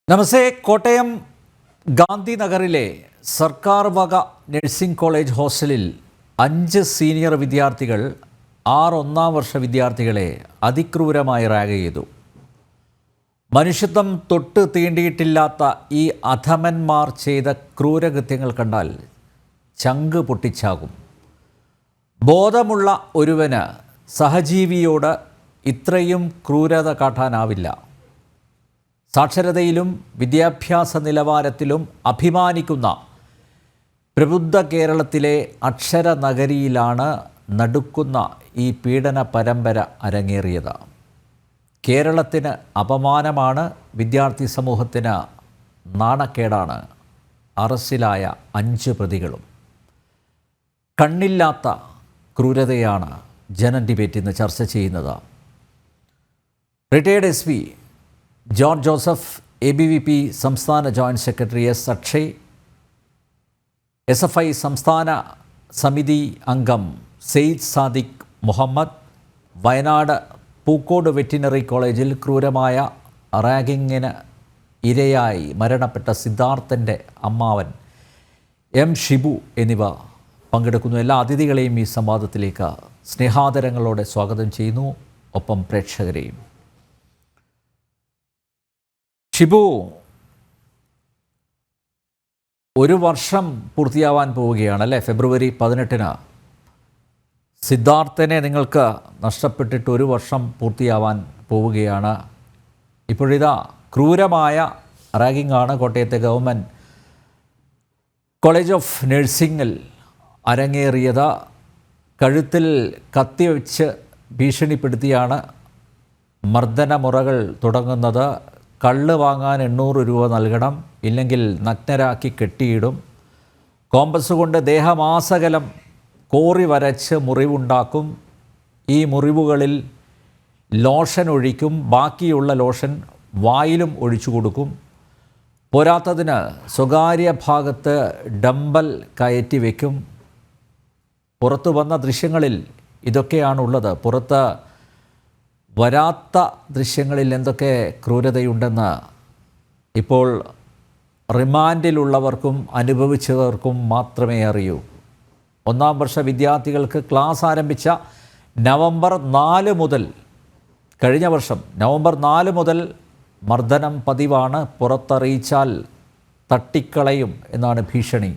നമസ്തേ. കോട്ടയം ഗാന്ധിനഗറിലെ സർക്കാർ വക nursing college ഹോസ്റ്റലിൽ 5 സീനിയർ വിദ്യാർത്ഥികൾ 6 ഒന്നാം വർഷ വിദ്യാർത്ഥികളെ അതിക്രൂരമായി റാഗ് ചെയ്തു. മനുഷ്യത്വം തൊട്ട് തീണ്ടിയിട്ടില്ലാത്ത ഈ അധമന്മാർ ചെയ്ത ക്രൂരകൃത്യങ്ങൾ കണ്ടാൽ ചങ്ക് പൊട്ടിച്ചാകും. ബോധമുള്ള ഒരുവന് സഹജീവിയോട് ഇത്രയും ക്രൂരത കാട്ടാനാവില്ല. സാക്ഷരതയിലും വിദ്യാഭ്യാസ നിലവാരത്തിലും അഭിമാനിക്കുന്ന പ്രബുദ്ധ കേരളത്തിലെ അക്ഷരനഗരിയിലാണ് നടുക്കുന്ന ഈ പീഡന പരമ്പര അരങ്ങേറിയത്. കേരളത്തിന് അപമാനമാണ്, വിദ്യാർത്ഥി സമൂഹത്തിന് നാണക്കേടാണ് അറസ്റ്റിലായ 5 പ്രതികളും. കണ്ണില്ലാത്ത ക്രൂരതയാണ് ജനം ഡിബേറ്റ് ഇന്ന് ചർച്ച ചെയ്യുന്നത്. Retired SP John Joseph, ABVP സംസ്ഥാന joint secretary S. Akshay, SFI സംസ്ഥാന സമിതി അംഗം സെയ്ദ് സാദിഖ് മുഹമ്മദ്, വയനാട് പൂക്കോട് വെറ്റിനറി കോളേജിൽ ക്രൂരമായ റാഗിങ്ങിന് ഇരയായി മരണപ്പെട്ട സിദ്ധാർത്ഥൻ്റെ അമ്മാവൻ M. ഷിബു എന്നിവ പങ്കെടുക്കുന്നു. എല്ലാ അതിഥികളെയും ഈ സംവാദത്തിലേക്ക് സ്നേഹാദരങ്ങളോടെ സ്വാഗതം ചെയ്യുന്നു, ഒപ്പം പ്രേക്ഷകരെയും. ഷിബു, 1 വർഷം പൂർത്തിയാവാൻ പോവുകയാണല്ലേ? ഫെബ്രുവരി 18 സിദ്ധാർത്ഥനെ നിങ്ങൾക്ക് നഷ്ടപ്പെട്ടിട്ട് 1 വർഷം പൂർത്തിയാവാൻ പോവുകയാണ്. ഇപ്പോഴിതാ ക്രൂരമായ റാഗിങ്ങാണ് കോട്ടയത്തെ ഗവൺമെൻറ് കോളേജ് ഓഫ് നഴ്സിംഗിൽ അരങ്ങേറിയത്. കഴുത്തിൽ കത്തിവെച്ച് ഭീഷണിപ്പെടുത്തിയാണ് മർദ്ദനമുറകൾ തുടങ്ങുന്നത്. കള്ള് വാങ്ങാൻ 800 രൂപ നൽകണം, ഇല്ലെങ്കിൽ നഗ്നരാക്കി കെട്ടിയിടും. കോമ്പസ് കൊണ്ട് ദേഹമാസകലം കോറി വരച്ച് മുറിവുണ്ടാക്കും. ഈ മുറിവുകളിൽ ലോഷൻ ഒഴിക്കും, ബാക്കിയുള്ള ലോഷൻ വായിലും ഒഴിച്ചു കൊടുക്കും. പോരാത്തതിന് സ്വകാര്യ ഭാഗത്ത് ഡംബൽ കയറ്റി വയ്ക്കും. പുറത്തു വന്ന ദൃശ്യങ്ങളിൽ ഇതൊക്കെയാണുള്ളത്. പുറത്ത് വരാത്ത ദൃശ്യങ്ങളിൽ എന്തൊക്കെ ക്രൂരതയുണ്ടെന്ന് ഇപ്പോൾ റിമാൻഡിലുള്ളവർക്കും അനുഭവിച്ചവർക്കും മാത്രമേ അറിയൂ. 1ാം വർഷ വിദ്യാർത്ഥികൾക്ക് ക്ലാസ് ആരംഭിച്ച നവംബർ 4 മുതൽ, കഴിഞ്ഞ വർഷം നവംബർ 4 മുതൽ മർദ്ദനം പതിവാണ്. പുറത്തറിയിച്ചാൽ തട്ടിക്കളയും എന്നാണ് ഭീഷണി.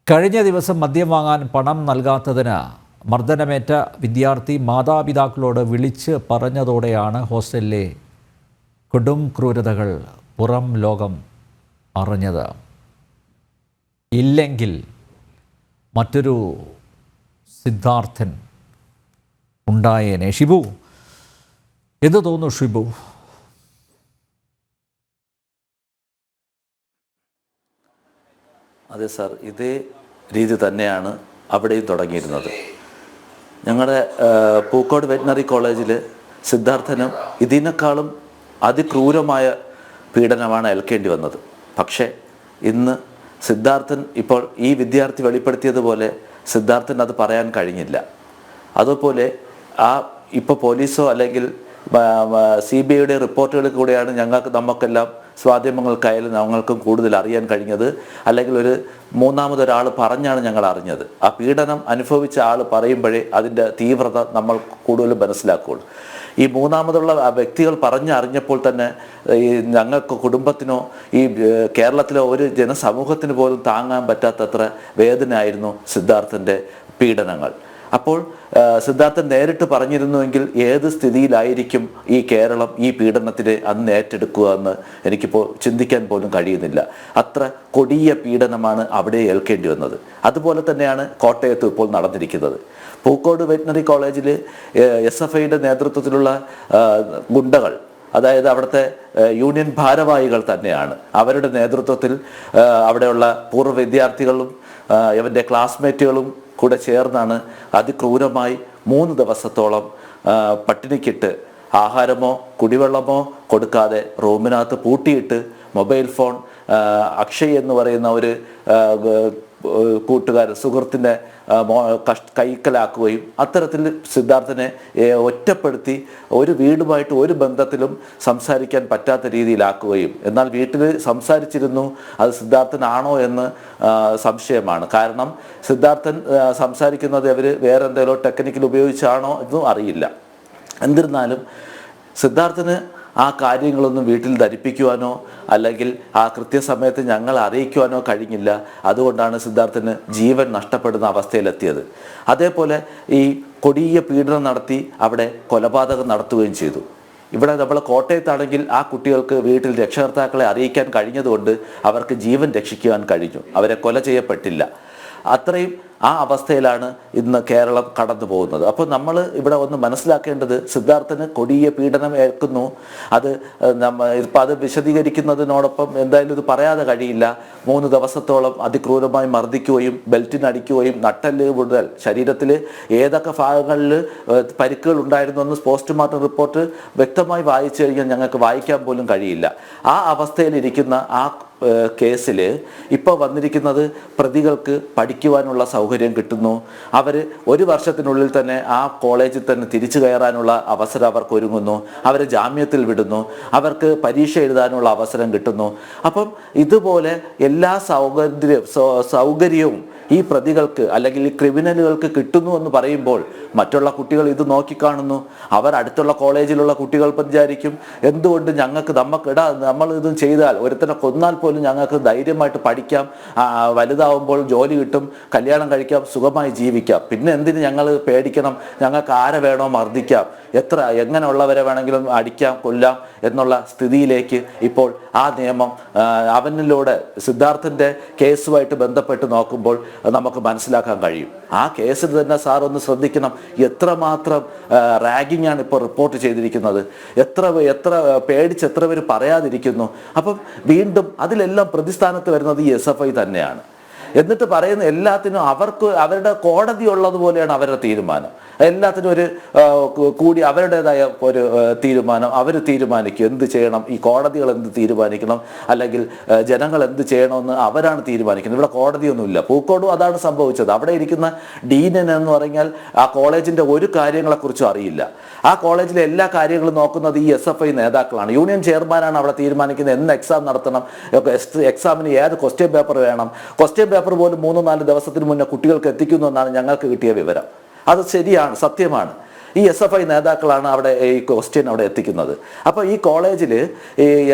കഴിഞ്ഞ ദിവസം മദ്യം വാങ്ങാൻ പണം നൽകാത്തതിന് മർദ്ദനമേറ്റ വിദ്യാർത്ഥി മാതാപിതാക്കളോട് വിളിച്ച് പറഞ്ഞതോടെയാണ് ഹോസ്റ്റലിലെ കൊടും ക്രൂരതകൾ പുറം ലോകം അറിഞ്ഞത്. ഇല്ലെങ്കിൽ മറ്റൊരു സിദ്ധാർത്ഥൻ ഉണ്ടായേനെ. ഷിബു, എന്ത് തോന്നുന്നു ഷിബു? അതെ സാർ, ഇതേ രീതി തന്നെയാണ് അവിടെയും തുടങ്ങിയിരുന്നത്. ഞങ്ങളുടെ പൂക്കോട് വെറ്റിനറി കോളേജിൽ സിദ്ധാർത്ഥനും ഇതിനേക്കാളും അതിക്രൂരമായ പീഡനമാണ് ഏൽക്കേണ്ടി വന്നത്. പക്ഷേ ഇന്ന് സിദ്ധാർത്ഥൻ ഇപ്പോൾ ഈ വിദ്യാർത്ഥി വെളിപ്പെടുത്തിയതുപോലെ സിദ്ധാർത്ഥൻ അത് പറയാൻ കഴിഞ്ഞില്ല. അതുപോലെ ഇപ്പോൾ പോലീസോ അല്ലെങ്കിൽ CBIയുടെ റിപ്പോർട്ടുകളിൽ കൂടെയാണ് നമുക്കെല്ലാം മാധ്യമങ്ങൾക്കായാലും ഞങ്ങൾക്കും കൂടുതൽ അറിയാൻ കഴിഞ്ഞത്. അല്ലെങ്കിൽ ഒരു മൂന്നാമതൊരാൾ പറഞ്ഞാണ് ഞങ്ങൾ അറിഞ്ഞത്. ആ പീഡനം അനുഭവിച്ച ആൾ പറയുമ്പോഴേ അതിൻ്റെ തീവ്രത നമ്മൾ കൂടുതൽ മനസ്സിലാക്കുകയുള്ളൂ. ഈ മൂന്നാമതുള്ള വ്യക്തികൾ അറിഞ്ഞപ്പോൾ തന്നെ ഈ ഞങ്ങൾക്ക് കുടുംബത്തിനോ ഈ കേരളത്തിലെ ഒരു ജനസമൂഹത്തിന് പോലും താങ്ങാൻ പറ്റാത്തത്ര വേദനയായിരുന്നു സിദ്ധാർത്ഥൻ്റെ പീഡനങ്ങൾ. അപ്പോൾ സിദ്ധാർത്ഥൻ നേരിട്ട് പറഞ്ഞിരുന്നുവെങ്കിൽ ഏത് സ്ഥിതിയിലായിരിക്കും ഈ കേരളം ഈ പീഡനത്തിനെ അന്ന് ഏറ്റെടുക്കുക എന്ന് എനിക്കിപ്പോൾ ചിന്തിക്കാൻ പോലും കഴിയുന്നില്ല. അത്ര കൊടിയ പീഡനമാണ് അവിടെ ഏൽക്കേണ്ടി വന്നത്. അതുപോലെ തന്നെയാണ് കോട്ടയത്ത് ഇപ്പോൾ നടന്നിരിക്കുന്നത്. പൂക്കോട് വെറ്റിനറി കോളേജിൽ SFIയുടെ നേതൃത്വത്തിലുള്ള ഗുണ്ടകൾ, അതായത് അവിടുത്തെ യൂണിയൻ ഭാരവാഹികൾ തന്നെയാണ്, അവരുടെ നേതൃത്വത്തിൽ അവിടെയുള്ള പൂർവ്വ വിദ്യാർത്ഥികളും ഇവൻ്റെ ക്ലാസ്മേറ്റുകളും കൂടെ ചേർന്നാണ് അതിക്രൂരമായി 3 ദിവസത്തോളം പട്ടിണിക്കിട്ട് ആഹാരമോ കുടിവെള്ളമോ കൊടുക്കാതെ റൂമിനകത്ത് പൂട്ടിയിട്ട് മൊബൈൽ ഫോൺ അക്ഷയ് എന്ന് പറയുന്ന ഒരു സുഹൃത്തിൻ്റെ കൈക്കലാക്കുകയും അത്തരത്തിൽ സിദ്ധാർത്ഥനെ ഒറ്റപ്പെടുത്തി ഒരു വീടുമായിട്ട് ഒരു ബന്ധത്തിലും സംസാരിക്കാൻ പറ്റാത്ത രീതിയിലാക്കുകയും, എന്നാൽ വീട്ടിൽ സംസാരിച്ചിരുന്നു, അത് സിദ്ധാർത്ഥനാണോ എന്ന് സംശയമാണ്. കാരണം സിദ്ധാർത്ഥൻ സംസാരിക്കുന്നത് അവർ വേറെ എന്തെങ്കിലും ടെക്നിക്കൽ ഉപയോഗിച്ചാണോ എന്നും അറിയില്ല. എന്നിരുന്നാലും സിദ്ധാർത്ഥന് ആ കാര്യങ്ങളൊന്നും വീട്ടിൽ ധരിപ്പിക്കുവാനോ അല്ലെങ്കിൽ ആ കൃത്യസമയത്ത് ഞങ്ങൾ അറിയിക്കുവാനോ കഴിഞ്ഞില്ല. അതുകൊണ്ടാണ് സിദ്ധാർത്ഥന് ജീവൻ നഷ്ടപ്പെടുന്ന അവസ്ഥയിലെത്തിയത്. അതേപോലെ ഈ കൊടിയ പീഡനം നടത്തി അവിടെ കൊലപാതകം നടത്തുകയും ചെയ്തു. ഇവിടെ നമ്മൾ കോട്ടയത്താണെങ്കിൽ ആ കുട്ടികൾക്ക് വീട്ടിൽ രക്ഷകർത്താക്കളെ അറിയിക്കാൻ കഴിഞ്ഞതുകൊണ്ട് അവർക്ക് ജീവൻ രക്ഷിക്കുവാൻ കഴിഞ്ഞു, അവരെ കൊല ചെയ്യപ്പെട്ടില്ല. അത്രയും ആ അവസ്ഥയിലാണ് ഇന്ന് കേരളം കടന്നു പോകുന്നത്. അപ്പോൾ നമ്മൾ ഇവിടെ ഒന്ന് മനസ്സിലാക്കേണ്ടത്, സിദ്ധാർത്ഥന് കൊടിയ പീഡനം ഏൽക്കുന്നു. ഇപ്പം അത് വിശദീകരിക്കുന്നതിനോടൊപ്പം എന്തായാലും ഇത് പറയാതെ കഴിയില്ല. 3 ദിവസത്തോളം അതിക്രൂരമായി മർദ്ദിക്കുകയും ബെൽറ്റിനടിക്കുകയും നട്ടെല്ല് മുതൽ ശരീരത്തിൽ ഏതൊക്കെ ഭാഗങ്ങളിൽ പരിക്കുകൾ ഉണ്ടായിരുന്നു എന്ന് പോസ്റ്റ്മോർട്ടം റിപ്പോർട്ട് വ്യക്തമായി വായിച്ചു കഴിഞ്ഞാൽ ഞങ്ങൾക്ക് വായിക്കാൻ പോലും കഴിയില്ല. ആ അവസ്ഥയിലിരിക്കുന്ന ആ കേസിൽ ഇപ്പോൾ വന്നിരിക്കുന്നത് പ്രതികൾക്ക് പഠിക്കുവാനുള്ള സൗകര്യം കിട്ടുന്നു. അവർ 1 വർഷത്തിനുള്ളിൽ തന്നെ ആ കോളേജിൽ തന്നെ തിരിച്ചു കയറാനുള്ള അവസരം അവർക്ക് ഒരുങ്ങുന്നു. അവരെ ജാമ്യത്തിൽ വിടുന്നു. അവർക്ക് പരീക്ഷ എഴുതാനുള്ള അവസരം കിട്ടുന്നു. അപ്പം ഇതുപോലെ എല്ലാ സൗകര്യവും ഈ പ്രതികൾക്ക് അല്ലെങ്കിൽ ഈ ക്രിമിനലുകൾക്ക് കിട്ടുന്നു എന്ന് പറയുമ്പോൾ മറ്റുള്ള കുട്ടികൾ ഇത് നോക്കിക്കാണുന്നു. അവർ അടുത്തുള്ള കോളേജിലുള്ള കുട്ടികൾ വിചാരിക്കും, എന്തുകൊണ്ട് നമ്മൾ ഇതും ചെയ്താൽ, ഒരുത്തനെ കൊന്നാൽ പോലും ഞങ്ങൾക്ക് ധൈര്യമായിട്ട് പഠിക്കാം, വലുതാവുമ്പോൾ ജോലി കിട്ടും, കല്യാണം കഴിക്കാം, സുഖമായി ജീവിക്കാം, പിന്നെ എന്തിന് ഞങ്ങൾ പേടിക്കണം, ഞങ്ങൾക്ക് ആരെ വേണോ മർദ്ദിക്കാം, എങ്ങനെയുള്ളവരെ വേണമെങ്കിലും അടിക്കാം, കൊല്ലാം എന്നുള്ള സ്ഥിതിയിലേക്ക് ഇപ്പോൾ ആ നിയമം അവനിലൂടെ സിദ്ധാർത്ഥൻ്റെ കേസുമായിട്ട് ബന്ധപ്പെട്ട് നോക്കുമ്പോൾ നമുക്ക് മനസ്സിലാക്കാൻ കഴിയും. ആ കേസിൽ തന്നെ സാർ ഒന്ന് ശ്രദ്ധിക്കണം, എത്രമാത്രം റാഗിംഗ് ആണ് ഇപ്പോൾ റിപ്പോർട്ട് ചെയ്തിരിക്കുന്നത്, എത്ര പേടിച്ച് എത്ര പേര് പറയാതിരിക്കുന്നു. അപ്പം വീണ്ടും അതിലെല്ലാം പ്രതിസ്ഥാനത്ത് വരുന്നത് ഈ SFI തന്നെയാണ്. എന്നിട്ട് പറയുന്ന എല്ലാത്തിനും അവരുടെ കോടതി ഉള്ളതുപോലെയാണ് അവരുടെ തീരുമാനം. എല്ലാത്തിനും ഒരു കൂടി അവരുടേതായ ഒരു തീരുമാനം അവർ തീരുമാനിക്കും എന്ത് ചെയ്യണം, ഈ കോടതികൾ എന്ത് തീരുമാനിക്കണം, അല്ലെങ്കിൽ ജനങ്ങൾ എന്ത് ചെയ്യണമെന്ന് അവരാണ് തീരുമാനിക്കുന്നത്. ഇവിടെ കോടതിയൊന്നുമില്ല. പൂക്കോടും അതാണ് സംഭവിച്ചത്. അവിടെ ഇരിക്കുന്ന ഡീനൻ എന്ന് പറഞ്ഞാൽ ആ കോളേജിൻ്റെ ഒരു കാര്യങ്ങളെക്കുറിച്ചും അറിയില്ല. ആ കോളേജിലെ എല്ലാ കാര്യങ്ങളും നോക്കുന്നത് ഈ SFI നേതാക്കളാണ്. യൂണിയൻ ചെയർമാനാണ് അവിടെ തീരുമാനിക്കുന്നത് എന്ന് എക്സാം നടത്തണം, എക്സാമിന് ഏത് ക്വസ്റ്റ്യൻ പേപ്പർ വേണം. ക്വസ്റ്റ്യൻ പേപ്പർ പോലും 3-4 ദിവസത്തിന് മുന്നേ കുട്ടികൾക്ക് എത്തിക്കുന്നു എന്നാണ് ഞങ്ങൾക്ക് കിട്ടിയ വിവരം. അത് ശരിയാണ്, സത്യമാണ്. ഈ SFI നേതാക്കളാണ് അവിടെ ഈ ക്വസ്റ്റ്യൻ അവിടെ എത്തിക്കുന്നത്. അപ്പോൾ ഈ കോളേജിൽ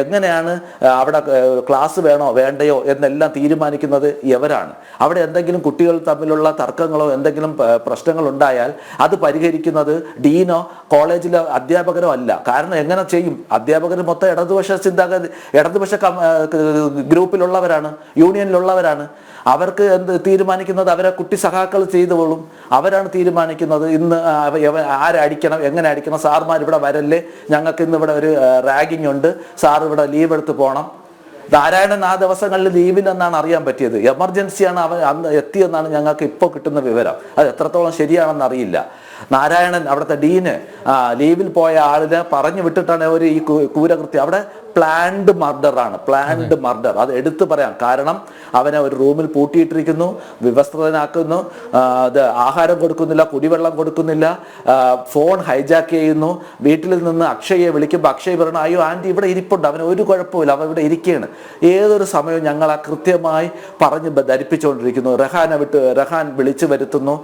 എങ്ങനെയാണ് അവിടെ ക്ലാസ് വേണോ വേണ്ടയോ എന്നെല്ലാം തീരുമാനിക്കുന്നത് ഇവരാണ്. അവിടെ എന്തെങ്കിലും കുട്ടികൾ തമ്മിലുള്ള തർക്കങ്ങളോ എന്തെങ്കിലും പ്രശ്നങ്ങളുണ്ടായാൽ അത് പരിഹരിക്കുന്നത് ഡീനോ കോളേജിലെ അധ്യാപകരോ അല്ല. കാരണം എങ്ങനെ ചെയ്യും? അധ്യാപകർ മൊത്തം ഇടതുപക്ഷ ഗ്രൂപ്പിലുള്ളവരാണ്, യൂണിയനിലുള്ളവരാണ്. അവർക്ക് തീരുമാനിക്കുന്നത് അവരെ കുട്ടി സഖാക്കൾ ചെയ്തുകൊള്ളും. അവരാണ് തീരുമാനിക്കുന്നത് ഇന്ന് ആരെ അടിക്കണം, എങ്ങനെ അടിക്കണം. സാർമാർ ഇവിടെ വരല്ലേ, ഞങ്ങൾക്ക് ഇന്ന് ഇവിടെ ഒരു റാഗിങ് ഉണ്ട്, സാർ ഇവിടെ ലീവ് എടുത്ത് പോകണം. നാരായണൻ ആ ദിവസങ്ങളിൽ ലീവിലെന്നാണ് അറിയാൻ പറ്റിയത്. എമർജൻസിയാണ് അന്ന് എത്തിയെന്നാണ് ഞങ്ങൾക്ക് ഇപ്പോൾ കിട്ടുന്ന വിവരം. അത് എത്രത്തോളം ശരിയാണെന്ന് അറിയില്ല. നാരായണൻ അവിടുത്തെ ഡീന് ലീവിൽ പോയ ആളിനെ പറഞ്ഞു വിട്ടിട്ടാണ് ഒരു ഈ ക്രൂരകൃത്യം. അവിടെ പ്ലാൻഡ് മർഡർ. അത് എടുത്തു പറയാം. കാരണം അവനെ ഒരു റൂമിൽ പൂട്ടിയിട്ടിരിക്കുന്നു, വിവസ്ത്രനാക്കുന്നു, ആഹാരം കൊടുക്കുന്നില്ല, കുടിവെള്ളം കൊടുക്കുന്നില്ല, ഫോൺ ഹൈജാക്ക് ചെയ്യുന്നു. വീട്ടിൽ നിന്ന് അക്ഷയെ വിളിക്കുമ്പോൾ അക്ഷയ് പറയണം, അയ്യോ ആൻറ്റി ഇവിടെ ഇരിപ്പുണ്ട്, അവന് ഒരു കുഴപ്പമില്ല, അവൻ ഇവിടെ ഇരിക്കുകയാണ്. ഏതൊരു സമയവും ഞങ്ങൾ ആ കൃത്യമായി പറഞ്ഞ് ധരിപ്പിച്ചുകൊണ്ടിരിക്കുന്നു. റഹാൻ വിളിച്ചു വരുത്തുന്നു.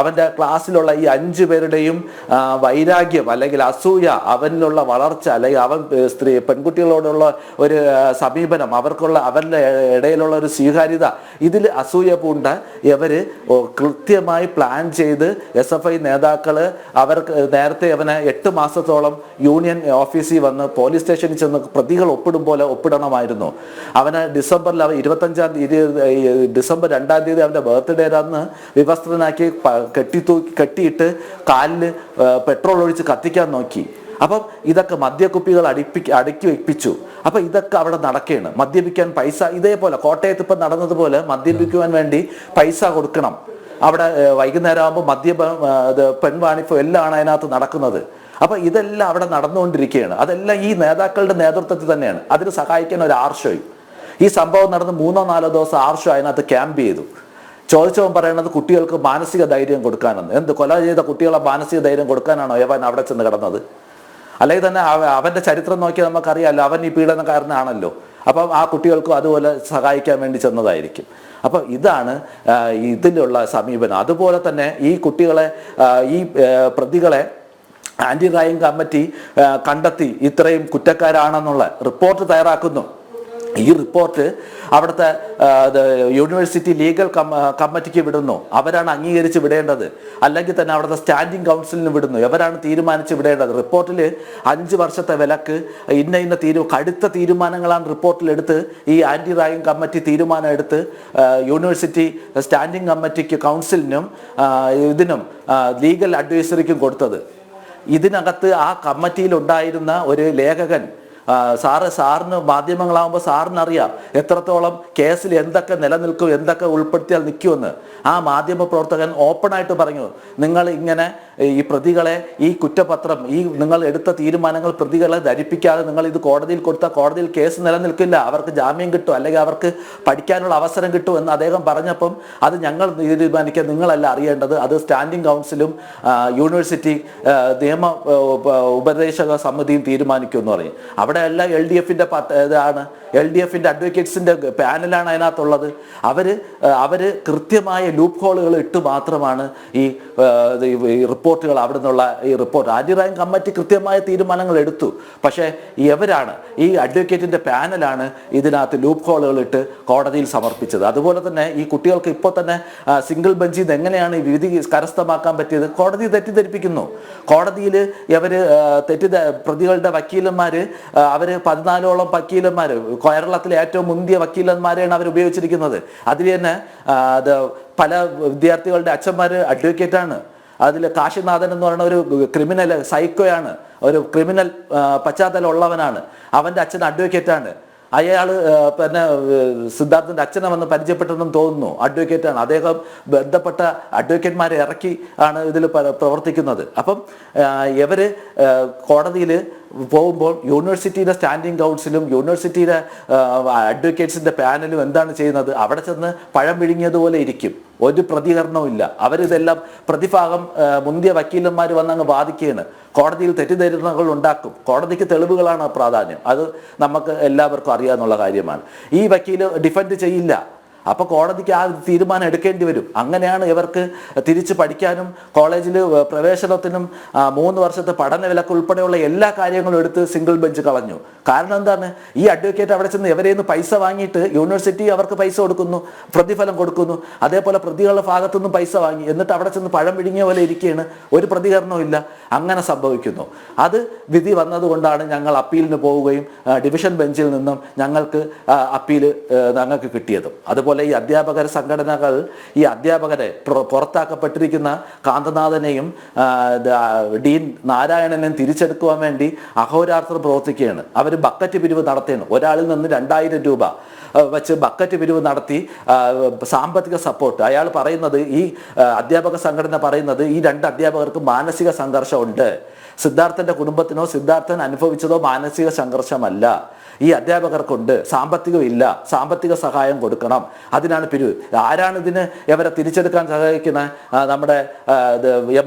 അവൻ്റെ ക്ലാസ്സിലുള്ള ഈ 5 പേരുടെയും വൈരാഗ്യം അല്ലെങ്കിൽ അസൂയ, അവനിലുള്ള വളർച്ച, അല്ലെങ്കിൽ അവൻ പെൺകുട്ടികളോടുള്ള ഒരു സമീപനം, അവരുടെ ഇടയിലുള്ള ഒരു സ്വീകാര്യത, ഇതിൽ അസൂയ പൂണ്ട ഇവര് കൃത്യമായി പ്ലാൻ ചെയ്ത് SFI നേതാക്കള് അവർക്ക് നേരത്തെ അവനെ 8 മാസത്തോളം യൂണിയൻ ഓഫീസിൽ വന്ന് പോലീസ് സ്റ്റേഷനിൽ ചെന്ന് പ്രതികൾ ഒപ്പിടും പോലെ ഒപ്പിടണമായിരുന്നു. അവനെ ഡിസംബർ 2-ാം തീയതി അവൻ്റെ ബർത്ത്ഡേ അന്ന് വിവസ്ത്രനാക്കി കെട്ടിയിട്ട് കാലിൽ പെട്രോൾ ഒഴിച്ച് കത്തിക്കാൻ നോക്കി. അപ്പം ഇതൊക്കെ മദ്യക്കുപ്പികൾ അടുക്കി വെപ്പിച്ചു. അപ്പം ഇതൊക്കെ അവിടെ നടക്കുകയാണ്. മദ്യപിക്കാൻ പൈസ, ഇതേപോലെ കോട്ടയത്ത് ഇപ്പം നടന്നതുപോലെ മദ്യപിക്കുവാൻ വേണ്ടി പൈസ കൊടുക്കണം. അവിടെ വൈകുന്നേരം ആകുമ്പോൾ പെൺവാണിപ്പം എല്ലാമാണ് അതിനകത്ത് നടക്കുന്നത്. അപ്പം ഇതെല്ലാം അവിടെ നടന്നുകൊണ്ടിരിക്കുകയാണ്. അതെല്ലാം ഈ നേതാക്കളുടെ നേതൃത്വത്തിൽ തന്നെയാണ്. അതിന് സഹായിക്കാൻ ഒരു ആർഷോയും. ഈ സംഭവം നടന്ന് 3-4 ദിവസം ആർഷോ അതിനകത്ത് ക്യാമ്പ് ചെയ്തു. ചോദിച്ചവൻ പറയുന്നത് കുട്ടികൾക്ക് മാനസിക ധൈര്യം കൊടുക്കാനെന്ന്. എന്ത് കൊല ചെയ്ത കുട്ടികളെ മാനസിക ധൈര്യം കൊടുക്കാനാണോ യവൻ അവിടെ ചെന്ന് കിടന്നത്? അല്ലെങ്കിൽ തന്നെ അവൻ്റെ ചരിത്രം നോക്കിയാൽ നമുക്കറിയാമല്ലോ, അവൻ ഈ പീഡനക്കാരനാണല്ലോ. അപ്പം ആ കുട്ടികൾക്കും അതുപോലെ സഹായിക്കാൻ വേണ്ടി ചെന്നതായിരിക്കും. അപ്പം ഇതാണ് ഇതിലുള്ള സമീപനം. അതുപോലെ തന്നെ ഈ കുട്ടികളെ ഈ പ്രതികളെ ആൻറ്റി റാഗിംഗ് കമ്മിറ്റി കണ്ടെത്തി ഇത്രയും കുറ്റക്കാരാണെന്നുള്ള റിപ്പോർട്ട് തയ്യാറാക്കുന്നു. ഈ റിപ്പോർട്ട് അവിടുത്തെ യൂണിവേഴ്സിറ്റി ലീഗൽ കമ്മിറ്റിക്ക് വിടുന്നു. അവരാണ് അംഗീകരിച്ച് വിടേണ്ടത്. അല്ലെങ്കിൽ തന്നെ അവിടുത്തെ സ്റ്റാൻഡിംഗ് കൗൺസിലിന് വിടുന്നു. ഇവരാണ് തീരുമാനിച്ച് വിടേണ്ടത്. റിപ്പോർട്ടിൽ 5 വർഷത്തെ വിലക്ക്, കടുത്ത തീരുമാനങ്ങളാണ് റിപ്പോർട്ടിലെടുത്ത് ഈ ആൻറ്റി റാഗിംഗ് കമ്മിറ്റി തീരുമാനം എടുത്ത് യൂണിവേഴ്സിറ്റി സ്റ്റാൻഡിംഗ് കമ്മിറ്റിക്ക്, കൗൺസിലിനും ഇതിനും ലീഗൽ അഡ്വൈസറിക്കും കൊടുത്തത്. ഇതിനകത്ത് ആ കമ്മിറ്റിയിൽ ഉണ്ടായിരുന്ന ഒരു ലേഖകൻ, സാറിന് മാധ്യമങ്ങളാകുമ്പോൾ സാറിനറിയാം എത്രത്തോളം കേസിൽ എന്തൊക്കെ നിലനിൽക്കും, എന്തൊക്കെ ഉൾപ്പെടുത്തിയാൽ നിൽക്കുമെന്ന്. ആ മാധ്യമ പ്രവർത്തകൻ ഓപ്പണായിട്ട് പറഞ്ഞു, നിങ്ങൾ ഇങ്ങനെ ഈ പ്രതികളെ, ഈ കുറ്റപത്രം, ഈ നിങ്ങൾ എടുത്ത തീരുമാനങ്ങൾ പ്രതികളെ ധരിപ്പിക്കാതെ നിങ്ങൾ ഇത് കോടതിയിൽ കൊടുത്താൽ കോടതിയിൽ കേസ് നിലനിൽക്കില്ല, അവർക്ക് ജാമ്യം കിട്ടും, അല്ലെങ്കിൽ അവർക്ക് പഠിക്കാനുള്ള അവസരം കിട്ടും എന്ന് അദ്ദേഹം പറഞ്ഞപ്പം അത് ഞങ്ങൾ തീരുമാനിക്കാൻ, നിങ്ങളല്ല അറിയേണ്ടത്, അത് സ്റ്റാൻഡിംഗ് കൗൺസിലും യൂണിവേഴ്സിറ്റി നിയമ ഉപദേശക സമിതിയും തീരുമാനിക്കുമെന്ന് പറയും. അവിടെ എല്ലാം LDFന്റെ ഇതാണ്, LDFന്റെ അഡ്വക്കേറ്റ്സിന്റെ പാനലാണ് അതിനകത്തുള്ളത്. അവര് കൃത്യമായ ലൂപ്പ് ഹോളുകൾ ഇട്ട് മാത്രമാണ് ഈ റിപ്പോർട്ടുകൾ അവിടെ നിന്നുള്ള ഈ റിപ്പോർട്ട്. ആൻറ്റി റാഗിംഗ് കമ്മിറ്റി കൃത്യമായ തീരുമാനങ്ങൾ എടുത്തു. പക്ഷേ ഇവരാണ്, ഈ അഡ്വക്കേറ്റിന്റെ പാനലാണ് ഇതിനകത്ത് ലൂപ്പ് ഹോളുകൾ ഇട്ട് കോടതിയിൽ സമർപ്പിച്ചത്. അതുപോലെ തന്നെ ഈ കുട്ടികൾക്ക് ഇപ്പോൾ തന്നെ സിംഗിൾ ബെഞ്ചിൽ നിന്ന് എങ്ങനെയാണ് ഈ വിധി കരസ്ഥമാക്കാൻ പറ്റിയത്? കോടതി തെറ്റിദ്ധരിപ്പിക്കുന്നു. കോടതിയിൽ പ്രതികളുടെ വക്കീലന്മാർ, അവർ 14ഓളം വക്കീലന്മാർ, കേരളത്തിലെ ഏറ്റവും മുന്തിയ വക്കീലന്മാരെയാണ് അവർ ഉപയോഗിച്ചിരിക്കുന്നത്. അതിൽ തന്നെ പല വിദ്യാർത്ഥികളുടെ അച്ഛന്മാർ അഡ്വക്കേറ്റാണ്. അതിൽ കാശിനാഥൻ എന്ന് പറയുന്ന ഒരു ക്രിമിനൽ സൈക്കോയാണ്, ഒരു ക്രിമിനൽ പശ്ചാത്തലം ഉള്ളവനാണ്. അവൻ്റെ അച്ഛൻ അഡ്വക്കേറ്റാണ്. അയാൾ പിന്നെ സിദ്ധാർത്ഥൻ്റെ അച്ഛനെ വന്ന് പരിചയപ്പെട്ടെന്നും തോന്നുന്നു, അഡ്വക്കേറ്റാണ്. അദ്ദേഹം ബന്ധപ്പെട്ട അഡ്വക്കേറ്റ്മാരെ ഇറക്കി ആണ് ഇതിൽ പ്രവർത്തിക്കുന്നത്. അപ്പം ഇവർ കോടതിയിൽ പോകുമ്പോൾ യൂണിവേഴ്സിറ്റിയുടെ സ്റ്റാൻഡിംഗ് കൗൺസിലും യൂണിവേഴ്സിറ്റിയുടെ അഡ്വക്കേറ്റ്സിൻ്റെ പാനലും എന്താണ് ചെയ്യുന്നത്? അവിടെ ചെന്ന് പഴം വിഴുങ്ങിയതുപോലെ ഇരിക്കും, ഒരു പ്രതികരണവും ഇല്ല. അവരിതെല്ലാം പ്രതിഭാഗം മുന്തിയ വക്കീലന്മാർ വന്നങ്ങ് വാദിക്കുകയാണ്. കോടതിയിൽ തെറ്റിദ്ധരണകൾ ഉണ്ടാക്കും. കോടതിക്ക് തെളിവുകളാണ് പ്രാധാന്യം. അത് നമുക്ക് എല്ലാവർക്കും അറിയാവുന്ന കാര്യമാണ്. ഈ വക്കീൽ ഡിഫെൻഡ് ചെയ്യില്ല. അപ്പോൾ കോടതിക്ക് ആ തീരുമാനം എടുക്കേണ്ടി വരും. അങ്ങനെയാണ് ഇവർക്ക് തിരിച്ച് പഠിക്കാനും കോളേജിൽ പ്രവേശനത്തിനും 3 വർഷത്തെ പഠന വിലക്ക് ഉൾപ്പെടെയുള്ള എല്ലാ കാര്യങ്ങളും എടുത്ത് സിംഗിൾ ബെഞ്ച് കളഞ്ഞു. കാരണം എന്താണ്? ഈ അഡ്വക്കേറ്റ് അവിടെ ചെന്ന് ഇവരെ നിന്ന് പൈസ വാങ്ങിയിട്ട് യൂണിവേഴ്സിറ്റി അവർക്ക് പൈസ കൊടുക്കുന്നു, പ്രതിഫലം കൊടുക്കുന്നു. അതേപോലെ പ്രതികളുടെ ഭാഗത്തുനിന്നും പൈസ വാങ്ങി, എന്നിട്ട് അവിടെ ചെന്ന് പഴം വിഴുങ്ങിയ പോലെ ഇരിക്കുകയാണ്, ഒരു പ്രതികരണവും ഇല്ല. അങ്ങനെ സംഭവിക്കുന്നു. അത് വിധി വന്നതുകൊണ്ടാണ് ഞങ്ങൾ അപ്പീലിന് പോവുകയും ഡിവിഷൻ ബെഞ്ചിൽ നിന്നും ഞങ്ങൾക്ക് അപ്പീൽ ഞങ്ങൾക്ക് കിട്ടിയതും. അതുപോലെ ഈ അധ്യാപകർ സംഘടനകൾ ഈ അധ്യാപകരെ പുറത്താക്കപ്പെട്ടിരിക്കുന്ന കാന്തനാഥനെയും ഡീൻ നാരായണനെയും തിരിച്ചെടുക്കുവാൻ വേണ്ടി അഹോരാത്രം പ്രവർത്തിക്കുകയാണ്. അവർ ബക്കറ്റ് പിരിവ് നടത്തുകയാണ്. ഒരാളിൽ നിന്ന് 2000 രൂപ വെച്ച് ബക്കറ്റ് പിരിവ് നടത്തി സാമ്പത്തിക സപ്പോർട്ട്. അയാൾ പറയുന്നത്, ഈ അധ്യാപക സംഘടന പറയുന്നത്, ഈ 2 അധ്യാപകർക്ക് മാനസിക സംഘർഷമുണ്ട്. സിദ്ധാർത്ഥൻ്റെ കുടുംബത്തിനോ സിദ്ധാർത്ഥൻ അനുഭവിച്ചതോ മാനസിക സംഘർഷമല്ല, ഈ അധ്യാപകർക്കുണ്ട്. സാമ്പത്തികം ഇല്ല, സാമ്പത്തിക സഹായം കൊടുക്കണം, അതിനാണ് പിരിവ്. ആരാണ് ഇതിന് ഇവരെ തിരിച്ചെടുക്കാൻ സഹായിക്കുന്നത്? നമ്മുടെ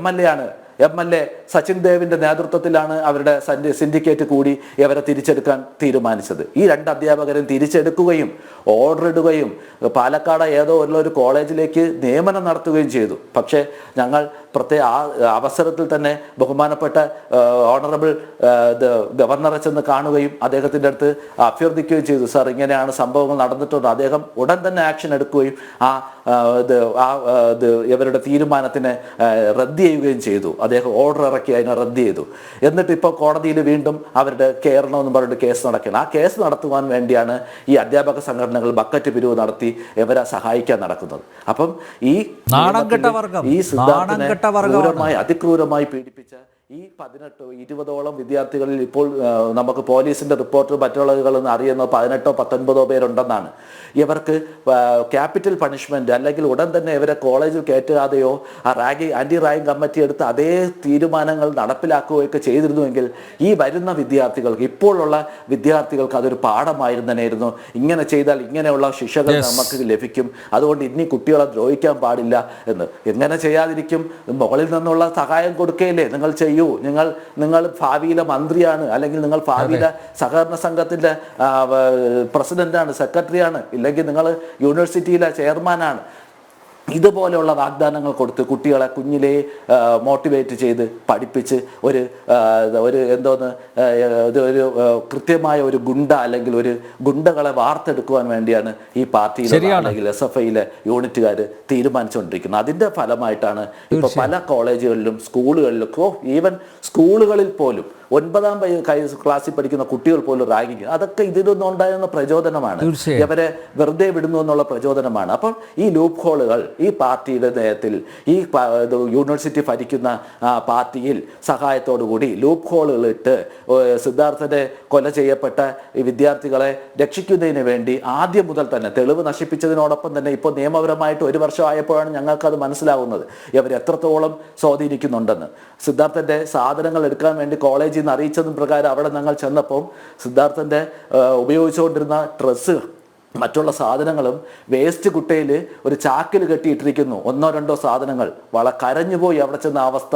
MLA ആണ്. MLA സച്ചിൻ ദേവിൻ്റെ നേതൃത്വത്തിലാണ് അവരുടെ സിൻഡിക്കേറ്റ് കൂടി ഇവരെ തിരിച്ചെടുക്കാൻ തീരുമാനിച്ചത്. ഈ 2 അധ്യാപകരും തിരിച്ചെടുക്കുകയും ഓർഡർ ഇടുകയും പാലക്കാട് ഏതോ ഒരു കോളേജിലേക്ക് നിയമനം നടത്തുകയും ചെയ്തു. പക്ഷേ ഞങ്ങൾ പ്രത്യേക ആ അവസരത്തിൽ തന്നെ ബഹുമാനപ്പെട്ട ഓണറബിൾ ഗവർണറെ ചെന്ന് കാണുകയും അദ്ദേഹത്തിൻ്റെ അടുത്ത് അഭ്യർത്ഥിക്കുകയും ചെയ്തു, സാർ ഇങ്ങനെയാണ് സംഭവങ്ങൾ നടന്നിട്ടുണ്ട്. അദ്ദേഹം ഉടൻ തന്നെ ആക്ഷൻ എടുക്കുകയും ഇവരുടെ തീരുമാനത്തിനെ റദ്ദ് ചെയ്യുകയും ചെയ്തു. അദ്ദേഹം ഓർഡർ ഇറക്കി അതിനെ റദ്ദ് ചെയ്തു. എന്നിട്ട് ഇപ്പോൾ കോടതിയിൽ വീണ്ടും അവരുടെ കയറണമെന്ന് പറഞ്ഞിട്ട് കേസ് നടക്കണം. ആ കേസ് നടത്തുവാൻ വേണ്ടിയാണ് ഈ അധ്യാപക സംഘടനകൾ ബക്കറ്റ് പിരിവ് നടത്തി ഇവരെ സഹായിക്കാൻ നടക്കുന്നത്. അപ്പം ഈ സിദ്ധാർത്ഥനെ അതിക്രൂരമായി പീഡിപ്പിച്ച ഈ 18-20ഓളം വിദ്യാർത്ഥികളിൽ ഇപ്പോൾ നമുക്ക് പോലീസിന്റെ റിപ്പോർട്ട് മറ്റുള്ളവരിൽ നിന്ന് അറിയുന്ന 18-19 പേരുണ്ടെന്നാണ്. ഇവർക്ക് ക്യാപിറ്റൽ പണിഷ്മെന്റ് അല്ലെങ്കിൽ ഉടൻ തന്നെ ഇവരെ കോളേജിൽ കയറ്റാതെയോ ആന്റി റാഗിംഗ് കമ്മിറ്റി എടുത്ത് അതേ തീരുമാനങ്ങൾ നടപ്പിലാക്കുകയൊക്കെ ചെയ്തിരുന്നുവെങ്കിൽ ഈ വരുന്ന വിദ്യാർത്ഥികൾക്ക്, ഇപ്പോഴുള്ള വിദ്യാർത്ഥികൾക്ക് അതൊരു പാഠമായിരുന്നേനായിരുന്നു. ഇങ്ങനെ ചെയ്താൽ ഇങ്ങനെയുള്ള ശിക്ഷകൾ നമുക്ക് ലഭിക്കും, അതുകൊണ്ട് ഇനി കുട്ടികളെ ദ്രോഹിക്കാൻ പാടില്ല എന്ന്. എങ്ങനെ ചെയ്യാതിരിക്കും? മുകളിൽ നിന്നുള്ള സഹായം കൊടുക്കുകയില്ലേ, നിങ്ങൾ ചെയ്യൂ, നിങ്ങൾ ഭാവിയിലെ മന്ത്രിയാണ്, അല്ലെങ്കിൽ നിങ്ങൾ ഭാവിയിലെ സഹകരണ സംഘത്തിന്റെ പ്രസിഡന്റാണ്, സെക്രട്ടറിയാണ്, ഇല്ലെങ്കിൽ നിങ്ങൾ യൂണിവേഴ്സിറ്റിയിലെ ചെയർമാനാണ്. ഇതുപോലെയുള്ള വാഗ്ദാനങ്ങൾ കൊടുത്ത് കുട്ടികളെ കുഞ്ഞിലേ മോട്ടിവേറ്റ് ചെയ്ത് പഠിപ്പിച്ച് ഒരു കൃത്യമായ ഒരു ഗുണ്ട അല്ലെങ്കിൽ ഒരു ഗുണ്ടകളെ വാർത്തെടുക്കുവാൻ വേണ്ടിയാണ് ഈ പാർട്ടിയിലെ അല്ലെങ്കിൽ SFIയിലെ യൂണിറ്റുകാർ തീരുമാനിച്ചുകൊണ്ടിരിക്കുന്നത്. അതിന്റെ ഫലമായിട്ടാണ് ഇപ്പൊ പല കോളേജുകളിലും സ്കൂളുകളിലും ഈവൻ സ്കൂളുകളിൽ പോലും 9ാം ക്ലാസ്സിൽ പഠിക്കുന്ന കുട്ടികൾ പോലും റാഗിങ്, അതൊക്കെ ഇതിൽ നിന്നുണ്ടായിരുന്ന പ്രചോദനമാണ്. ഇവരെ വെറുതെ വിടുന്നു എന്നുള്ള പ്രചോദനമാണ്. അപ്പം ഈ ലൂപ്പ് ഹോളുകൾ ഈ പാർട്ടിയുടെ നയത്തിൽ, ഈ യൂണിവേഴ്സിറ്റി ഭരിക്കുന്ന പാർട്ടിയിൽ സഹായത്തോടുകൂടി ലൂപ്പ് ഹോളുകൾ ഇട്ട് സിദ്ധാർത്ഥനെ കൊല ചെയ്യപ്പെട്ട ഈ വിദ്യാർത്ഥികളെ രക്ഷിക്കുന്നതിന് വേണ്ടി ആദ്യം മുതൽ തന്നെ തെളിവ് നശിപ്പിച്ചതിനോടൊപ്പം തന്നെ ഇപ്പോൾ നിയമപരമായിട്ട് 1 വർഷമായപ്പോഴാണ് ഞങ്ങൾക്കത് മനസ്സിലാവുന്നത് ഇവർ എത്രത്തോളം സ്വാധീനിക്കുന്നുണ്ടെന്ന്. സിദ്ധാർത്ഥന്റെ സാധനങ്ങൾ എടുക്കാൻ വേണ്ടി കോളേജിൽ നിന്ന് അറിയിച്ചതും പ്രകാരം അവിടെ ഞങ്ങൾ ചെന്നപ്പോൾ സിദ്ധാർത്ഥന്റെ ഉപയോഗിച്ചുകൊണ്ടിരുന്ന ഡ്രസ്സ്, മറ്റുള്ള സാധനങ്ങളും വേസ്റ്റ് കുട്ടയിൽ ഒരു ചാക്കിൽ കെട്ടിയിട്ടിരിക്കുന്നു. 1-2 സാധനങ്ങൾ കരഞ്ഞുപോയി അവിടെ ചെന്ന അവസ്ഥ.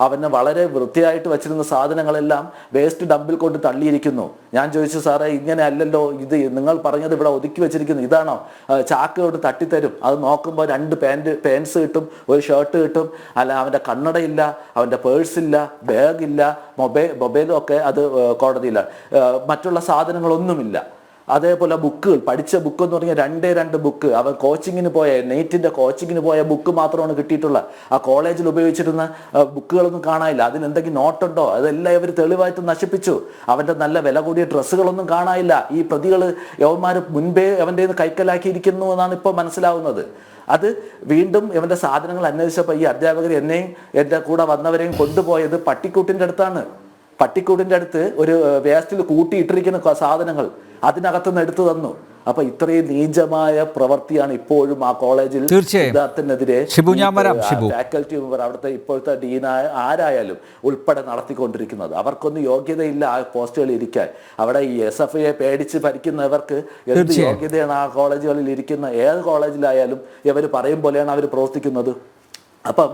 അവന് വളരെ വൃത്തിയായിട്ട് വെച്ചിരുന്ന സാധനങ്ങളെല്ലാം വേസ്റ്റ് ഡമ്പിൽ കൊണ്ട് തള്ളിയിരിക്കുന്നു. ഞാൻ ചോദിച്ചു, സാറേ ഇങ്ങനെ അല്ലല്ലോ, ഇത് നിങ്ങൾ പറഞ്ഞത് ഇവിടെ ഒതുക്കി വെച്ചിരിക്കുന്നു, ഇതാണോ? ചാക്ക് കൊണ്ട് തട്ടിത്തരും. അത് നോക്കുമ്പോൾ 2 പാൻസ് കിട്ടും, ഒരു ഷർട്ട് കിട്ടും, അല്ല അവൻ്റെ കണ്ണടയില്ല, അവൻ്റെ പേഴ്സില്ല, ബാഗില്ല, മൊബൈലും ഒക്കെ അത് കോടതിയില്ല, മറ്റുള്ള സാധനങ്ങളൊന്നുമില്ല. അതേപോലെ ബുക്കുകൾ, പഠിച്ച ബുക്ക് എന്ന് പറഞ്ഞാൽ 2 ബുക്ക്, അവൻ കോച്ചിങ്ങിന് പോയ നെയ്റ്റിന്റെ കോച്ചിങ്ങിന് പോയ ബുക്ക് മാത്രമാണ് കിട്ടിയിട്ടുള്ള. ആ കോളേജിൽ ഉപയോഗിച്ചിരുന്ന ബുക്കുകളൊന്നും കാണാനില്ല. അതിനെന്തെങ്കിലും നോട്ടുണ്ടോ? അതെല്ലാം ഇവർ തെളിവായിട്ട് നശിപ്പിച്ചു. അവന്റെ നല്ല വില കൂടിയ ഡ്രസ്സുകളൊന്നും കാണാനില്ല. ഈ പ്രതികൾ യവന്മാർ മുൻപേ അവൻ്റെ കൈക്കലാക്കിയിരിക്കുന്നു എന്നാണ് ഇപ്പോൾ മനസ്സിലാവുന്നത്. അത് വീണ്ടും ഇവന്റെ സാധനങ്ങൾ അന്വേഷിച്ചപ്പോൾ ഈ അധ്യാപകർ എന്നെയും എൻ്റെ കൂടെ വന്നവരെയും കൊണ്ടുപോയത് പട്ടിക്കൂട്ടിൻ്റെ അടുത്താണ്. പട്ടിക്കൂട്ടിൻ്റെ അടുത്ത് ഒരു വേസ്റ്റിൽ കൂട്ടിയിട്ടിരിക്കുന്ന സാധനങ്ങൾ അതിനകത്തുനിന്ന് എടുത്തു തന്നു. അപ്പൊ ഇത്രയും നീചമായ പ്രവൃത്തിയാണ് ഇപ്പോഴും ആ കോളേജിൽ സിദ്ധാർത്ഥനെതിരെ ഫാക്കൽറ്റി മെമ്പർ, അവിടുത്തെ ഇപ്പോഴത്തെ ഡീനായ ആരായാലും ഉൾപ്പെടെ നടത്തിക്കൊണ്ടിരിക്കുന്നത്. അവർക്കൊന്നും യോഗ്യതയില്ല ആ പോസ്റ്റുകളിൽ ഇരിക്കാൻ. അവിടെ ഈ SFIയെ പേടിച്ച് ഭരിക്കുന്നവർക്ക് എന്ത് യോഗ്യതയാണ് ആ കോളേജുകളിൽ ഇരിക്കുന്ന? ഏത് കോളേജിലായാലും ഇവർ പറയും പോലെയാണ് അവർ പ്രവർത്തിക്കുന്നത്. അപ്പം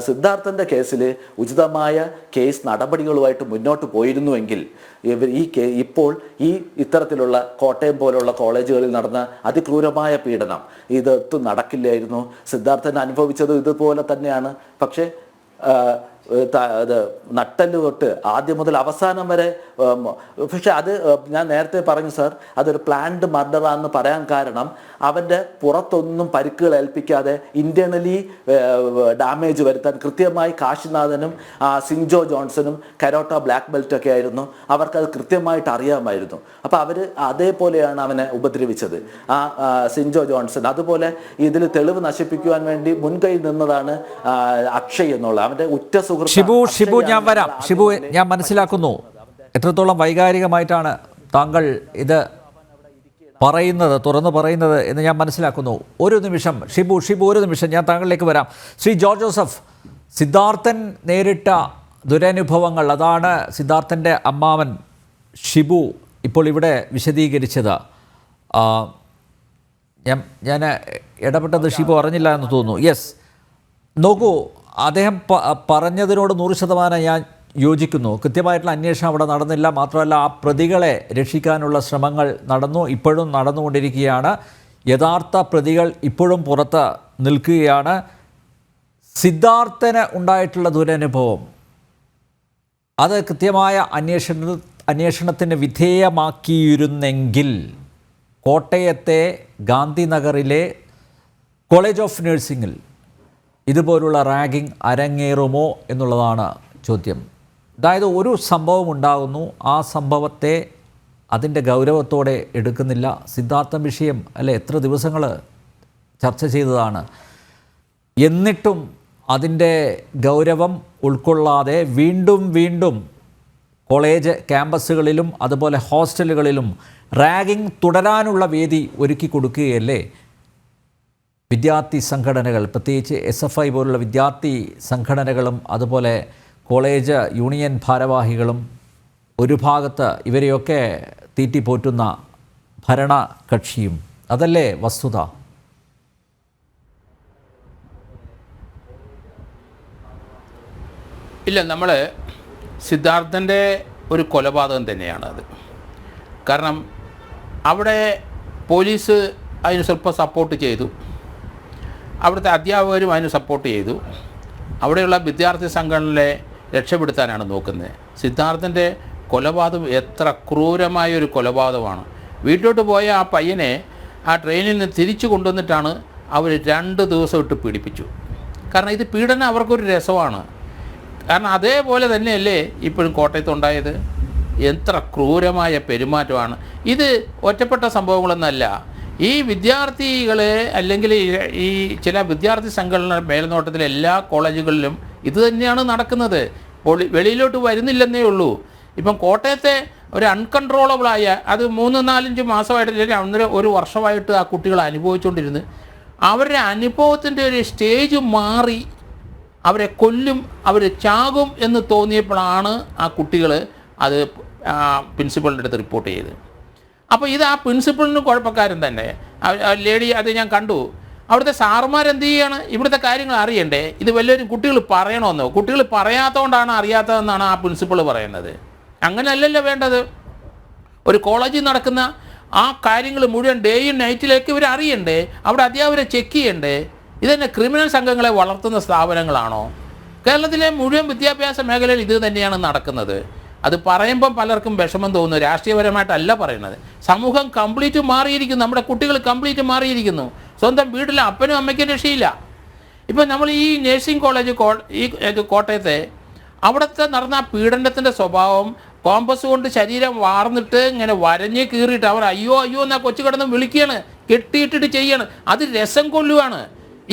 സിദ്ധാർത്ഥന്റെ കേസിൽ ഉചിതമായ കേസ് നടപടികളുമായിട്ട് മുന്നോട്ട് പോയിരുന്നുവെങ്കിൽ ഇപ്പോൾ ഇത്തരത്തിലുള്ള കോട്ടയം പോലുള്ള കോളേജുകളിൽ നടന്ന അതിക്രൂരമായ പീഡനം ഇതൊട്ടും നടക്കില്ലായിരുന്നു. സിദ്ധാർത്ഥൻ അനുഭവിച്ചത് ഇതുപോലെ തന്നെയാണ്. പക്ഷേ നട്ടല് തൊട്ട് ആദ്യം മുതൽ അവസാനം വരെ. പക്ഷെ അത് ഞാൻ നേരത്തെ പറഞ്ഞു സാർ, അതൊരു പ്ലാൻഡ് മർഡറാണെന്ന് പറയാൻ കാരണം അവൻ്റെ പുറത്തൊന്നും പരിക്കുകൾ ഏൽപ്പിക്കാതെ ഇന്റേണലി ഡാമേജ് വരുത്താൻ കൃത്യമായി കാശിനാഥനും സിൻജോ ജോൺസണും കരോട്ട ബ്ലാക്ക് ബെൽറ്റൊക്കെ ആയിരുന്നു. അവർക്കത് കൃത്യമായിട്ട് അറിയാമായിരുന്നു. അപ്പോൾ അവർ അതേപോലെയാണ് അവനെ ഉപദ്രവിച്ചത്, സിൻജോ ജോൺസൺ. അതുപോലെ ഇതിൽ തെളിവ് നശിപ്പിക്കുവാൻ വേണ്ടി മുൻകൈ നിന്നതാണ് അക്ഷയ് എന്നുള്ള അവൻ്റെ ഉറ്റ ഷിബു ഞാൻ വരാം. ഷിബു, ഞാൻ മനസ്സിലാക്കുന്നു എത്രത്തോളം വൈകാരികമായിട്ടാണ് താങ്കൾ ഇത് തുറന്നു പറയുന്നത് എന്ന് ഞാൻ മനസ്സിലാക്കുന്നു. ഒരു നിമിഷം ഷിബു, ഒരു നിമിഷം, ഞാൻ താങ്കളിലേക്ക് വരാം. ശ്രീ ജോർജ് ജോസഫ്, സിദ്ധാർത്ഥൻ നേരിട്ട ദുരനുഭവങ്ങൾ, അതാണ് സിദ്ധാർത്ഥൻ്റെ അമ്മാവൻ ഷിബു ഇപ്പോൾ ഇവിടെ വിശദീകരിച്ചത്. ഞാൻ ഇടപെട്ടത് ഷിബു അറിഞ്ഞില്ല എന്ന് തോന്നുന്നു. യെസ്, നോക്കൂ, അദ്ദേഹം പറഞ്ഞതിനോട് 100% ഞാൻ യോജിക്കുന്നു. കൃത്യമായിട്ടുള്ള അന്വേഷണം അവിടെ നടന്നില്ല. മാത്രമല്ല, ആ പ്രതികളെ രക്ഷിക്കാനുള്ള ശ്രമങ്ങൾ ഇപ്പോഴും നടന്നുകൊണ്ടിരിക്കുകയാണ്. യഥാർത്ഥ പ്രതികൾ ഇപ്പോഴും പുറത്ത് നിൽക്കുകയാണ്. സിദ്ധാർത്ഥന് ഉണ്ടായിട്ടുള്ള ദുരനുഭവം അത് കൃത്യമായ അന്വേഷണത്തിന് വിധേയമാക്കിയിരുന്നെങ്കിൽ കോട്ടയത്തെ ഗാന്ധിനഗറിലെ കോളേജ് ഓഫ് നഴ്സിംഗിൽ ഇതുപോലുള്ള റാഗിംഗ് അരങ്ങേറുമോ എന്നുള്ളതാണ് ചോദ്യം. അതായത് ഒരു സംഭവം ഉണ്ടാകുന്നു, ആ സംഭവത്തെ അതിൻ്റെ ഗൗരവത്തോടെ എടുക്കുന്നില്ല. സിദ്ധാർത്ഥം വിഷയം എത്ര ദിവസങ്ങൾ ചർച്ച ചെയ്തതാണ്. എന്നിട്ടും അതിൻ്റെ ഗൗരവം ഉൾക്കൊള്ളാതെ വീണ്ടും വീണ്ടും കോളേജ് ക്യാമ്പസുകളിലും അതുപോലെ ഹോസ്റ്റലുകളിലും റാഗിംഗ് തുടരാനുള്ള വേദി ഒരുക്കി കൊടുക്കുകയല്ലേ വിദ്യാർത്ഥി സംഘടനകൾ, പ്രത്യേകിച്ച് SFI പോലുള്ള വിദ്യാർത്ഥി സംഘടനകളും അതുപോലെ കോളേജ് യൂണിയൻ ഭാരവാഹികളും ഒരു ഭാഗത്ത് ഇവരെയൊക്കെ തീറ്റിപ്പോറ്റുന്ന ഭരണകക്ഷിയും? അതല്ലേ വസ്തുത? ഇല്ല, നമ്മൾ സിദ്ധാർത്ഥൻ്റെ ഒരു കൊലപാതകം തന്നെയാണ് അത്. കാരണം അവിടെ പോലീസ് അതിന് സ്വല്പം സപ്പോർട്ട് ചെയ്തു, അവിടുത്തെ അധ്യാപകരും അതിന് സപ്പോർട്ട് ചെയ്തു. അവിടെയുള്ള വിദ്യാർത്ഥി സംഘടനകളെ രക്ഷപ്പെടുത്താനാണ് നോക്കുന്നത്. സിദ്ധാർത്ഥൻ്റെ കൊലപാതകം എത്ര ക്രൂരമായൊരു കൊലപാതകമാണ്. വീട്ടിലോട്ട് പോയ ആ പയ്യനെ ആ ട്രെയിനിൽ നിന്ന് തിരിച്ചു കൊണ്ടുവന്നിട്ടാണ് അവർ 2 ദിവസം ഇട്ട് പീഡിപ്പിച്ചു. കാരണം ഇത് പീഡനം അവർക്കൊരു രസമാണ്. കാരണം അതേപോലെ തന്നെയല്ലേ ഇപ്പോഴും കോട്ടയത്തുണ്ടായത്. എത്ര ക്രൂരമായ പെരുമാറ്റമാണ് ഇത്. ഒറ്റപ്പെട്ട സംഭവങ്ങളൊന്നല്ല. ഈ വിദ്യാർത്ഥികളെ അല്ലെങ്കിൽ ഈ ചില വിദ്യാർത്ഥി സംഘടന മേൽനോട്ടത്തിൽ എല്ലാ കോളേജുകളിലും ഇത് തന്നെയാണ് നടക്കുന്നത്. വെളിയിലോട്ട് വരുന്നില്ലെന്നേ ഉള്ളൂ. ഇപ്പം കോട്ടയത്തെ ഒരു അൺകൺട്രോളബിളായ അത് 3-4-5 മാസമായിട്ട് അല്ലെങ്കിൽ 1 വർഷമായിട്ട് ആ കുട്ടികൾ അനുഭവിച്ചുകൊണ്ടിരുന്ന് അവരുടെ അനുഭവത്തിൻ്റെ ഒരു സ്റ്റേജ് മാറി അവരെ കൊല്ലും, അവർ ചാകും എന്ന് തോന്നിയപ്പോഴാണ് ആ കുട്ടികൾ അത് പ്രിൻസിപ്പളിൻ്റെ അടുത്ത് റിപ്പോർട്ട് ചെയ്തത്. അപ്പോൾ ഇത് ആ പ്രിൻസിപ്പളിന് കുഴപ്പക്കാരൻ തന്നെ. ലേഡി അത് ഞാൻ കണ്ടു. അവിടുത്തെ സാറുമാരെന്ത് ചെയ്യുകയാണ്? ഇവിടുത്തെ കാര്യങ്ങൾ അറിയണ്ടേ? ഇത് വല്ലവരും കുട്ടികൾ പറയണമെന്നോ? കുട്ടികൾ പറയാത്തതുകൊണ്ടാണ് അറിയാത്തതെന്നാണ് ആ പ്രിൻസിപ്പൾ പറയുന്നത്. അങ്ങനെയല്ലല്ലോ വേണ്ടത്. ഒരു കോളേജിൽ നടക്കുന്ന ആ കാര്യങ്ങൾ മുഴുവൻ ഡേയും നൈറ്റിലേക്ക് ഇവർ അറിയണ്ടേ? അവിടെ അധ്യാപകരെ ചെക്ക് ചെയ്യണ്ടേ? ഇതന്നെ ക്രിമിനൽ സംഘങ്ങളെ വളർത്തുന്ന സ്ഥാപനങ്ങളാണോ? കേരളത്തിലെ മുഴുവൻ വിദ്യാഭ്യാസ മേഖലയിൽ ഇത് തന്നെയാണ് നടക്കുന്നത്. അത് പറയുമ്പം പലർക്കും വിഷമം തോന്നുന്നു. രാഷ്ട്രീയപരമായിട്ടല്ല പറയുന്നത്. സമൂഹം കംപ്ലീറ്റ് മാറിയിരിക്കുന്നു. നമ്മുടെ കുട്ടികൾ കംപ്ലീറ്റ് മാറിയിരിക്കുന്നു. സ്വന്തം വീട്ടിലെ അപ്പനും അമ്മയ്ക്കും രക്ഷയില്ല. ഇപ്പം നമ്മൾ ഈ നഴ്സിംഗ് കോളേജ് കോട്ടയത്തെ അവിടുത്തെ നടന്ന പീഡനത്തിൻ്റെ സ്വഭാവം കോമ്പസ് കൊണ്ട് ശരീരം വാർന്നിട്ട് ഇങ്ങനെ വരഞ്ഞ് കീറിയിട്ട് അവർ അയ്യോ അയ്യോ എന്നാ കൊച്ചു കിടന്ന് വിളിക്കുകയാണ്, കെട്ടിയിട്ടിട്ട് ചെയ്യാണ്. അത് രസം കൊല്ലുവാണ്.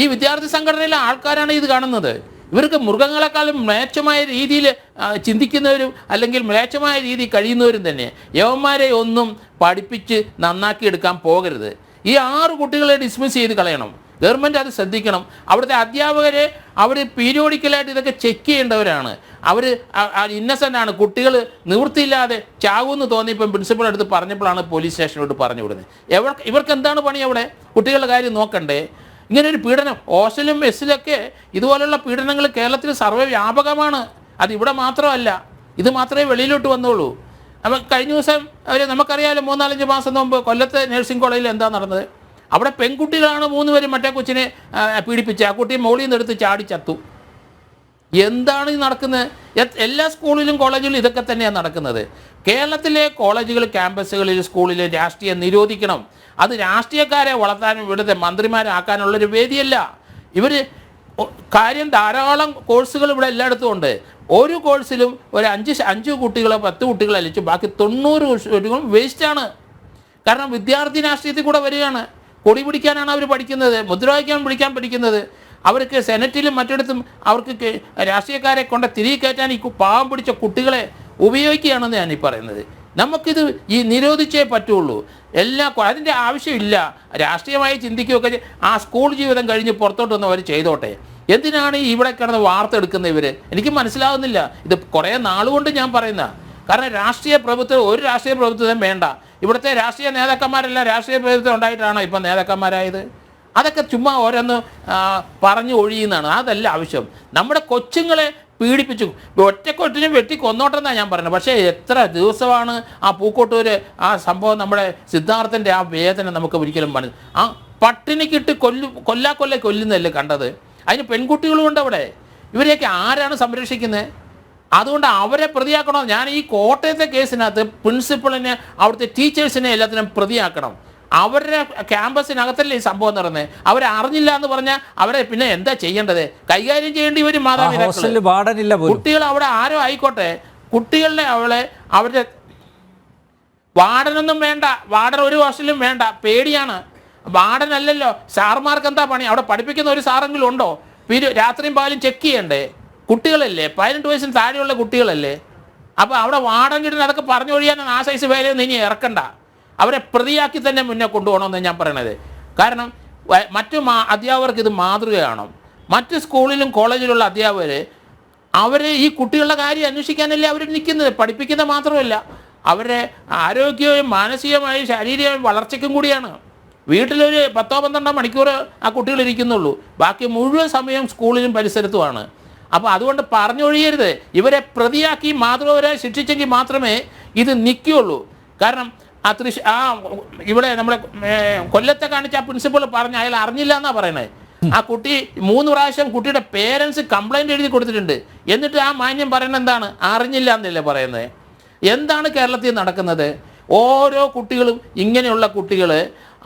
ഈ വിദ്യാർത്ഥി സംഘടനയിലെ ആൾക്കാരാണ് ഇത് കാണുന്നത്. ഇവർക്ക് മൃഗങ്ങളെക്കാളും മ്ലേച്ഛമായ രീതിയിൽ ചിന്തിക്കുന്നവരും അല്ലെങ്കിൽ മ്ലേച്ഛമായ രീതി കഴിയുന്നവരും തന്നെ. യവന്മാരെ ഒന്നും പഠിപ്പിച്ച് നന്നാക്കി എടുക്കാൻ പോകരുത്. ഈ 6 കുട്ടികളെ ഡിസ്മിസ് ചെയ്ത് കളയണം. ഗവൺമെൻറ് അത് ശ്രദ്ധിക്കണം. അവിടുത്തെ അധ്യാപകരെ അവർ പീരിയോഡിക്കലായിട്ട് ഇതൊക്കെ ചെക്ക് ചെയ്യേണ്ടവരാണ്. അവർ ഇന്നസെൻ്റ് ആണ്. കുട്ടികൾ നിവൃത്തിയില്ലാതെ ചാകുമെന്ന് തോന്നിയപ്പം പ്രിൻസിപ്പൾ അടുത്ത് പറഞ്ഞപ്പോഴാണ് പോലീസ് സ്റ്റേഷനോട് പറഞ്ഞു വിടുന്നത്. ഇവർക്ക് എന്താണ് പണി അവിടെ? കുട്ടികളുടെ കാര്യം നോക്കണ്ടേ? ഇങ്ങനൊരു പീഡനം ഹോസ്റ്റലും മെസ്സിലൊക്കെ ഇതുപോലുള്ള പീഡനങ്ങൾ കേരളത്തിൽ സർവ്വവ്യാപകമാണ്. അതിവിടെ മാത്രമല്ല, ഇത് മാത്രമേ വെളിയിലോട്ട് വന്നുള്ളൂ. അപ്പം കഴിഞ്ഞ ദിവസം നമുക്കറിയാമല്ലോ, 3-4 മാസം മുമ്പ് കൊല്ലത്തെ നഴ്സിംഗ് കോളേജിൽ എന്താ നടന്നത്? അവിടെ പെൺകുട്ടികളാണ് 3 പേരും മറ്റേ കൊച്ചിനെ പീഡിപ്പിച്ച് ആ കുട്ടിയെ മോളിൽ നിന്ന് എടുത്ത് ചാടി ചത്തു. എന്താണ് ഈ നടക്കുന്നത്? എല്ലാ സ്കൂളിലും കോളേജിലും ഇതൊക്കെ തന്നെയാണ് നടക്കുന്നത്. കേരളത്തിലെ കോളേജുകൾ, ക്യാമ്പസുകളിൽ, സ്കൂളിൽ രാഷ്ട്രീയം നിരോധിക്കണം. അത് രാഷ്ട്രീയക്കാരെ വളർത്താനും ഇവിടുത്തെ മന്ത്രിമാരാക്കാനുള്ളൊരു വേദിയല്ല. ഇവർ കാര്യം ധാരാളം കോഴ്സുകൾ ഇവിടെ എല്ലായിടത്തും ഉണ്ട്. ഒരു കോഴ്സിലും ഒരു 5 കുട്ടികളോ 10 കുട്ടികളോ അല്ലിച്ചു ബാക്കി 90 കുട്ടികളും വേസ്റ്റാണ്. കാരണം വിദ്യാർത്ഥി രാഷ്ട്രീയത്തിൽ കൂടെ വരികയാണ്. കൊടി പിടിക്കാനാണ് അവർ പഠിക്കുന്നത്, മുദ്രാവാക്യം പിടിക്കാൻ പഠിക്കുന്നത്. അവർക്ക് സെനറ്റിലും മറ്റിടത്തും അവർക്ക് രാഷ്ട്രീയക്കാരെ കൊണ്ട് തിരികെ കയറ്റാൻ ഈ പാവം പിടിച്ച കുട്ടികളെ ഉപയോഗിക്കുകയാണെന്ന് ഞാൻ ഈ പറയുന്നത്. നമുക്കിത് ഈ നിരോധിച്ചേ പറ്റുള്ളൂ. അതിൻ്റെ ആവശ്യമില്ല. രാഷ്ട്രീയമായി ചിന്തിക്കുകയൊക്കെ ആ സ്കൂൾ ജീവിതം കഴിഞ്ഞ് പുറത്തോട്ട് വന്ന് അവർ ചെയ്തോട്ടെ. എന്തിനാണ് ഇവിടെ കിടന്ന് വാർത്തെടുക്കുന്ന ഇവർ? എനിക്ക് മനസ്സിലാവുന്നില്ല. ഇത് കുറേ നാളുകൊണ്ട് ഞാൻ പറയുന്ന. കാരണം രാഷ്ട്രീയ പ്രഭുത്വം, ഒരു രാഷ്ട്രീയ പ്രഭുത്വം വേണ്ട. ഇവിടുത്തെ രാഷ്ട്രീയ നേതാക്കന്മാരെല്ലാം രാഷ്ട്രീയ പ്രഭുത്വം ഉണ്ടായിട്ടാണോ ഇപ്പം നേതാക്കന്മാരായത്? അതൊക്കെ ചുമ്മാ ഓരോന്ന് പറഞ്ഞു ഒഴിയുന്നതാണ്. അതല്ല ആവശ്യം. നമ്മുടെ കൊച്ചുങ്ങളെ പീഡിപ്പിച്ചു ഒറ്റക്കൊറ്റിനെ വെട്ടി കൊന്നോട്ടെന്നാണ് ഞാൻ പറയുന്നത്. പക്ഷേ എത്ര ദിവസമാണ് ആ പൂക്കോട്ടൂർ ആ സംഭവം, നമ്മുടെ സിദ്ധാർത്ഥൻ്റെ ആ വേദന നമുക്ക് ഒരിക്കലും ആ പട്ടിണിക്കിട്ട് കൊല്ലുന്നതല്ലേ കണ്ടത്? അതിന് പെൺകുട്ടികളുമുണ്ട് അവിടെ. ഇവരെയൊക്കെ ആരാണ് സംരക്ഷിക്കുന്നത്? അതുകൊണ്ട് അവരെ പ്രതിയാക്കണോ? ഞാൻ ഈ കോട്ടയത്തെ കേസിനകത്ത് പ്രിൻസിപ്പളിനെ, അവിടുത്തെ ടീച്ചേഴ്സിനെ എല്ലാത്തിനും പ്രതിയാക്കണം. അവരുടെ ക്യാമ്പസിനകത്തല്ലേ ഈ സംഭവം നടന്നത്. അവരറിഞ്ഞില്ല എന്ന് പറഞ്ഞാൽ അവരെ പിന്നെ എന്താ ചെയ്യേണ്ടത്? കൈകാര്യം ചെയ്യേണ്ടി വരും മാതാപിതാക്കൾ. കുട്ടികൾ അവിടെ ആരോ ആയിക്കോട്ടെ, കുട്ടികളുടെ അവരുടെ വാർഡനൊന്നും വേണ്ട. വാർഡൻ ഒരു ഹോസ്റ്റലും വേണ്ട. പേടിയാണ്. വാർഡനല്ലല്ലോ, സാർമാർക്ക് എന്താ പണി? അവിടെ പഠിപ്പിക്കുന്ന ഒരു സാറെങ്കിലും ഉണ്ടോ? രാത്രിയും പകലും ചെക്ക് ചെയ്യണ്ടേ? കുട്ടികളല്ലേ, 18 വയസ്സിന് താഴെയുള്ള കുട്ടികളല്ലേ. അപ്പോൾ അവിടെ വാർഡൻ കിട്ടുന്ന അതൊക്കെ പറഞ്ഞു ഒഴിയാനാണ് ആ സൈസ് വേലയൊന്നും ഇനി ഇറക്കണ്ട. അവരെ പ്രതിയാക്കി തന്നെ മുന്നേ കൊണ്ടുപോകണമെന്ന് ഞാൻ പറയണത്. കാരണം മറ്റു അധ്യാപകർക്ക് ഇത് മാതൃകയാണ്. മറ്റ് സ്കൂളിലും കോളേജിലുള്ള അധ്യാപകർ അവർ ഈ കുട്ടികളുടെ കാര്യം അന്വേഷിക്കാനല്ലേ അവർ നിൽക്കുന്നത്. പഠിപ്പിക്കുന്നത് മാത്രമല്ല, അവരുടെ ആരോഗ്യവും മാനസികമായും ശാരീരികമായും വളർച്ചയ്ക്കും കൂടിയാണ്. വീട്ടിലൊരു 10-12 മണിക്കൂർ ആ കുട്ടികൾ ഇരിക്കുന്നുള്ളൂ, ബാക്കി മുഴുവൻ സമയം സ്കൂളിലും പരിസരത്തുമാണ്. അപ്പോൾ അതുകൊണ്ട് പറഞ്ഞൊഴിയരുത്. ഇവരെ പ്രതിയാക്കി മാതൃകപരമായി ശിക്ഷിച്ചെങ്കിൽ മാത്രമേ ഇത് നിൽക്കുകയുള്ളൂ. കാരണം ഇവിടെ നമ്മളെ കൊല്ലത്തെ കാണിച്ച ആ പ്രിൻസിപ്പൾ പറഞ്ഞ അയാൾ അറിഞ്ഞില്ല എന്നാണ് പറയണത്. ആ കുട്ടി 3 പ്രാവശ്യം കുട്ടിയുടെ പേരൻസ് കംപ്ലൈൻറ്റ് എഴുതി കൊടുത്തിട്ടുണ്ട്. എന്നിട്ട് ആ മാന്യം പറയുന്നത് എന്താണ്? അറിഞ്ഞില്ല എന്നല്ലേ പറയുന്നത്. എന്താണ് കേരളത്തിൽ നടക്കുന്നത്? ഓരോ കുട്ടികളും ഇങ്ങനെയുള്ള കുട്ടികൾ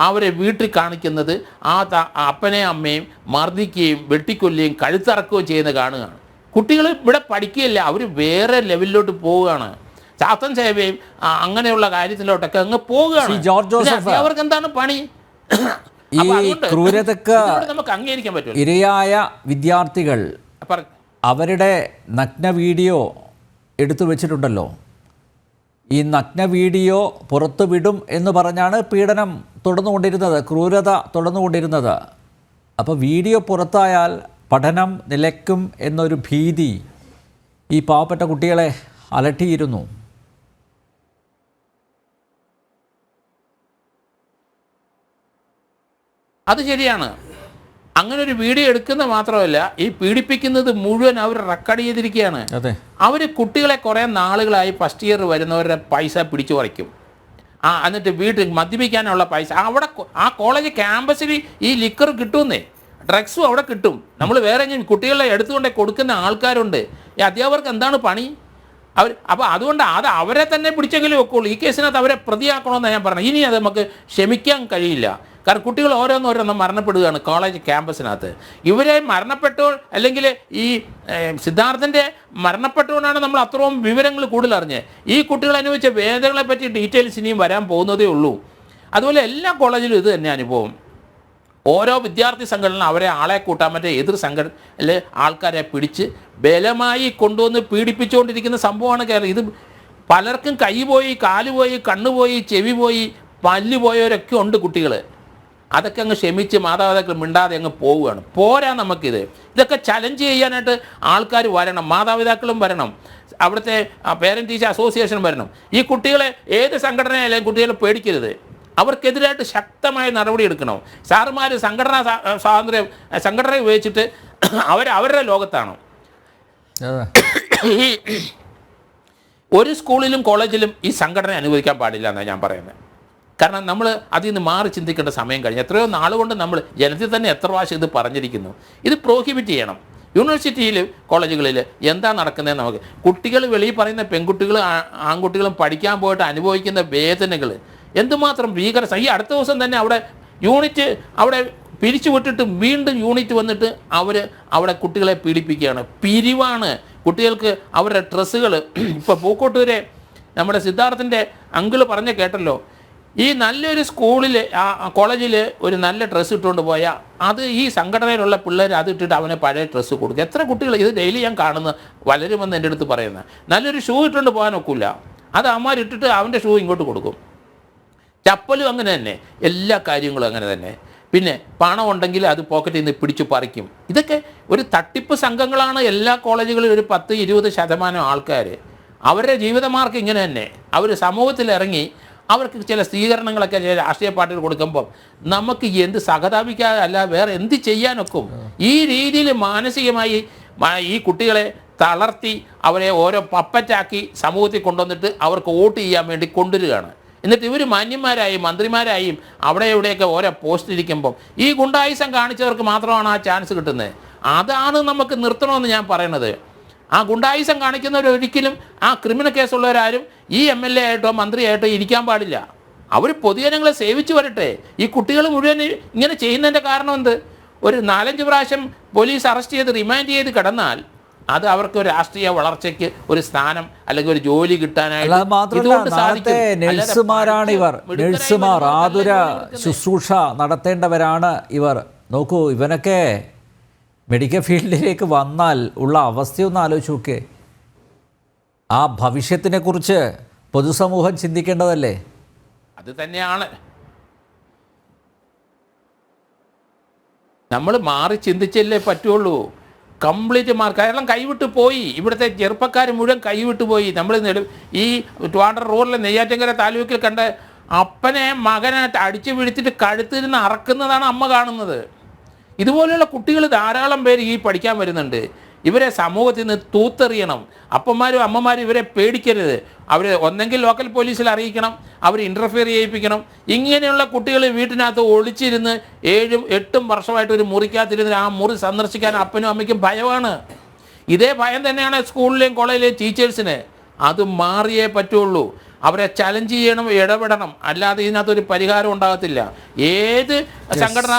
അവരെ വീട്ടിൽ കാണിക്കുന്നത് ആ അപ്പനെയും അമ്മയും മർദ്ദിക്കുകയും വെട്ടിക്കൊല്ലുകയും കഴുത്തിറക്കുകയും ചെയ്യുന്നത് കാണുകയാണ്. കുട്ടികൾ ഇവിടെ പഠിക്കുകയില്ല, അവർ വേറെ ലെവലിലോട്ട് പോവുകയാണ്. ശാസ്ത്രം സേവയും അങ്ങനെയുള്ള കാര്യത്തിലോട്ടൊക്കെ അങ്ങ് പോവുകയാണ്. അവർക്ക് എന്താണ് പണി? ഈ ക്രൂരതയ്ക്ക് നമുക്ക് അംഗീകരിക്കാൻ പറ്റും. ഇരയായ വിദ്യാർത്ഥികൾ അവരുടെ നഗ്ന വീഡിയോ എടുത്തു വെച്ചിട്ടുണ്ടല്ലോ. ഈ നഗ്ന വീഡിയോ പുറത്തുവിടും എന്ന് പറഞ്ഞാണ് പീഡനം തുടർന്നുകൊണ്ടിരുന്നത്, ക്രൂരത തുടർന്നുകൊണ്ടിരുന്നത്. അപ്പോൾ വീഡിയോ പുറത്തായാൽ പഠനം നിലയ്ക്കും എന്നൊരു ഭീതി ഈ പാവപ്പെട്ട കുട്ടികളെ അലട്ടിയിരുന്നു. അത് ശരിയാണ്. അങ്ങനെ ഒരു വീഡിയോ എടുക്കുന്ന മാത്രമല്ല, ഈ പീഡിപ്പിക്കുന്നത് മുഴുവൻ അവർ റെക്കോർഡ് ചെയ്തിരിക്കുകയാണ്. അവർ കുട്ടികളെ കുറേ നാളുകളായി ഫസ്റ്റ് ഇയർ വരുന്നവരുടെ പൈസ പിടിച്ചു പറിക്കും. എന്നിട്ട് വീട്ടിൽ മദ്യപിക്കാനുള്ള പൈസ അവിടെ ആ കോളേജ് ക്യാമ്പസിൽ ഈ ലിക്കർ കിട്ടുമെന്നേ, ഡ്രഗ്സും അവിടെ കിട്ടും. നമ്മൾ വേറെ കുട്ടികളെ എടുത്തുകൊണ്ട് കൊടുക്കുന്ന ആൾക്കാരുണ്ട്. ഈ അധ്യാപകർക്ക് എന്താണ് പണി? അപ്പോൾ അതുകൊണ്ട് അത് അവരെ തന്നെ പിടിച്ചെങ്കിലും വെക്കുള്ളൂ. ഈ കേസിനകത്ത് അവരെ പ്രതിയാക്കണമെന്നാണ് ഞാൻ പറഞ്ഞത്. ഇനി അത് നമുക്ക് ക്ഷമിക്കാൻ കഴിയില്ല. കാരണം കുട്ടികൾ ഓരോന്നോരോന്നും മരണപ്പെടുകയാണ് കോളേജ് ക്യാമ്പസിനകത്ത്. ഇവരെ മരണപ്പെട്ടു, അല്ലെങ്കിൽ ഈ സിദ്ധാർത്ഥൻ്റെ മരണപ്പെട്ടുകൊണ്ടാണ് നമ്മൾ അത്രയും വിവരങ്ങൾ കൂടുതൽ അറിഞ്ഞത്. ഈ കുട്ടികൾ അനുഭവിച്ച വേദനകളെ പറ്റി ഡീറ്റെയിൽസ് ഇനിയും വരാൻ പോകുന്നതേ ഉള്ളൂ. അതുപോലെ എല്ലാ കോളേജിലും ഇത് തന്നെ അനുഭവം. ഓരോ വിദ്യാർത്ഥി സംഘടന അവരെ ആളെ കൂട്ടാൻ മറ്റേ എതിർ സംഘടനയിലെ ആൾക്കാരെ പിടിച്ച് ബലമായി കൊണ്ടുവന്ന് പീഡിപ്പിച്ചുകൊണ്ടിരിക്കുന്ന സംഭവമാണ് കേരളം. ഇത് പലർക്കും കൈ പോയി, കാല് പോയി, കണ്ണ് പോയി, ചെവി പോയി, പല്ല് പോയവരൊക്കെ ഉണ്ട് കുട്ടികൾ. അതൊക്കെ അങ്ങ് ക്ഷമിച്ച് മാതാപിതാക്കൾ മിണ്ടാതെ അങ്ങ് പോവുകയാണ്. പോരാ നമുക്കിത്. ഇതൊക്കെ ചലഞ്ച് ചെയ്യാനായിട്ട് ആൾക്കാർ വരണം, മാതാപിതാക്കളും വരണം, അവിടുത്തെ പേരൻറ് ടീച്ചർ അസോസിയേഷൻ വരണം. ഈ കുട്ടികളെ ഏത് സംഘടനയായാലും കുട്ടികളെ പേടിക്കരുത്. അവർക്കെതിരായിട്ട് ശക്തമായ നടപടി എടുക്കണം. സാറുമാർ സംഘടനാ സ്വാതന്ത്ര്യം സംഘടന ഉപയോഗിച്ചിട്ട് അവരുടെ ലോകത്താണ്. ഈ ഒരു സ്കൂളിലും കോളേജിലും ഈ സംഘടന അനുവദിക്കാൻ പാടില്ല എന്നാണ് ഞാൻ പറയുന്നത്. കാരണം നമ്മൾ അതിൽ നിന്ന് മാറി ചിന്തിക്കേണ്ട സമയം കഴിഞ്ഞു. എത്രയോ നാളുകൊണ്ട് നമ്മൾ ജനത്തിൽ തന്നെ എത്ര പ്രാവശ്യം ഇത് പറഞ്ഞിരിക്കുന്നു. ഇത് പ്രോഹിബിറ്റ് ചെയ്യണം. യൂണിവേഴ്സിറ്റിയിൽ കോളേജുകളിൽ എന്താ നടക്കുന്നതെന്ന് നമുക്ക്, കുട്ടികൾ വെളിയിൽ പറയുന്ന പെൺകുട്ടികളും ആൺകുട്ടികളും പഠിക്കാൻ പോയിട്ട് അനുഭവിക്കുന്ന വേദനകൾ എന്തുമാത്രം ഭീകര. ഈ അടുത്ത ദിവസം തന്നെ അവിടെ യൂണിറ്റ് അവിടെ പിരിച്ചു വിട്ടിട്ട് വീണ്ടും യൂണിറ്റ് വന്നിട്ട് അവിടെ കുട്ടികളെ പീഡിപ്പിക്കുകയാണ്. പിരിവാണ്. കുട്ടികൾക്ക് അവരുടെ ഡ്രസ്സുകൾ ഇപ്പോൾ പൂക്കോട്ടൂരെ നമ്മുടെ സിദ്ധാർത്ഥൻ്റെ അങ്കിള് പറഞ്ഞ കേട്ടല്ലോ, ഈ നല്ലൊരു സ്കൂളിൽ കോളേജിൽ ഒരു നല്ല ഡ്രസ്സ് ഇട്ടുകൊണ്ട് പോയാൽ അത് ഈ സംഘടനയിലുള്ള പിള്ളേർ അത് ഇട്ടിട്ട് അവനെ പഴയ ഡ്രസ്സ് കൊടുക്കും. എത്ര കുട്ടികൾ ഇത് ഡെയിലി ഞാൻ കാണുന്ന വളരുമെന്ന് എൻ്റെ അടുത്ത് പറയുന്നത്. നല്ലൊരു ഷൂ ഇട്ടുകൊണ്ട് പോകാൻ ഒക്കില്ല, അത് അമ്മമാരിട്ടിട്ട് അവൻ്റെ ഷൂ ഇങ്ങോട്ട് കൊടുക്കും. ചപ്പലും അങ്ങനെ തന്നെ, എല്ലാ കാര്യങ്ങളും അങ്ങനെ തന്നെ. പിന്നെ പണം ഉണ്ടെങ്കിൽ അത് പോക്കറ്റിൽ നിന്ന് പിടിച്ചു പറിക്കും. ഇതൊക്കെ ഒരു തട്ടിപ്പ് സംഘങ്ങളാണ് എല്ലാ കോളേജുകളിലും. ഒരു 10-20% ആൾക്കാർ അവരുടെ ജീവിതമാർഗ്ഗം ഇങ്ങനെ തന്നെ. അവർ സമൂഹത്തിലിറങ്ങി അവർക്ക് ചില സ്വീകരണങ്ങളൊക്കെ ചില രാഷ്ട്രീയ പാർട്ടികൾ കൊടുക്കുമ്പം നമുക്ക് എന്ത് സഹതാപിക്കാതെ അല്ല വേറെ എന്ത് ചെയ്യാനൊക്കും. ഈ രീതിയിൽ മാനസികമായി ഈ കുട്ടികളെ തളർത്തി അവരെ ഓരോ പപ്പറ്റാക്കി സമൂഹത്തിൽ കൊണ്ടുവന്നിട്ട് അവർക്ക് വോട്ട് ചെയ്യാൻ വേണ്ടി കൊണ്ടുവരികയാണ്. എന്നിട്ട് ഇവർ മാന്യന്മാരായും മന്ത്രിമാരായും അവിടെ ഇവിടെയൊക്കെ ഓരോ പോസ്റ്റ് ഇരിക്കുമ്പം ഈ ഗുണ്ടായുസം കാണിച്ചവർക്ക് മാത്രമാണ് ആ ചാൻസ് കിട്ടുന്നത്. അതാണ് നമുക്ക് നിർത്തണമെന്ന് ഞാൻ പറയണത്. ആ ഗുണ്ടായുസം കാണിക്കുന്നവരൊരിക്കലും ആ ക്രിമിനൽ കേസുള്ളവരാരും ഈ MLA ആയിട്ടോ മന്ത്രിയായിട്ടോ ഇരിക്കാൻ പാടില്ല. അവർ പൊതുജനങ്ങളെ സേവിച്ചു വരട്ടെ. ഈ കുട്ടികൾ മുഴുവൻ ഇങ്ങനെ ചെയ്യുന്നതിൻ്റെ കാരണം എന്ത്? ഒരു 4-5 പ്രാവശ്യം പോലീസ് അറസ്റ്റ് ചെയ്ത് റിമാൻഡ് ചെയ്ത് കിടന്നാൽ അത് അവർക്ക് ഒരു രാഷ്ട്രീയ വളർച്ചയ്ക്ക് ഒരു സ്ഥാനം അല്ലെങ്കിൽ ഒരു ജോലി കിട്ടാനായിട്ട് നഴ്സുമാരാണ് ഇവർ. നഴ്സുമാർ, ആതുര ശുശ്രൂഷ നടത്തേണ്ടവരാണ് ഇവർ. നോക്കൂ, ഇവനൊക്കെ മെഡിക്കൽ ഫീൽഡിലേക്ക് വന്നാൽ ഉള്ള അവസ്ഥയൊന്ന് ആലോചിച്ച് നോക്കേ. ആ ഭവിഷ്യത്തിനെക്കുറിച്ച് പൊതുസമൂഹം ചിന്തിക്കേണ്ടതല്ലേ? അത് തന്നെയാണ് നമ്മൾ മാറി ചിന്തിച്ചല്ലേ പറ്റുള്ളൂ. കംപ്ലീറ്റ് കേരളം കൈവിട്ട് പോയി. ഇവിടുത്തെ ചെറുപ്പക്കാർ മുഴുവൻ കൈവിട്ട് പോയി. നമ്മൾ ഈ ട്രിവാൻഡ്രം റൂറലിലെ നെയ്യാറ്റിൻകര താലൂക്കിൽ കണ്ട അപ്പനെ മകനെ അടിച്ചു പിടിച്ചിട്ട് കഴുത്തിരുന്ന് അറക്കുന്നതാണ് അമ്മ കാണുന്നത്. ഇതുപോലെയുള്ള കുട്ടികൾ ധാരാളം പേര് ഈ പഠിക്കാൻ വരുന്നുണ്ട്. ഇവരെ സമൂഹത്തിൽ നിന്ന് തൂത്തെറിയണം. അപ്പന്മാരും അമ്മമാരും ഇവരെ പേടിക്കരുത്. അവർ ഒന്നെങ്കിൽ ലോക്കൽ പോലീസിൽ അറിയിക്കണം, അവർ ഇൻ്റർഫിയർ ചെയ്യിപ്പിക്കണം. ഇങ്ങനെയുള്ള കുട്ടികൾ വീട്ടിനകത്ത് ഒളിച്ചിരുന്ന് 7-8 വർഷമായിട്ട് ഒരു മുറിക്കകത്തിരുന്ന് ആ മുറി സന്ദർശിക്കാൻ അപ്പനും അമ്മയ്ക്കും ഭയമാണ്. ഇതേ ഭയം തന്നെയാണ് സ്കൂളിലെയും കോളേജിലെയും ടീച്ചേഴ്സിന്. അത് മാറിയേ പറ്റുള്ളൂ. അവരെ ചലഞ്ച് ചെയ്യണം, ഇടപെടണം. അല്ലാതെ ഇതിനകത്തൊരു പരിഹാരം ഉണ്ടാകത്തില്ല. ഏത് സംഘടന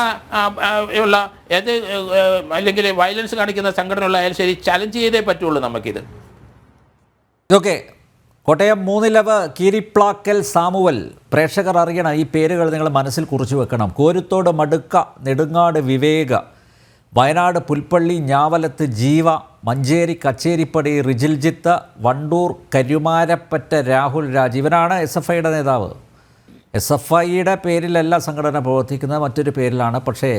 ഉള്ള അല്ലെങ്കിൽ വയലൻസ് കാണിക്കുന്ന സംഘടന ഉള്ള ആയാലും ശരി, ചലഞ്ച് ചെയ്തേ പറ്റുള്ളൂ നമുക്കിത്. ഇതൊക്കെ കോട്ടയം 3 കീരിപ്ലാക്കൽ സാമുവൽ. പ്രേക്ഷകർ അറിയണം, ഈ പേരുകൾ നിങ്ങൾ മനസ്സിൽ കുറിച്ച് വെക്കണം. കോരുത്തോട് മടുക്ക നെടുങ്ങാട് വിവേക, വയനാട് പുൽപ്പള്ളി ഞാവലത്ത് ജീവ, മഞ്ചേരി കച്ചേരിപ്പടി റിജിൽജിത്ത്, വണ്ടൂർ കരുമാരപ്പറ്റ രാഹുൽ രാജ്. ഇവനാണ് SFIയുടെ നേതാവ്. SFIയുടെ പേരിലല്ല സംഘടന പ്രവർത്തിക്കുന്നത്, മറ്റൊരു പേരിലാണ്. പക്ഷേ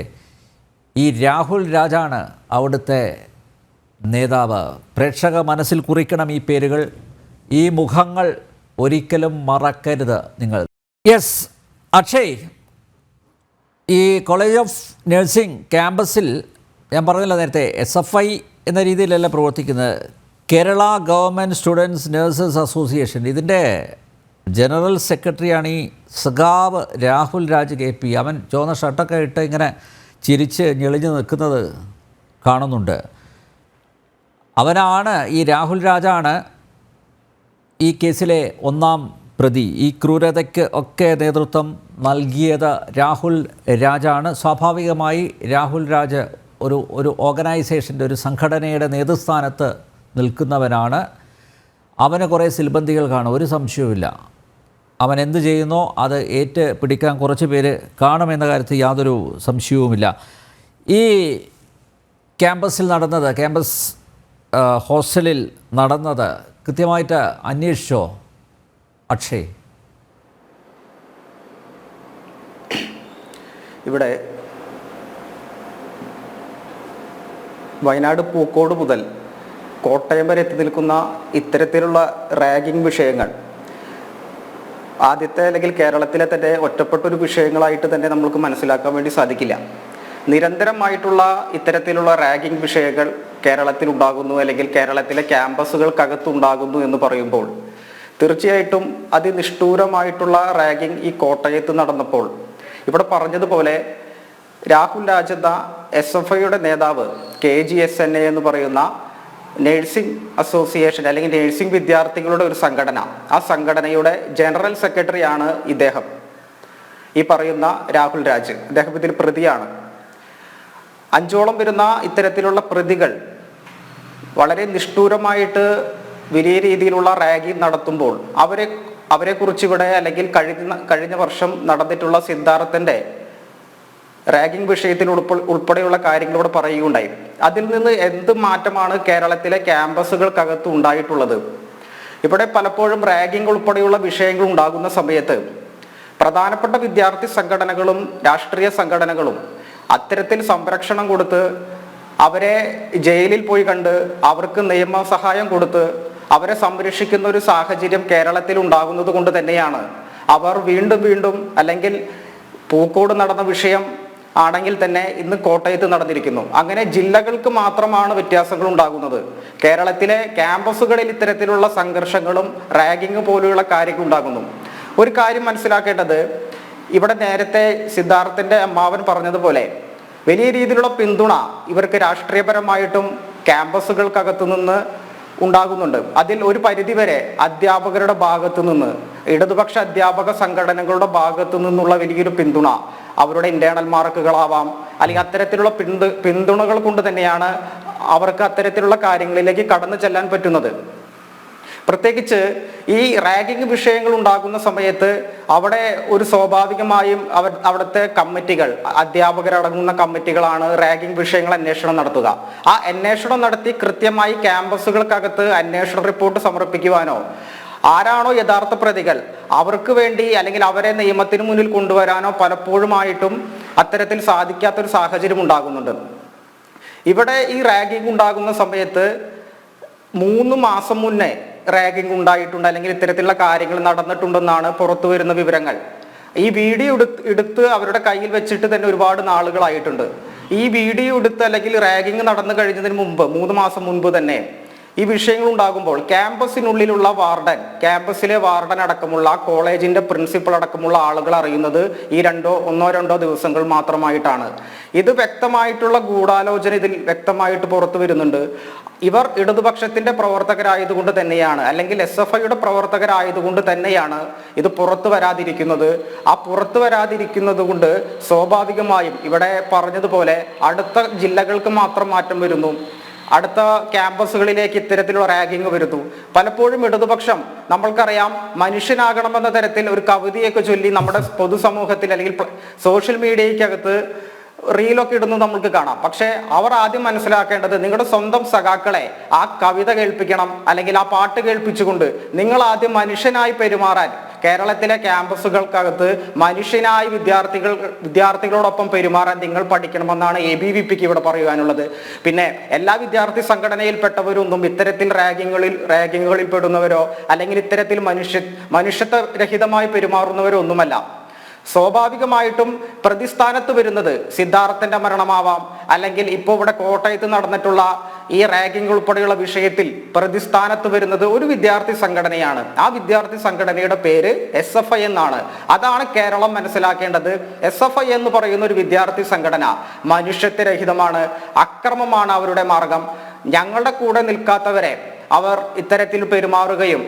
ഈ രാഹുൽ രാജാണ് അവിടുത്തെ നേതാവ്. പ്രേക്ഷക മനസ്സിൽ കുറിക്കണം ഈ പേരുകൾ, ഈ മുഖങ്ങൾ ഒരിക്കലും മറക്കരുത് നിങ്ങൾ. യെസ് അക്ഷയ്, ഈ കോളേജ് ഓഫ് നഴ്സിംഗ് ക്യാമ്പസിൽ ഞാൻ പറഞ്ഞില്ല നേരത്തെ, SFI എന്ന രീതിയിലല്ല പ്രവർത്തിക്കുന്നത്. Kerala government students nurses association, ഇതിൻ്റെ ജനറൽ സെക്രട്ടറിയാണ് ഈ സഖാവ് രാഹുൽ രാജ് KP. അവൻ ചുവന്ന ഷർട്ടൊക്കെ ഇട്ട് ഇങ്ങനെ ചിരിച്ച് ഞെളിഞ്ഞ് നിൽക്കുന്നത് കാണുന്നുണ്ട്. അവനാണ്, ഈ രാഹുൽ രാജാണ് ഈ കേസിലെ 1-ാം പ്രതി. ഈ ക്രൂരതയ്ക്ക് ഒക്കെ നേതൃത്വം നൽകിയത് രാഹുൽ രാജാണ്. സ്വാഭാവികമായി രാഹുൽ രാജ് ഒരു ഓർഗനൈസേഷൻ്റെ, ഒരു സംഘടനയുടെ നേതൃസ്ഥാനത്ത് നിൽക്കുന്നവനാണ്. അവന് കുറേ സിൽബന്ധികൾ കാണും, ഒരു സംശയവുമില്ല. അവൻ എന്ത് ചെയ്യുന്നോ അത് ഏറ്റ് പിടിക്കാൻ കുറച്ച് പേര് കാണുമെന്ന കാര്യത്തിൽ യാതൊരു സംശയവുമില്ല. ഈ ക്യാമ്പസിൽ നടന്നത്, ക്യാമ്പസ് ഹോസ്റ്റലിൽ നടന്നത് കൃത്യമായിട്ട് അന്വേഷിച്ചോ അക്ഷയ്? ഇവിടെ വയനാട് പൂക്കോട് മുതൽ കോട്ടയം വരെ എത്തി നിൽക്കുന്ന ഇത്തരത്തിലുള്ള റാഗിംഗ് വിഷയങ്ങൾ ആദ്യത്തെ അല്ലെങ്കിൽ കേരളത്തിലെ തന്നെ ഒറ്റപ്പെട്ടൊരു വിഷയങ്ങളായിട്ട് തന്നെ നമുക്ക് മനസ്സിലാക്കാൻ വേണ്ടി സാധിക്കില്ല. നിരന്തരമായിട്ടുള്ള ഇത്തരത്തിലുള്ള റാഗിംഗ് വിഷയങ്ങൾ കേരളത്തിൽ ഉണ്ടാകുന്നു, അല്ലെങ്കിൽ കേരളത്തിലെ ക്യാമ്പസുകൾക്കകത്തുണ്ടാകുന്നു എന്ന് പറയുമ്പോൾ തീർച്ചയായിട്ടും അതിനിഷ്ഠൂരമായിട്ടുള്ള റാഗിംഗ് ഈ കോട്ടയത്ത് നടന്നപ്പോൾ ഇവിടെ പറഞ്ഞതുപോലെ രാഹുൽ രാജ് എന്ന SFIയുടെ നേതാവ് KGSNA എന്ന് പറയുന്ന നഴ്സിംഗ് അസോസിയേഷൻ അല്ലെങ്കിൽ നഴ്സിംഗ് വിദ്യാർത്ഥികളുടെ ഒരു സംഘടന, ആ സംഘടനയുടെ ജനറൽ സെക്രട്ടറിയാണ് ഇദ്ദേഹം, ഈ പറയുന്ന രാഹുൽ രാജ്. ഇദ്ദേഹം ഇതിൽ പ്രതിയാണ്. 5ഓളം വരുന്ന ഇത്തരത്തിലുള്ള പ്രതികൾ വളരെ നിഷ്ഠൂരമായിട്ട് വലിയ രീതിയിലുള്ള റാഗിംഗ് നടത്തുമ്പോൾ അവരെക്കുറിച്ച് ഇവിടെ അല്ലെങ്കിൽ കഴിഞ്ഞ വർഷം നടന്നിട്ടുള്ള സിദ്ധാർത്ഥന്റെ റാഗിംഗ് വിഷയത്തിൽ ഉൾപ്പെടെയുള്ള കാര്യങ്ങൾ ഇവിടെ പറയുകയുണ്ടായി. അതിൽ നിന്ന് എന്ത് മാറ്റമാണ് കേരളത്തിലെ ക്യാമ്പസുകൾക്കകത്ത് ഉണ്ടായിട്ടുള്ളത്? ഇവിടെ പലപ്പോഴും റാഗിംഗ് ഉൾപ്പെടെയുള്ള വിഷയങ്ങൾ ഉണ്ടാകുന്ന സമയത്ത് പ്രധാനപ്പെട്ട വിദ്യാർത്ഥി സംഘടനകളും രാഷ്ട്രീയ സംഘടനകളും അത്തരത്തിൽ സംരക്ഷണം കൊടുത്ത് അവരെ ജയിലിൽ പോയി കണ്ട് അവർക്ക് നിയമസഹായം കൊടുത്ത് അവരെ സംരക്ഷിക്കുന്ന ഒരു സാഹചര്യം കേരളത്തിൽ ഉണ്ടാകുന്നത് കൊണ്ട് തന്നെയാണ് അവർ വീണ്ടും അല്ലെങ്കിൽ പൂക്കോട് നടന്ന വിഷയം ആണെങ്കിൽ തന്നെ ഇന്ന് കോട്ടയത്ത് നടന്നിരിക്കുന്നു. അങ്ങനെ ജില്ലകൾക്ക് മാത്രമാണ് വ്യത്യാസങ്ങൾ ഉണ്ടാകുന്നത്. കേരളത്തിലെ ക്യാമ്പസുകളിൽ ഇത്തരത്തിലുള്ള സംഘർഷങ്ങളും റാഗിംഗ് പോലെയുള്ള കാര്യങ്ങൾ ഉണ്ടാകുന്നു. ഒരു കാര്യം മനസ്സിലാക്കേണ്ടത്, ഇവിടെ നേരത്തെ സിദ്ധാർത്ഥന്റെ അമ്മാവൻ പറഞ്ഞതുപോലെ വലിയ രീതിയിലുള്ള പിന്തുണ ഇവർക്ക് രാഷ്ട്രീയപരമായിട്ടും ക്യാമ്പസുകൾക്കകത്തു നിന്ന് ഉണ്ടാകുന്നുണ്ട്. അതിൽ ഒരു പരിധിവരെ അധ്യാപകരുടെ ഭാഗത്തു നിന്ന്, ഇടതുപക്ഷ അധ്യാപക സംഘടനകളുടെ ഭാഗത്തു നിന്നുള്ള വലിയൊരു പിന്തുണ, അവരുടെ ഇന്റേണൽ മാർക്കുകളാവാം, അല്ലെങ്കിൽ അത്തരത്തിലുള്ള പിന്തുണകൾ കൊണ്ട് തന്നെയാണ് അവർക്ക് അത്തരത്തിലുള്ള കാര്യങ്ങളിലേക്ക് കടന്നു ചെല്ലാൻ പറ്റുന്നത്. പ്രത്യേകിച്ച് ഈ റാഗിംഗ് വിഷയങ്ങൾ ഉണ്ടാകുന്ന സമയത്ത് അവിടെ ഒരു സ്വാഭാവികമായും അവിടുത്തെ കമ്മിറ്റികൾ, അധ്യാപകരടങ്ങുന്ന കമ്മിറ്റികളാണ് റാഗിംഗ് വിഷയങ്ങൾ അന്വേഷണം നടത്തുക. ആ അന്വേഷണം നടത്തി കൃത്യമായി ക്യാമ്പസുകൾക്കകത്ത് അന്വേഷണ റിപ്പോർട്ട് സമർപ്പിക്കുവാനോ ആരാണോ യഥാർത്ഥ പ്രതികൾ അവർക്ക് വേണ്ടി അല്ലെങ്കിൽ അവരെ നിയമത്തിന് മുന്നിൽ കൊണ്ടുവരാനോ പലപ്പോഴുമായിട്ടും അത്തരത്തിൽ സാധിക്കാത്തൊരു സാഹചര്യം ഉണ്ടാകുന്നുണ്ട്. ഇവിടെ ഈ റാഗിംഗ് ഉണ്ടാകുന്ന സമയത്ത് 3 മാസം മുന്നേ റാഗിംഗ് ഉണ്ടായിട്ടുണ്ട് അല്ലെങ്കിൽ ഇത്തരത്തിലുള്ള കാര്യങ്ങൾ നടന്നിട്ടുണ്ടെന്നാണ് പുറത്തു വരുന്ന വിവരങ്ങൾ. ഈ വീഡിയോ എടുത്ത് അവരുടെ കയ്യിൽ വെച്ചിട്ട് തന്നെ ഒരുപാട് നാളുകളായിട്ടുണ്ട്. ഈ വീഡിയോ എടുത്ത് അല്ലെങ്കിൽ റാഗിംഗ് നടന്നു കഴിഞ്ഞതിന് മുമ്പ് 3 മാസം മുൻപ് തന്നെ ഈ വിഷയങ്ങൾ ഉണ്ടാകുമ്പോൾ ക്യാമ്പസിനുള്ളിലുള്ള വാർഡൻ, ക്യാമ്പസിലെ വാർഡൻ അടക്കമുള്ള കോളേജിന്റെ പ്രിൻസിപ്പൽ അടക്കമുള്ള ആളുകൾ അറിയുന്നത് ഈ ഒന്നോ രണ്ടോ ദിവസങ്ങൾ മാത്രമായിട്ടാണ്. ഇത് വ്യക്തമായിട്ടുള്ള ഗൂഢാലോചന ഇതിൽ വ്യക്തമായിട്ട് പുറത്തു വരുന്നുണ്ട്. ഇവർ ഇടതുപക്ഷത്തിന്റെ പ്രവർത്തകരായതുകൊണ്ട് തന്നെയാണ്, അല്ലെങ്കിൽ SFIയുടെ പ്രവർത്തകരായതുകൊണ്ട് തന്നെയാണ് ഇത് പുറത്തു വരാതിരിക്കുന്നത്. ആ പുറത്തു വരാതിരിക്കുന്നത് കൊണ്ട് സ്വാഭാവികമായും ഇവിടെ പറഞ്ഞതുപോലെ അടുത്ത ജില്ലകൾക്ക് മാത്രം മാറ്റം വരുന്നു, അടുത്ത ക്യാമ്പസുകളിലേക്ക് ഇത്തരത്തിലുള്ള റാഗിങ് വരുന്നു. പലപ്പോഴും ഇടതുപക്ഷം നമ്മൾക്കറിയാം മനുഷ്യനാകണമെന്ന തരത്തിൽ ഒരു കവിതയൊക്കെ ചൊല്ലി നമ്മുടെ പൊതുസമൂഹത്തിൽ അല്ലെങ്കിൽ സോഷ്യൽ മീഡിയക്കകത്ത് റീലൊക്കെ ഇടുന്നത് നമുക്ക് കാണാം. പക്ഷെ അവർ ആദ്യം മനസ്സിലാക്കേണ്ടത് നിങ്ങളുടെ സ്വന്തം സഖാക്കളെ ആ കവിത കേൾപ്പിക്കണം, അല്ലെങ്കിൽ ആ പാട്ട് കേൾപ്പിച്ചുകൊണ്ട് നിങ്ങൾ മനുഷ്യനായി പെരുമാറാൻ കേരളത്തിലെ ക്യാമ്പസുകൾക്കകത്ത് മനുഷ്യനായി വിദ്യാർത്ഥികളോടൊപ്പം പെരുമാറാൻ നിങ്ങൾ പഠിക്കണമെന്നാണ് ABVPക്ക് ഇവിടെ പറയുവാനുള്ളത്. പിന്നെ എല്ലാ വിദ്യാർത്ഥി സംഘടനയിൽപ്പെട്ടവരൊന്നും ഇത്തരത്തിൽ റാഗിങ്ങുകളിൽ പെടുന്നവരോ അല്ലെങ്കിൽ ഇത്തരത്തിൽ മനുഷ്യത്വരഹിതമായി പെരുമാറുന്നവരോ ഒന്നുമല്ല. സ്വാഭാവികമായിട്ടും പ്രതിസ്ഥാനത്ത് വരുന്നത് സിദ്ധാർത്ഥന്റെ മരണമാവാം, അല്ലെങ്കിൽ ഇപ്പോൾ ഇവിടെ കോട്ടയത്ത് നടന്നിട്ടുള്ള ഈ റാഗിംഗ് ഉൾപ്പെടെയുള്ള വിഷയത്തിൽ പ്രതിസ്ഥാനത്ത് വരുന്നത് ഒരു വിദ്യാർത്ഥി സംഘടനയാണ്. ആ വിദ്യാർത്ഥി സംഘടനയുടെ പേര് SFI എന്നാണ്. അതാണ് കേരളം മനസ്സിലാക്കേണ്ടത്. SFI എന്ന് പറയുന്ന ഒരു വിദ്യാർത്ഥി സംഘടന മനുഷ്യത്വരഹിതമാണ്, അക്രമമാണ് അവരുടെ മാർഗം. ഞങ്ങളുടെ കൂടെ നിൽക്കാത്തവരെ അവർ ഇത്തരത്തിൽ പെരുമാറുകയും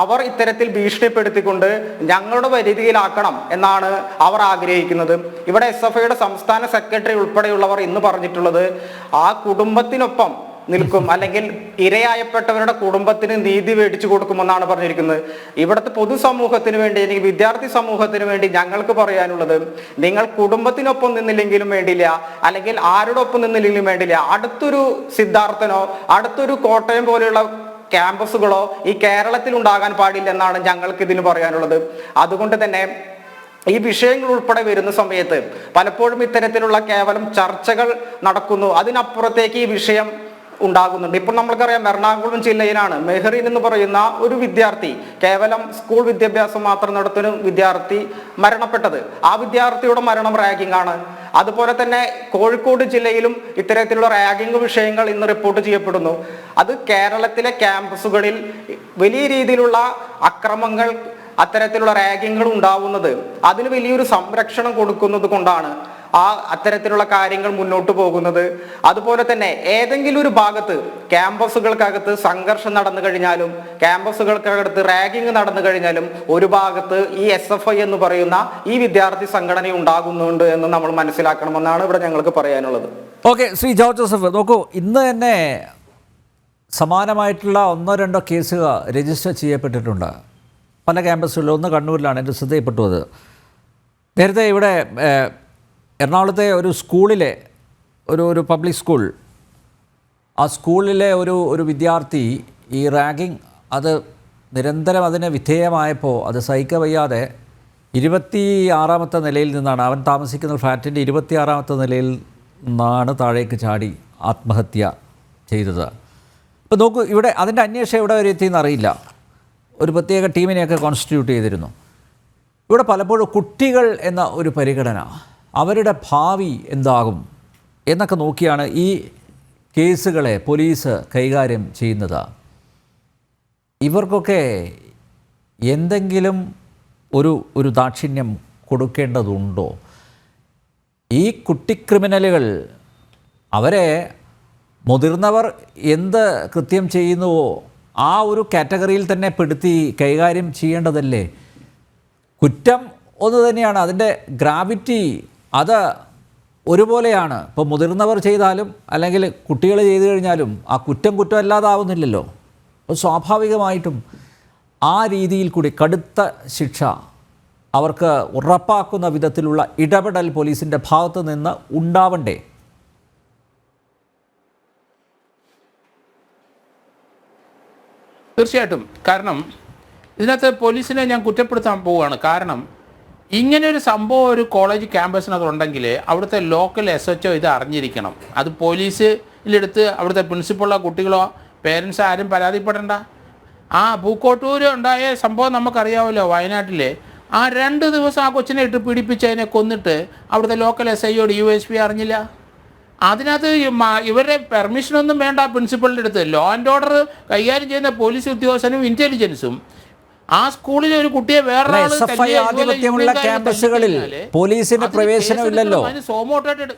അവർ ഇത്തരത്തിൽ ഭീഷണിപ്പെടുത്തിക്കൊണ്ട് ഞങ്ങളുടെ പരിധിയിലാക്കണം എന്നാണ് അവർ ആഗ്രഹിക്കുന്നത്. ഇവിടെ SFIയുടെ സംസ്ഥാന സെക്രട്ടറി ഉൾപ്പെടെയുള്ളവർ ഇന്ന് പറഞ്ഞിട്ടുള്ളത് ആ കുടുംബത്തിനൊപ്പം നിൽക്കും, അല്ലെങ്കിൽ ഇരയായപ്പെട്ടവരുടെ കുടുംബത്തിന് നീതി മേടിച്ചു കൊടുക്കുമെന്നാണ് പറഞ്ഞിരിക്കുന്നത്. ഇവിടുത്തെ പൊതുസമൂഹത്തിന് വേണ്ടി അല്ലെങ്കിൽ വിദ്യാർത്ഥി സമൂഹത്തിന് വേണ്ടി ഞങ്ങൾക്ക് പറയാനുള്ളത്, നിങ്ങൾ കുടുംബത്തിനൊപ്പം നിന്നില്ലെങ്കിലും വേണ്ടില്ല, അല്ലെങ്കിൽ ആരുടെ ഒപ്പം നിന്നില്ലെങ്കിലും വേണ്ടില്ല, അടുത്തൊരു സിദ്ധാർത്ഥനോ അടുത്തൊരു കോട്ടയം പോലെയുള്ള ക്യാമ്പസുകളോ ഈ കേരളത്തിൽ ഉണ്ടാകാൻ പാടില്ലെന്നാണ് ഞങ്ങൾക്ക് ഇതിന് പറയാനുള്ളത്. അതുകൊണ്ട് തന്നെ ഈ വിഷയങ്ങൾ ഉൾപ്പെടെ വരുന്ന സമയത്ത് പലപ്പോഴും ഇത്തരത്തിലുള്ള കേവലം ചർച്ചകൾ നടക്കുന്നു, അതിനപ്പുറത്തേക്ക് ഈ വിഷയം ഉണ്ടാകുന്നുണ്ട്. ഇപ്പോൾ നമ്മൾക്കറിയാം എറണാകുളം ജില്ലയിലാണ് മെഹ്റിൻ എന്ന് പറയുന്ന ഒരു വിദ്യാർത്ഥി, കേവലം സ്കൂൾ വിദ്യാഭ്യാസം മാത്രം നടത്തുന്ന വിദ്യാർത്ഥി മരണപ്പെട്ടത്. ആ വിദ്യാർത്ഥിയുടെ മരണം റാഗിംഗ് ആണ്. അതുപോലെ തന്നെ കോഴിക്കോട് ജില്ലയിലും ഇത്തരത്തിലുള്ള റാഗിംഗ് വിഷയങ്ങൾ ഇന്ന് റിപ്പോർട്ട് ചെയ്യപ്പെടുന്നു. അത് കേരളത്തിലെ ക്യാമ്പസുകളിൽ വലിയ രീതിയിലുള്ള അക്രമങ്ങൾ, അത്തരത്തിലുള്ള റാഗിങ്ങൾ ഉണ്ടാവുന്നത് അതിന് വലിയൊരു സംരക്ഷണം കൊടുക്കുന്നത് കൊണ്ടാണ് അത്തരത്തിലുള്ള കാര്യങ്ങൾ മുന്നോട്ട് പോകുന്നത്. അതുപോലെ തന്നെ ഏതെങ്കിലും ഒരു ഭാഗത്ത് ക്യാമ്പസുകൾക്കകത്ത് സംഘർഷം നടന്നു കഴിഞ്ഞാലും, ക്യാമ്പസുകൾക്കകത്ത് റാഗിങ് നടന്നു കഴിഞ്ഞാലും ഒരു ഭാഗത്ത് ഈ SFI എന്ന് പറയുന്ന ഈ വിദ്യാർത്ഥി സംഘടന ഉണ്ടാകുന്നുണ്ട് എന്ന് നമ്മൾ മനസ്സിലാക്കണമെന്നാണ് ഇവിടെ ഞങ്ങൾക്ക് പറയാനുള്ളത്. ഓക്കെ, ശ്രീ ജോർജ് ജോസഫ്, നോക്കൂ, ഇന്ന് തന്നെ സമാനമായിട്ടുള്ള 1-2 കേസുകൾ രജിസ്റ്റർ ചെയ്യപ്പെട്ടിട്ടുണ്ട് പല ക്യാമ്പസുകളിലും. ഒന്ന് കണ്ണൂരിലാണ് എൻ്റെ ശ്രദ്ധയിൽപ്പെട്ടു. അത് നേരത്തെ ഇവിടെ എറണാകുളത്തെ ഒരു സ്കൂളിലെ ഒരു പബ്ലിക് സ്കൂൾ, ആ സ്കൂളിലെ ഒരു വിദ്യാർത്ഥി ഈ റാഗിങ് അത് നിരന്തരം അതിന് വിധേയമായപ്പോൾ അത് സഹിക്കവയ്യാതെ 26ാമത്തെ നിലയിൽ നിന്നാണ്, അവൻ താമസിക്കുന്ന ഫ്ലാറ്റിൻ്റെ 26ാമത്തെ നിലയിൽ നിന്നാണ് താഴേക്ക് ചാടി ആത്മഹത്യ ചെയ്തത്. ഇപ്പോൾ നോക്കൂ, ഇവിടെ അതിൻ്റെ അന്വേഷണം എവിടെ വരെ എത്തിയെന്ന് അറിയില്ല. ഒരു പ്രത്യേക ടീമിനെയൊക്കെ കോൺസ്റ്റിറ്റ്യൂട്ട് ചെയ്തിരുന്നു. ഇവിടെ പലപ്പോഴും കുട്ടികൾ എന്ന ഒരു പരിഗണന, അവരുടെ ഭാവി എന്താകും എന്നൊക്കെ നോക്കിയാണ് ഈ കേസുകളെ പോലീസ് കൈകാര്യം ചെയ്യുന്നത്. ഇവർക്കൊക്കെ എന്തെങ്കിലും ഒരു ദാക്ഷിണ്യം കൊടുക്കേണ്ടതുണ്ടോ? ഈ കുട്ടി ക്രിമിനലുകൾ അവരെ മുതിർന്നവർ എന്ത് കൃത്യം ചെയ്യുന്നുവോ ആ ഒരു കാറ്റഗറിയിൽ തന്നെ പെടുത്തി കൈകാര്യം ചെയ്യേണ്ടതല്ലേ? കുറ്റം ഒന്ന് തന്നെയാണ്, അതിൻ്റെ ഗ്രാവിറ്റി അത് ഒരുപോലെയാണ്. ഇപ്പോൾ മുതിർന്നവർ ചെയ്താലും അല്ലെങ്കിൽ കുട്ടികൾ ചെയ്തു കഴിഞ്ഞാലും ആ കുറ്റമല്ലാതാവുന്നില്ലല്ലോ. അപ്പോൾ സ്വാഭാവികമായിട്ടും ആ രീതിയിൽ കൂടി കടുത്ത ശിക്ഷ അവർക്ക് ഉറപ്പാക്കുന്ന വിധത്തിലുള്ള ഇടപെടൽ പോലീസിൻ്റെ ഭാഗത്ത് നിന്ന് ഉണ്ടാവണ്ടേ? തീർച്ചയായിട്ടും. കാരണം ഇതിനകത്ത് പോലീസിനെ ഞാൻ കുറ്റപ്പെടുത്താൻ പോവുകയാണ്. കാരണം ഇങ്ങനെ ഒരു സംഭവം ഒരു കോളേജ് ക്യാമ്പസിനകത്ത് ഉണ്ടെങ്കിൽ അവിടുത്തെ ലോക്കൽ SHO ഇത് അറിഞ്ഞിരിക്കണം. അത് പോലീസിലെടുത്ത് അവിടുത്തെ പ്രിൻസിപ്പളോ കുട്ടികളോ പേരൻസ് ആരും പരാതിപ്പെടേണ്ട. ആ പൂക്കോട്ടൂർ ഉണ്ടായ സംഭവം നമുക്കറിയാമല്ലോ, വയനാട്ടിൽ. ആ 2 ദിവസം ആ കൊച്ചിനെ ഇട്ട് പീഡിപ്പിച്ചതിനെ കൊന്നിട്ട് അവിടുത്തെ ലോക്കൽ SIO DYSP അറിഞ്ഞില്ല. അതിനകത്ത് ഇവരുടെ പെർമിഷനൊന്നും വേണ്ട പ്രിൻസിപ്പളിൻ്റെ അടുത്ത്. ലോ ആൻഡ് ഓർഡർ കൈകാര്യം ചെയ്യുന്ന പോലീസ് ഉദ്യോഗസ്ഥനും ഇൻ്റലിജൻസും ആ സ്കൂളിലെ ഒരു കുട്ടിയെ വേറെ ആധിപത്യമുള്ള ക്യാമ്പസുകളിൽ പോലീസിന് പ്രവേശനമില്ലല്ലോ. സോമോട്ടായിട്ട്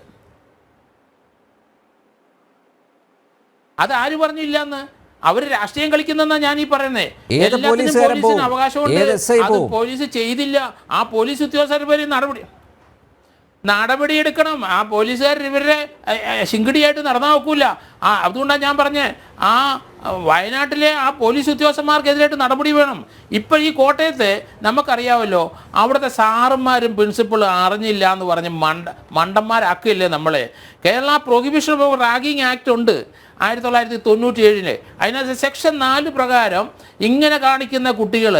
അത് ആര് പറഞ്ഞില്ലെന്ന്? അവർ രാഷ്ട്രീയം കളിക്കുന്നെന്നാണ് ഞാൻ ഈ പറയുന്നത്. പോലീസിന് അവകാശമുണ്ട്. അത് പോലീസ് ചെയ്തില്ല. ആ പോലീസ് ഉദ്യോഗസ്ഥരുടെ നടപടിയെടുക്കണം. ആ പോലീസുകാർ ഇവരുടെ ശിങ്കിടിയായിട്ട് നടന്നാൽ നോക്കൂല. അതുകൊണ്ടാണ് ഞാൻ പറഞ്ഞത്, ആ വയനാട്ടിലെ ആ പോലീസ് ഉദ്യോഗസ്ഥന്മാർക്കെതിരായിട്ട് നടപടി വേണം. ഇപ്പോൾ ഈ കോട്ടയത്ത് നമുക്കറിയാമല്ലോ, അവിടുത്തെ സാറുമാരും പ്രിൻസിപ്പളും അറിഞ്ഞില്ല എന്ന് പറഞ്ഞ് മണ്ടന്മാരാക്കില്ലേ നമ്മളെ. Kerala prohibition of ragging act ഉണ്ട് 1997. അതിനകത്ത് സെക്ഷൻ 4 പ്രകാരം ഇങ്ങനെ കാണിക്കുന്ന കുട്ടികൾ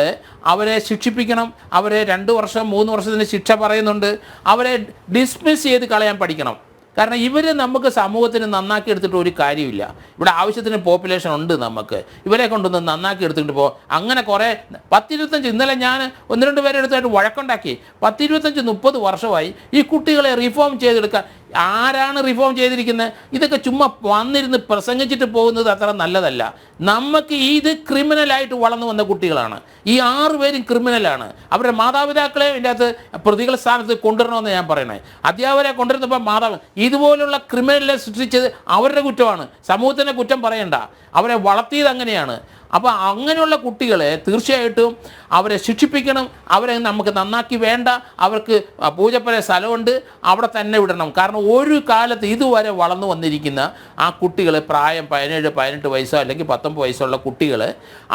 അവരെ ശിക്ഷിപ്പിക്കണം. അവരെ 2 വർഷം 3 വർഷത്തിന് ശിക്ഷ പറയുന്നുണ്ട്. അവരെ ഡിസ്മിസ് ചെയ്ത് കളയാൻ പഠിക്കണം. കാരണം ഇവർ നമുക്ക് സമൂഹത്തിന് നന്നാക്കി എടുത്തിട്ട് ഒരു കാര്യമില്ല. ഇവിടെ ആവശ്യത്തിന് പോപ്പുലേഷൻ ഉണ്ട്. നമുക്ക് ഇവരെ കൊണ്ടൊന്ന് നന്നാക്കി എടുത്തിട്ട് അങ്ങനെ കുറേ 10-25 ഇന്നലെ ഞാൻ 1-2 പേരെ എടുത്തായിട്ട് വഴക്കുണ്ടാക്കി. 10-25-30 വർഷമായി ഈ കുട്ടികളെ റിഫോം ചെയ്തെടുക്കാൻ. ആരാണ് റിഫോം ചെയ്തിരിക്കുന്നത്? ഇതൊക്കെ ചുമ്മാ വന്നിരുന്ന് പ്രസംഗിച്ചിട്ട് പോകുന്നത് അത്ര നല്ലതല്ല. നമുക്ക് ഇത് ക്രിമിനലായിട്ട് വളർന്നു വന്ന കുട്ടികളാണ്. ഈ 6 പേരും ക്രിമിനലാണ്. അവരുടെ മാതാപിതാക്കളെ ഇതിൻ്റെ അകത്ത് പ്രതികൾ സ്ഥാനത്ത് കൊണ്ടുവരണമെന്ന് ഞാൻ പറയണേ. അധ്യാപകരെ കൊണ്ടുവരുന്നപ്പോൾ ഇതുപോലുള്ള ക്രിമിനലിനെ സൃഷ്ടിച്ചത് അവരുടെ കുറ്റമാണ്. സമൂഹത്തിൻ്റെ കുറ്റം പറയണ്ട. അവരെ വളർത്തിയത് അങ്ങനെയാണ്. അപ്പോൾ അങ്ങനെയുള്ള കുട്ടികളെ തീർച്ചയായിട്ടും അവരെ ശിക്ഷിപ്പിക്കണം. അവരെ നമുക്ക് നന്നാക്കി വേണ്ട. അവർക്ക് പൂജപ്പുര സ്ഥലമുണ്ട്, അവിടെ തന്നെ വിടണം. കാരണം ഒരു കാലത്ത് ഇതുവരെ വളർന്നു വന്നിരിക്കുന്ന ആ കുട്ടികൾ പ്രായം 17-18 വയസ്സോ അല്ലെങ്കിൽ 19 വയസ്സുള്ള കുട്ടികൾ,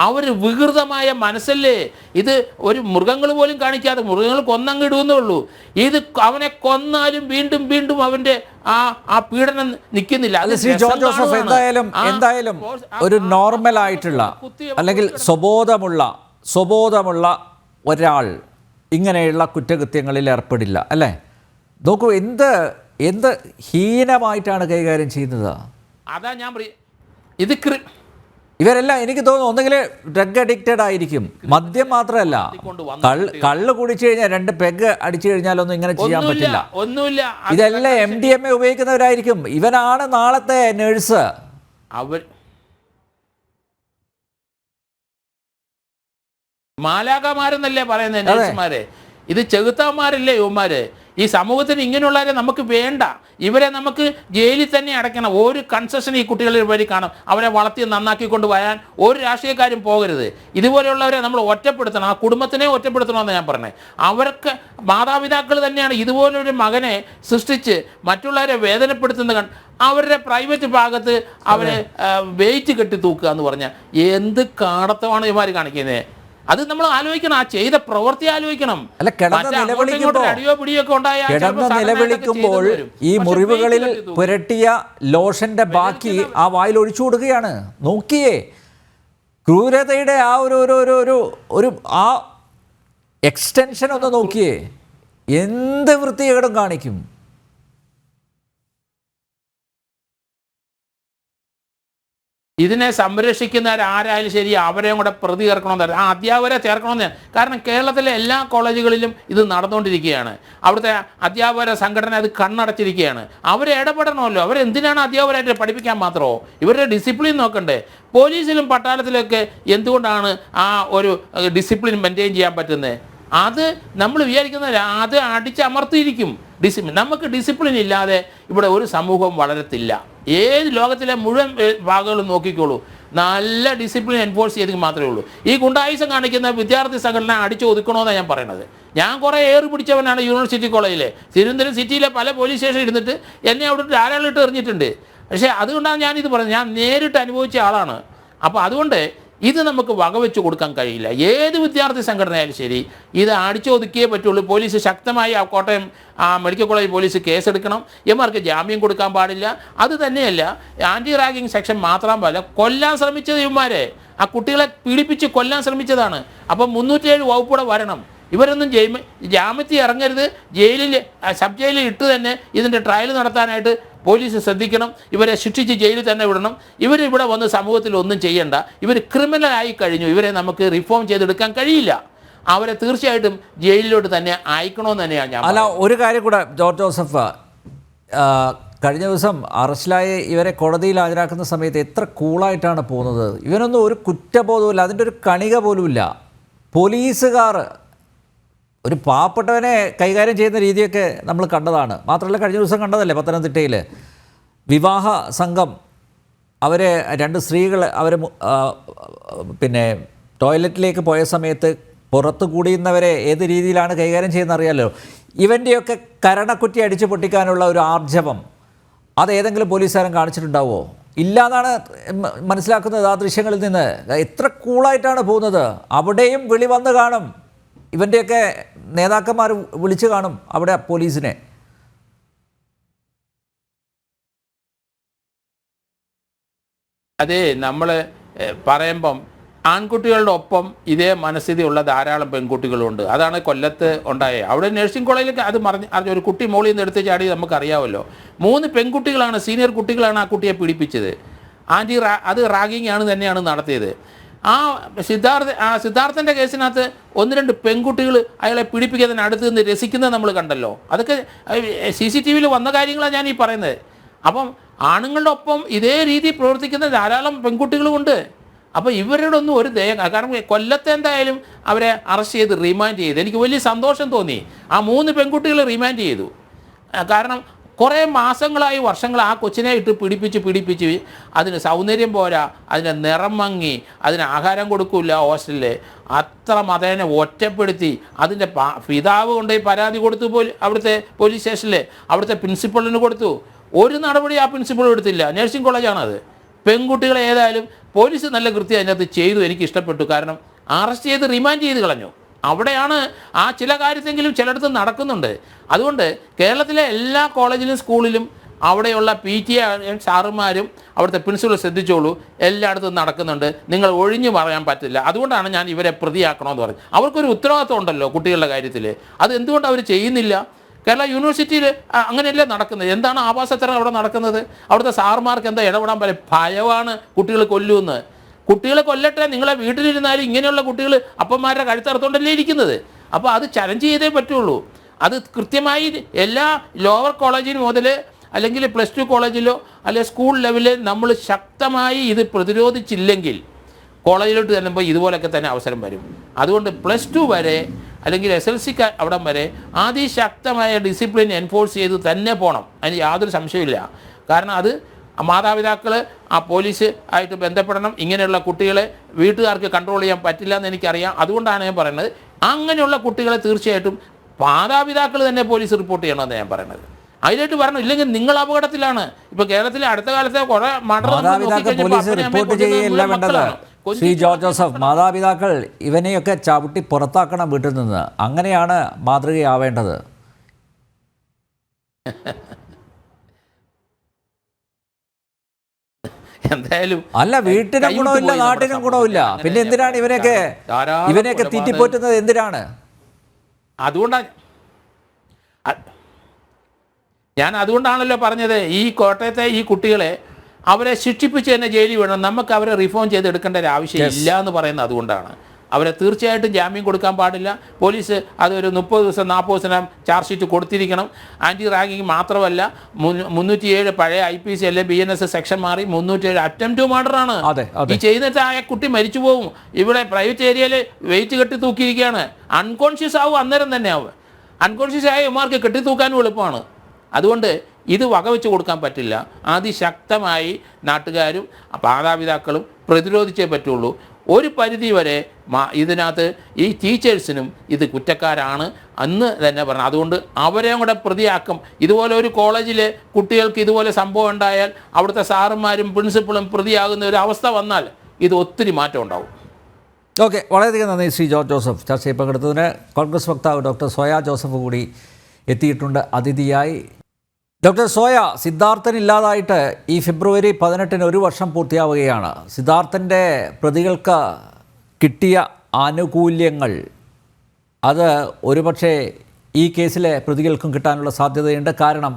അവർ വികൃതമായ മനസ്സല്ലേ. ഇത് ഒരു മൃഗങ്ങൾ പോലും കാണിക്കാതെ മൃഗങ്ങൾ കൊന്നങ്ങിടുന്നേ ഉള്ളൂ. ഇത് അവനെ കൊന്നാലും വീണ്ടും വീണ്ടും അവൻ്റെ ആ പീഡനം നിൽക്കുന്നില്ല. എന്തായാലും ഒരു നോർമൽ ആയിട്ടുള്ള അല്ലെങ്കിൽ സ്വബോധമുള്ള ഒരാൾ ഇങ്ങനെയുള്ള കുറ്റകൃത്യങ്ങളിൽ ഏർപ്പെടില്ല അല്ലേ? നോക്കൂ, എന്ത് ഹീനമായിട്ടാണ് കൈകാര്യം ചെയ്യുന്നത്. അതാ ഞാൻ ഇത് ഇവരെല്ലാം എനിക്ക് തോന്നുന്നു ഒന്നുകിൽ ഡ്രഗ് അഡിക്റ്റഡ് ആയിരിക്കും. മദ്യം മാത്രമല്ല, കള്ള് കുടിച്ചു കഴിഞ്ഞാൽ 2 പെഗ് അടിച്ചു കഴിഞ്ഞാലൊന്നും ഇങ്ങനെ ചെയ്യാൻ പറ്റില്ല. ഇതെല്ലാം MDMA ഉപയോഗിക്കുന്നവരായിരിക്കും. ഇവനാണ് നാളത്തെ നേഴ്സ്. മാലാഖമാരെന്നല്ലേ പറയുന്നത് നേഴ്സുമാരെ. ഇത് ചെകുത്താന്മാരല്ലേ ഇവന്മാര്. ഈ സമൂഹത്തിന് ഇങ്ങനെയുള്ളവരെ നമുക്ക് വേണ്ട. ഇവരെ നമുക്ക് ജയിലിൽ തന്നെ അടയ്ക്കണം. ഒരു കൺസെഷൻ ഈ കുട്ടികളിൽ വഴി കാണും. അവരെ വളർത്തി നന്നാക്കിക്കൊണ്ട് വരാൻ ഒരു രാഷ്ട്രീയക്കാരും പോകരുത്. ഇതുപോലെയുള്ളവരെ നമ്മൾ ഒറ്റപ്പെടുത്തണം. ആ കുടുംബത്തിനെ ഒറ്റപ്പെടുത്തണമെന്ന് ഞാൻ പറഞ്ഞത്. അവർക്ക് മാതാപിതാക്കൾ തന്നെയാണ് ഇതുപോലൊരു മകനെ സൃഷ്ടിച്ച് മറ്റുള്ളവരെ വേദനപ്പെടുത്തുന്ന അവരുടെ പ്രൈവറ്റ് ഭാഗത്ത് അവരെ വെയിറ്റ് കെട്ടി തൂക്കുക എന്ന് പറഞ്ഞാൽ എന്ത് കാടത്തമാണ് ഇവന്മാർ കാണിക്കുന്നത്. അത് നമ്മൾ ആലോചിക്കണം. ആ ചെയ്ത പ്രവൃത്തി ആലോചിക്കണം. നിലവിളിക്കുമ്പോൾ ഈ മുറിവുകളിൽ പുരട്ടിയ ലോഷന്റെ ബാക്കി ആ വായിൽ ഒഴിച്ചു കൊടുക്കുകയാണ്. നോക്കിയേ, ക്രൂരതയുടെ ആ ഒരു ആ എക്സ്റ്റൻഷൻ ഒന്ന് നോക്കിയേ. എന്ത് വൃത്തികേടും കാണിക്കും. ഇതിനെ സംരക്ഷിക്കുന്നവരാരായാലും ശരി, അവരെയും കൂടെ പ്രതി ചേർക്കണമെന്ന്, ആ അധ്യാപകരെ ചേർക്കണമെന്ന്. കാരണം കേരളത്തിലെ എല്ലാ കോളേജുകളിലും ഇത് നടന്നുകൊണ്ടിരിക്കുകയാണ്. അവിടുത്തെ അധ്യാപകര സംഘടന അത് കണ്ണടച്ചിരിക്കുകയാണ്. അവരെ ഇടപെടണമല്ലോ. അവരെന്തിനാണ് അധ്യാപകരായിട്ട് പഠിപ്പിക്കാൻ മാത്രമോ? ഇവരുടെ ഡിസിപ്ലിൻ നോക്കണ്ടേ? പോലീസിലും പട്ടാളത്തിലൊക്കെ എന്തുകൊണ്ടാണ് ആ ഒരു ഡിസിപ്ലിൻ മെയിൻറ്റെയിൻ ചെയ്യാൻ പറ്റുന്നത്? അത് നമ്മൾ വിചാരിക്കുന്നത് അത് അടിച്ചമർത്തിയിരിക്കും ഡിസിപ്ലിൻ. നമുക്ക് ഡിസിപ്ലിൻ ഇല്ലാതെ ഇവിടെ ഒരു സമൂഹം വളരത്തില്ല. ഏത് ലോകത്തിലെ മുഴുവൻ ഭാഗങ്ങളും നോക്കിക്കോളൂ, നല്ല ഡിസിപ്ലിൻ എൻഫോഴ്സ് ചെയ്തെങ്കിൽ മാത്രമേ ഉള്ളൂ. ഈ ഗുണ്ടായുസം കാണിക്കുന്ന വിദ്യാർത്ഥി സംഘടന അടിച്ചു ഒതുക്കണമെന്നാണ് ഞാൻ പറയുന്നത്. ഞാൻ കുറേ ഏറ് പിടിച്ചവനാണ് യൂണിവേഴ്സിറ്റി കോളേജിലെ. തിരുവനന്തപുരം സിറ്റിയിലെ പല പോലീസ് സ്റ്റേഷനിൽ ഇരുന്നിട്ട് എന്നെ അവിടെ ധാരാളം ഇട്ട് എറിഞ്ഞിട്ടുണ്ട്. പക്ഷേ അതുകൊണ്ടാണ് ഞാനിത് പറയുന്നത്. ഞാൻ നേരിട്ട് അനുഭവിച്ച ആളാണ്. അപ്പോൾ അതുകൊണ്ട് ഇത് നമുക്ക് വകവെച്ച് കൊടുക്കാൻ കഴിയില്ല. ഏത് വിദ്യാർത്ഥി സംഘടനയായാലും ശരി ഇത് അടിച്ചൊതുക്കിയേ പറ്റുള്ളൂ. പോലീസ് ശക്തമായി ആ കോട്ടയം മെഡിക്കൽ കോളേജ് പോലീസ് കേസെടുക്കണം. ഇവർക്ക് ജാമ്യം കൊടുക്കാൻ പാടില്ല. അത് തന്നെയല്ല, ആൻറ്റി റാഗിങ് സെക്ഷൻ മാത്രമല്ല, കൊല്ലാൻ ശ്രമിച്ചത് ഇവന്മാരെ, ആ കുട്ടികളെ പീഡിപ്പിച്ച് കൊല്ലാൻ ശ്രമിച്ചതാണ്. അപ്പം 307 വകുപ്പൂടെ വരണം. ഇവരൊന്നും ജാമ്യത്തിൽ ഇറങ്ങരുത്. സബ് ജയിലിൽ ഇട്ട് തന്നെ ഇതിൻ്റെ ട്രയൽ നടത്താനായിട്ട് പോലീസ് ശ്രദ്ധിക്കണം. ഇവരെ ശിക്ഷിച്ച് ജയിലിൽ തന്നെ വിടണം. ഇവരിവിടെ വന്ന് സമൂഹത്തിൽ ഒന്നും ചെയ്യണ്ട. ഇവർ ക്രിമിനലായി കഴിഞ്ഞു. ഇവരെ നമുക്ക് റിഫോം ചെയ്തെടുക്കാൻ കഴിയില്ല. അവരെ തീർച്ചയായിട്ടും ജയിലിലോട്ട് തന്നെ അയക്കണമെന്ന് തന്നെയാണ് ഞാൻ. അല്ല, ഒരു കാര്യം കൂടെ ജോർജ് ജോസഫ്, കഴിഞ്ഞ ദിവസം അറസ്റ്റിലായ ഇവരെ കോടതിയിൽ ഹാജരാക്കുന്ന സമയത്ത് എത്ര കൂളായിട്ടാണ് പോകുന്നത്. ഇവനൊന്നും ഒരു കുറ്റബോധവുമില്ല, അതിൻ്റെ ഒരു കണിക പോലുമില്ല. പോലീസുകാർ ഒരു പാവപ്പെട്ടവനെ കൈകാര്യം ചെയ്യുന്ന രീതിയൊക്കെ നമ്മൾ കണ്ടതാണ്. മാത്രമല്ല, കഴിഞ്ഞ ദിവസം കണ്ടതല്ലേ പത്തനംതിട്ടയിൽ വിവാഹ സംഘം, അവരെ 2 സ്ത്രീകൾ അവർ പിന്നെ ടോയ്ലറ്റിലേക്ക് പോയ സമയത്ത് പുറത്ത് കൂടിയുന്നവരെ ഏത് രീതിയിലാണ് കൈകാര്യം ചെയ്യുന്നത് അറിയാമല്ലോ. ഇവൻ്റെയൊക്കെ കരണക്കുറ്റി അടിച്ചു പൊട്ടിക്കാനുള്ള ഒരു ആർജവം അതേതെങ്കിലും പോലീസുകാരൻ കാണിച്ചിട്ടുണ്ടാവുമോ? ഇല്ലാന്നാണ് മനസ്സിലാക്കുന്നത് ആ ദൃശ്യങ്ങളിൽ നിന്ന്. എത്ര കൂളായിട്ടാണ് പോകുന്നത്. അവിടെയും വിളി വന്ന് കാണും, ഇവൻ്റെയൊക്കെ നേതാക്കന്മാർ വിളിച്ചു കാണും അവിടെ പോലീസിനെ. അതെ, നമ്മൾ പറയുമ്പം ആൺകുട്ടികളുടെ ഒപ്പം ഇതേ മനസ്ഥിതിയുള്ള ധാരാളം പെൺകുട്ടികളുണ്ട്. അതാണ് കൊല്ലത്ത് ഉണ്ടായത്. അവിടെ നഴ്സിംഗ് കോളേജിൽ അത് അറിഞ്ഞ ഒരു കുട്ടി മോളിൽ നിന്ന് എടുത്ത് ചാടി നമുക്കറിയാമല്ലോ. 3 പെൺകുട്ടികളാണ്, സീനിയർ കുട്ടികളാണ് ആ കുട്ടിയെ പീഡിപ്പിച്ചത്. അത് റാഗിങ് ആണ് തന്നെയാണ് നടത്തിയത്. സിദ്ധാർത്ഥൻ്റെ കേസിനകത്ത് 1-2 പെൺകുട്ടികൾ അയാളെ പീഡിപ്പിക്കുന്നതിന് അടുത്ത് നിന്ന് രസിക്കുന്നത് നമ്മൾ കണ്ടല്ലോ. അതൊക്കെ CCTVയിൽ വന്ന കാര്യങ്ങളാണ് ഞാൻ ഈ പറയുന്നത്. അപ്പം ആണുങ്ങളുടെ ഒപ്പം ഇതേ രീതിയിൽ പ്രവർത്തിക്കുന്ന ധാരാളം പെൺകുട്ടികളുമുണ്ട്. അപ്പോൾ ഇവരുടെ ഒന്നും ഒരു ദയ, കാരണം കൊല്ലത്തെ എന്തായാലും അവരെ അറസ്റ്റ് ചെയ്ത് റിമാൻഡ് ചെയ്ത് എനിക്ക് വലിയ സന്തോഷം തോന്നി. ആ 3 പെൺകുട്ടികൾ റിമാൻഡ് ചെയ്തു. കാരണം കുറേ മാസങ്ങളായി, വർഷങ്ങൾ ആ കൊച്ചിനെ ഇട്ട് പീഡിപ്പിച്ച് അതിന് സൗന്ദര്യം പോരാ, അതിന് നിറം മങ്ങി, അതിന് ആഹാരം കൊടുക്കില്ല ഹോസ്റ്റലിൽ, അത്ര മതേനെ ഒറ്റപ്പെടുത്തി അതിൻ്റെ പിതാവ് കൊണ്ടുപോയി പരാതി കൊടുത്തു. അവിടുത്തെ പോലീസ് സ്റ്റേഷനിൽ അവിടുത്തെ പ്രിൻസിപ്പളിന് കൊടുത്തു. ഒരു നടപടി ആ പ്രിൻസിപ്പൾ എടുത്തില്ല. നഴ്സിംഗ് കോളേജാണത്. പെൺകുട്ടികളെ ഏതായാലും പോലീസ് നല്ല കൃത്യം അതിനകത്ത് ചെയ്തു, എനിക്ക് ഇഷ്ടപ്പെട്ടു. കാരണം അറസ്റ്റ് ചെയ്ത് റിമാൻഡ് ചെയ്ത് കളഞ്ഞു. അവിടെയാണ് ആ ചില കാര്യത്തെങ്കിലും ചിലയിടത്ത് നടക്കുന്നുണ്ട്. അതുകൊണ്ട് കേരളത്തിലെ എല്ലാ കോളേജിലും സ്കൂളിലും അവിടെയുള്ള PTA സാറുമാരും അവിടുത്തെ പ്രിൻസിപ്പൽ ശ്രദ്ധിച്ചോളൂ, എല്ലായിടത്തും നടക്കുന്നുണ്ട്. നിങ്ങൾ ഒഴിഞ്ഞു പറയാൻ പറ്റില്ല. അതുകൊണ്ടാണ് ഞാൻ ഇവരെ പ്രതിയാക്കണമെന്ന് പറഞ്ഞു. അവർക്കൊരു ഉത്തരവാദിത്വം ഉണ്ടല്ലോ കുട്ടികളുടെ കാര്യത്തിൽ. അത് എന്തുകൊണ്ട് അവർ ചെയ്യുന്നില്ല? കേരള യൂണിവേഴ്സിറ്റിയിൽ അങ്ങനെയല്ലേ നടക്കുന്നത്? എന്താണ് ആവാസത്തരം അവിടെ നടക്കുന്നത്? അവിടുത്തെ സാറുമാർക്ക് എന്താ ഇടപെടാൻ ഭയമാണ് കുട്ടികൾ കൊല്ലുമെന്ന്. കുട്ടികളെ കൊല്ലട്ടെ, നിങ്ങളെ വീട്ടിലിരുന്നാലും ഇങ്ങനെയുള്ള കുട്ടികൾ അപ്പന്മാരുടെ കഴുത്തറുത്തോണ്ടല്ലേ ഇരിക്കുന്നത്. അപ്പോൾ അത് ചലഞ്ച് ചെയ്തേ പറ്റുള്ളൂ. അത് കൃത്യമായി എല്ലാ ലോവർ കോളേജിന് മുതൽ അല്ലെങ്കിൽ +2 കോളേജിലോ അല്ലെങ്കിൽ സ്കൂൾ ലെവലിൽ നമ്മൾ ശക്തമായി ഇത് പ്രതിരോധിച്ചില്ലെങ്കിൽ കോളേജിലോട്ട് ചെല്ലുമ്പോൾ ഇതുപോലൊക്കെ തന്നെ അവസരം വരും. അതുകൊണ്ട് +2 വരെ അല്ലെങ്കിൽ SLC അവിടം വരെ അതിശക്തമായ ഡിസിപ്ലിൻ എൻഫോഴ്സ് ചെയ്ത് തന്നെ പോകണം. അതിന് യാതൊരു സംശയമില്ല. കാരണം അത് മാതാപിതാക്കൾ ആ പോലീസ് ആയിട്ട് ബന്ധപ്പെടണം. ഇങ്ങനെയുള്ള കുട്ടികളെ വീട്ടുകാർക്ക് കൺട്രോൾ ചെയ്യാൻ പറ്റില്ല എന്ന് എനിക്കറിയാം. അതുകൊണ്ടാണ് ഞാൻ പറയുന്നത്, അങ്ങനെയുള്ള കുട്ടികളെ തീർച്ചയായിട്ടും മാതാപിതാക്കൾ തന്നെ പോലീസ് റിപ്പോർട്ട് ചെയ്യണമെന്ന് ഞാൻ പറയുന്നത്. അതിലായിട്ട് പറഞ്ഞു, ഇല്ലെങ്കിൽ നിങ്ങൾ അപകടത്തിലാണ്. ഇപ്പോൾ കേരളത്തിലെ അടുത്ത കാലത്തെ കുറേ ശ്രീ ജോർജ് ജോസഫ്, മാതാപിതാക്കൾ ഇവനെയൊക്കെ ചവിട്ടി പുറത്താക്കണം വീട്ടിൽ നിന്ന്. അങ്ങനെയാണ് മാതൃകയാവേണ്ടത്. എന്തായാലും അല്ല, വീട്ടിനും ഗുണമില്ല, നാട്ടിനും ഗുണമില്ല. പിന്നെ എന്തിനാണ് ഇവനെയൊക്കെ തീറ്റിപ്പോറ്റുന്നത്? എന്തിനാണ്? അതുകൊണ്ടാണ് അതുകൊണ്ടാണല്ലോ പറഞ്ഞത്, ഈ കോട്ടയത്തെ ഈ കുട്ടികളെ അവരെ ശിക്ഷിപ്പിച്ച് തന്നെ ജയിലിൽ വേണം. നമുക്ക് അവരെ റിഫോം ചെയ്തെടുക്കേണ്ട ഒരു ആവശ്യം ഇല്ല എന്ന് പറയുന്നത് അതുകൊണ്ടാണ്. അവരെ തീർച്ചയായിട്ടും ജാമ്യം കൊടുക്കാൻ പാടില്ല. പോലീസ് അതൊരു 30 ദിവസം 40 ദിവസം ചാർജ് ഷീറ്റ് കൊടുത്തിരിക്കണം. ആൻറ്റി റാഗിങ് മാത്രമല്ല, 307 പഴയ IPC അല്ലെങ്കിൽ BNS സെക്ഷൻ മാറി 307 അറ്റംപ്റ്റ് ടു മർഡറാണ്. ഈ ചെയ്തിട്ട് ആ കുട്ടി മരിച്ചു പോകും. ഇവിടെ പ്രൈവറ്റ് ഏരിയയിൽ വെയിറ്റ് കെട്ടി തൂക്കിയിരിക്കുകയാണ്. അൺകോൺഷ്യസ് ആവും, അന്നേരം തന്നെ ആവും. അൺകോൺഷ്യസ് ആയ ഇവന്മാർക്ക് കെട്ടിത്തൂക്കാനും എളുപ്പമാണ്. അതുകൊണ്ട് ഇത് വകവെച്ച് കൊടുക്കാൻ പറ്റില്ല. അതിശക്തമായി നാട്ടുകാരും മാതാപിതാക്കളും പ്രതിരോധിച്ചേ പറ്റുള്ളൂ. ഒരു പരിധി വരെ ഇതിനകത്ത് ഈ ടീച്ചേഴ്സിനും ഇത് കുറ്റക്കാരാണ് അന്ന് തന്നെ പറഞ്ഞു. അതുകൊണ്ട് അവരെയും കൂടെ പ്രതിയാക്കും. ഇതുപോലെ ഒരു കോളേജിലെ കുട്ടികൾക്ക് ഇതുപോലെ സംഭവം ഉണ്ടായാൽ അവിടുത്തെ സാറുമാരും പ്രിൻസിപ്പളും പ്രതിയാകുന്ന ഒരു അവസ്ഥ വന്നാൽ ഇത് ഒത്തിരി മാറ്റം ഉണ്ടാവും. ഓക്കെ, വളരെയധികം നന്ദി ശ്രീ ജോർജ് ജോസഫ്. ചർച്ചയിൽ പങ്കെടുത്തതിന് കോൺഗ്രസ് വക്താവ് ഡോക്ടർ സോയ ജോസഫ് കൂടി എത്തിയിട്ടുണ്ട് അതിഥിയായി. ഡോക്ടർ സോയ, സിദ്ധാർത്ഥൻ ഇല്ലാതായിട്ട് ഈ ഫെബ്രുവരി 18 ഒരു വർഷം പൂർത്തിയാവുകയാണ്. സിദ്ധാർത്ഥൻ്റെ പ്രതികൾക്ക് കിട്ടിയ ആനുകൂല്യങ്ങൾ അത് ഒരുപക്ഷെ ഈ കേസിലെ പ്രതികൾക്കും കിട്ടാനുള്ള സാധ്യതയുണ്ട്. കാരണം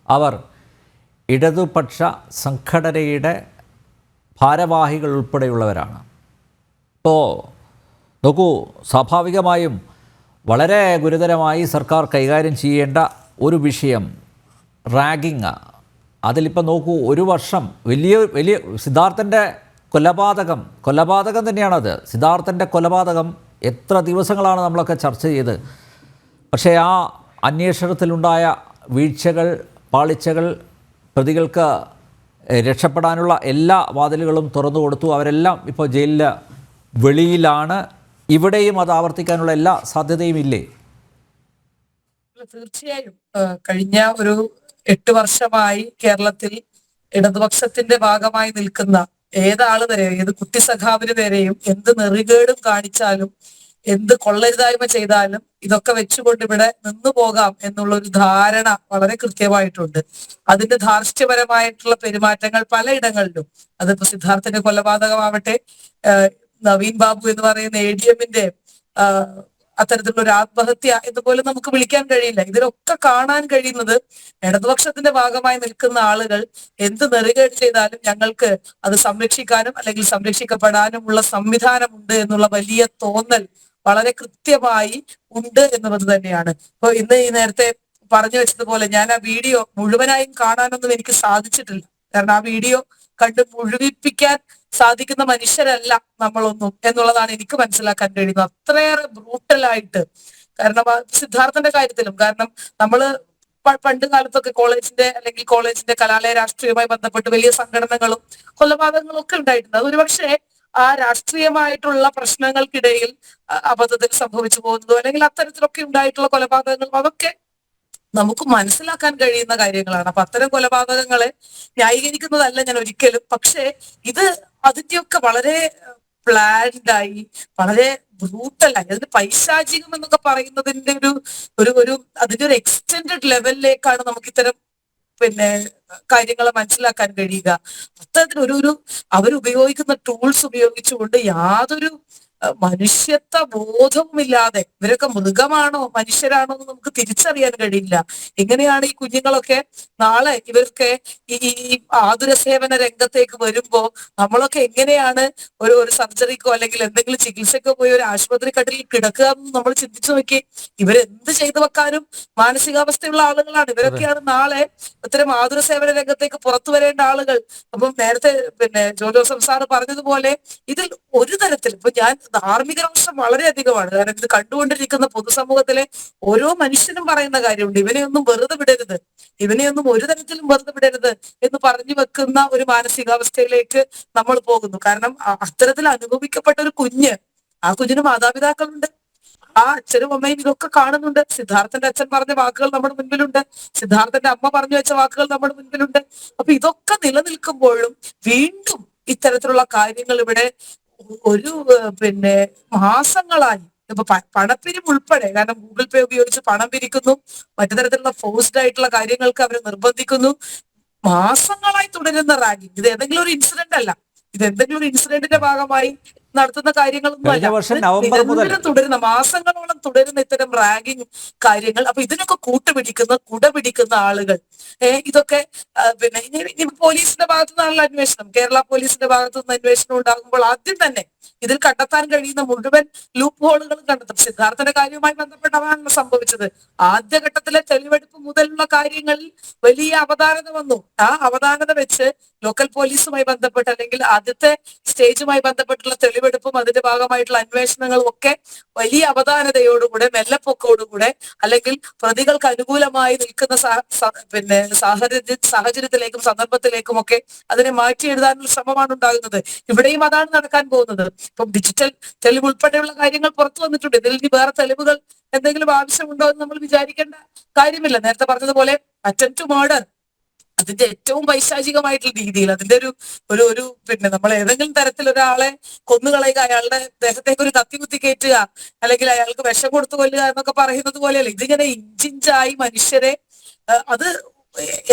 അവർ ഇടതുപക്ഷ സംഘടനയുടെ ഭാരവാഹികൾ ഉൾപ്പെടെയുള്ളവരാണ്. ഇപ്പോൾ നോക്കൂ, സ്വാഭാവികമായും വളരെ ഗുരുതരമായി സർക്കാർ കൈകാര്യം ചെയ്യേണ്ട ഒരു വിഷയം റാഗിങ്. അതിലിപ്പോൾ നോക്കൂ, ഒരു വർഷം വലിയ സിദ്ധാർത്ഥൻ്റെ കൊലപാതകം തന്നെയാണത്. സിദ്ധാർത്ഥൻ്റെ കൊലപാതകം എത്ര ദിവസങ്ങളാണ് നമ്മളൊക്കെ ചർച്ച ചെയ്ത്. പക്ഷേ ആ അന്വേഷണത്തിലുണ്ടായ വീഴ്ചകൾ, പാളിച്ചകൾ, പ്രതികൾക്ക് രക്ഷപ്പെടാനുള്ള എല്ലാ വാതിലുകളും തുറന്നു കൊടുത്തു. അവരെല്ലാം ഇപ്പോൾ ജയിലിൽ വെളിയിലാണ്. ഇവിടെയും അത് ആവർത്തിക്കാനുള്ള എല്ലാ സാധ്യതയും ഇല്ലേ? തീർച്ചയായും കഴിഞ്ഞ ഒരു 8 വർഷമായി കേരളത്തിൽ ഇടതുപക്ഷത്തിന്റെ ഭാഗമായി നിൽക്കുന്ന ഏതാള് വരെയും, ഏത് കുട്ടിസഖാവിന് വരെയും എന്ത് നെറികേടും കാണിച്ചാലും എന്ത് കൊള്ളരുതായ്മ ചെയ്താലും ഇതൊക്കെ വെച്ചുകൊണ്ട് ഇവിടെ നിന്നു പോകാം എന്നുള്ള ഒരു ധാരണ വളരെ കൃത്യമായിട്ടുണ്ട്. അതിന്റെ ധാർഷ്ട്യപരമായിട്ടുള്ള പെരുമാറ്റങ്ങൾ പലയിടങ്ങളിലും, അതിപ്പോ സിദ്ധാർത്ഥന്റെ കൊലപാതകമാവട്ടെ, നവീൻ ബാബു എന്ന് പറയുന്ന ADM-ന്റെ അത്തരത്തിലുള്ള ഒരു ആത്മഹത്യ എന്നുപോലും നമുക്ക് വിളിക്കാൻ കഴിയില്ല. ഇതിലൊക്കെ കാണാൻ കഴിയുന്നത് ഇടതുപക്ഷത്തിന്റെ ഭാഗമായി നിൽക്കുന്ന ആളുകൾ എന്ത് നെറികേട് ചെയ്താലും ഞങ്ങൾക്ക് അത് സംരക്ഷിക്കാനും അല്ലെങ്കിൽ സംരക്ഷിക്കപ്പെടാനുമുള്ള സംവിധാനമുണ്ട് എന്നുള്ള വലിയ തോന്നൽ വളരെ കൃത്യമായി ഉണ്ട് എന്നുള്ളത് തന്നെയാണ്. ഇപ്പൊ ഇന്ന് ഈ നേരത്തെ പറഞ്ഞു വെച്ചതുപോലെ ഞാൻ ആ വീഡിയോ മുഴുവനായും കാണാനൊന്നും എനിക്ക് സാധിച്ചിട്ടില്ല. കാരണം ആ വീഡിയോ കണ്ട് മുഴുവിപ്പിക്കാൻ സാധിക്കുന്ന മനുഷ്യരല്ല നമ്മളൊന്നും എന്നുള്ളതാണ് എനിക്ക് മനസ്സിലാക്കാൻ കഴിയുന്നത്. അത്രയേറെ ബ്രൂട്ടലായിട്ട്. കാരണം സിദ്ധാർത്ഥന്റെ കാര്യത്തിലും, കാരണം നമ്മള് പണ്ട് കാലത്തൊക്കെ കോളേജിന്റെ കലാലയ രാഷ്ട്രീയവുമായി ബന്ധപ്പെട്ട് വലിയ സംഘടനകളും കൊലപാതകങ്ങളും ഒക്കെ ഉണ്ടായിട്ടുണ്ട്. അത് ഒരുപക്ഷെ ആ രാഷ്ട്രീയമായിട്ടുള്ള പ്രശ്നങ്ങൾക്കിടയിൽ അബദ്ധത്തിൽ സംഭവിച്ചു പോകുന്നതോ അല്ലെങ്കിൽ അത്തരത്തിലൊക്കെ ഉണ്ടായിട്ടുള്ള കൊലപാതകങ്ങളും അതൊക്കെ നമുക്ക് മനസ്സിലാക്കാൻ കഴിയുന്ന കാര്യങ്ങളാണ്. അപ്പൊ അത്തരം കൊലപാതകങ്ങളെ ന്യായീകരിക്കുന്നതല്ല ഞാൻ ഒരിക്കലും. പക്ഷേ ഇത് അതിന്റെയൊക്കെ വളരെ പ്ലാൻഡായി, വളരെ ബ്രൂട്ടലായി, അതിന് പൈശാചികം എന്നൊക്കെ പറയുന്നതിന്റെ ഒരു അതിന്റെ ഒരു എക്സ്റ്റെൻഡഡ് ലെവലിലേക്കാണ് നമുക്ക് ഇത്തരം കാര്യങ്ങളെ മനസ്സിലാക്കാൻ കഴിയുക. അത്തരത്തിൽ അവരുപയോഗിക്കുന്ന ടൂൾസ് ഉപയോഗിച്ചുകൊണ്ട് യാതൊരു മനുഷ്യത്വ ബോധവുമില്ലാതെ ഇവരൊക്കെ മൃഗമാണോ മനുഷ്യരാണോ എന്ന് നമുക്ക് തിരിച്ചറിയാൻ കഴിയില്ല. എങ്ങനെയാണ് ഈ കുഞ്ഞുങ്ങളൊക്കെ നാളെ ഇവർക്ക് ഈ ആതുര സേവന രംഗത്തേക്ക് വരുമ്പോ നമ്മളൊക്കെ എങ്ങനെയാണ് ഒരു സർജറിക്കോ അല്ലെങ്കിൽ എന്തെങ്കിലും ചികിത്സക്കോ പോയി ഒരു ആശുപത്രി കട്ടിലിൽ കിടക്കുക എന്ന് നമ്മൾ ചിന്തിച്ചു നോക്കി. ഇവരെന്ത് ചെയ്തു വെക്കാനും മാനസികാവസ്ഥയുള്ള ആളുകളാണ്. ഇവരൊക്കെയാണ് നാളെ ഇത്തരം ആതുര സേവന രംഗത്തേക്ക് പുറത്തു വരേണ്ട ആളുകൾ. അപ്പം നേരത്തെ ജോസഫ് സാറ് പറഞ്ഞതുപോലെ ഇതിൽ ഒരു തരത്തിൽ ഇപ്പൊ ഞാൻ ധാർമ്മിക രോഷം വളരെയധികമാണ്. കാരണം ഇത് കണ്ടുകൊണ്ടിരിക്കുന്ന പൊതുസമൂഹത്തിലെ ഓരോ മനുഷ്യനും പറയുന്ന കാര്യമുണ്ട്, ഇവനെയൊന്നും വെറുതെ വിടരുത്, ഇവനെയൊന്നും ഒരു തരത്തിലും വെറുതെ വിടരുത് എന്ന് പറഞ്ഞു വെക്കുന്ന ഒരു മാനസികാവസ്ഥയിലേക്ക് നമ്മൾ പോകുന്നു. കാരണം അത്തരത്തിൽ അനുഭവിക്കപ്പെട്ട ഒരു കുഞ്ഞ്, ആ കുഞ്ഞിന് മാതാപിതാക്കളുണ്ട്, ആ അച്ഛനും അമ്മയും ഇതൊക്കെ കാണുന്നുണ്ട്. സിദ്ധാർത്ഥന്റെ അച്ഛൻ പറഞ്ഞ വാക്കുകൾ നമ്മുടെ മുൻപിലുണ്ട്, സിദ്ധാർത്ഥന്റെ അമ്മ പറഞ്ഞു വെച്ച വാക്കുകൾ നമ്മുടെ മുൻപിലുണ്ട്. അപ്പൊ ഇതൊക്കെ നിലനിൽക്കുമ്പോഴും വീണ്ടും ഇത്തരത്തിലുള്ള കാര്യങ്ങൾ ഇവിടെ ഒരു മാസങ്ങളായി ഇപ്പൊ പണപ്പിരിവ് ഉൾപ്പെടെ, കാരണം ഗൂഗിൾ പേ ഉപയോഗിച്ച് പണം പിരിക്കുന്നു, മറ്റു തരത്തിലുള്ള ഫോഴ്സ്ഡ് ആയിട്ടുള്ള കാര്യങ്ങൾക്ക് അവർ നിർബന്ധിക്കുന്നു. മാസങ്ങളായി തുടരുന്ന റാഗിങ്. ഇത് ഏതെങ്കിലും ഒരു ഇൻസിഡന്റ് അല്ല, ഇത് എന്തെങ്കിലും ഒരു ഇൻസിഡന്റിന്റെ ഭാഗമായി നടത്തുന്ന കാര്യങ്ങളൊന്നും അല്ല. നിരന്തരം തുടരുന്ന, മാസങ്ങളോളം തുടരുന്ന ഇത്തരം റാഗിങ് കാര്യങ്ങൾ. അപ്പൊ ഇതിനൊക്കെ കുടപിടിക്കുന്ന ആളുകൾ, ഇതൊക്കെ പോലീസിന്റെ ഭാഗത്തു നിന്നുള്ള അന്വേഷണം, കേരള പോലീസിന്റെ ഭാഗത്തു നിന്ന് അന്വേഷണം ഉണ്ടാകുമ്പോൾ ആദ്യം തന്നെ ഇതിൽ കണ്ടെത്താൻ കഴിയുന്ന മുഴുവൻ ലൂപ്പ് ഹോളുകളും കണ്ടെത്തും. സിദ്ധാർത്ഥന്റെ കാര്യവുമായി ബന്ധപ്പെട്ടതാണ് സംഭവിച്ചത്. ആദ്യഘട്ടത്തിലെ തെളിവെടുപ്പ് മുതലുള്ള കാര്യങ്ങളിൽ വലിയ അവധാനത വന്നു. ആ അവധാനത വെച്ച് ലോക്കൽ പോലീസുമായി ബന്ധപ്പെട്ട് അല്ലെങ്കിൽ ആദ്യത്തെ സ്റ്റേജുമായി ബന്ധപ്പെട്ടുള്ള തെളിവെടുപ്പും അതിന്റെ ഭാഗമായിട്ടുള്ള അന്വേഷണങ്ങളും ഒക്കെ വലിയ അവധാനതയോടുകൂടെ, മെല്ലപ്പൊക്കോടുകൂടെ, അല്ലെങ്കിൽ പ്രതികൾക്ക് അനുകൂലമായി നിൽക്കുന്ന സാഹചര്യത്തിലേക്കും സന്ദർഭത്തിലേക്കും ഒക്കെ അതിനെ മാറ്റി എഴുതാനുള്ള ശ്രമമാണ് ഉണ്ടാകുന്നത്. ഇവിടെയും അതാണ് നടക്കാൻ പോകുന്നത്. ഇപ്പം ഡിജിറ്റൽ തെളിവ് ഉൾപ്പെടെയുള്ള കാര്യങ്ങൾ പുറത്തു വന്നിട്ടുണ്ട്. ഇതിൽ ഇനി വേറെ തെളിവുകൾ എന്തെങ്കിലും ആവശ്യമുണ്ടോ എന്ന് നമ്മൾ വിചാരിക്കേണ്ട കാര്യമില്ല. നേരത്തെ പറഞ്ഞതുപോലെ അറ്റംപ്റ്റ് ടു മർഡർ, അതിന്റെ ഏറ്റവും പൈശാചികമായിട്ടുള്ള രീതിയിൽ അതിന്റെ ഒരു ഒരു ഒരു പിന്നെ നമ്മൾ ഏതെങ്കിലും തരത്തിൽ ഒരാളെ കൊന്നുകളയുക, അയാളുടെ ദേഹത്തേക്ക് ഒരു കത്തി കുത്തി കയറ്റുക, അല്ലെങ്കിൽ അയാൾക്ക് വിഷം കൊടുത്തു കൊല്ലുക എന്നൊക്കെ പറയുന്നത് പോലെയല്ല. ഇതിങ്ങനെ ഇഞ്ചിഞ്ചായി മനുഷ്യരെ അത്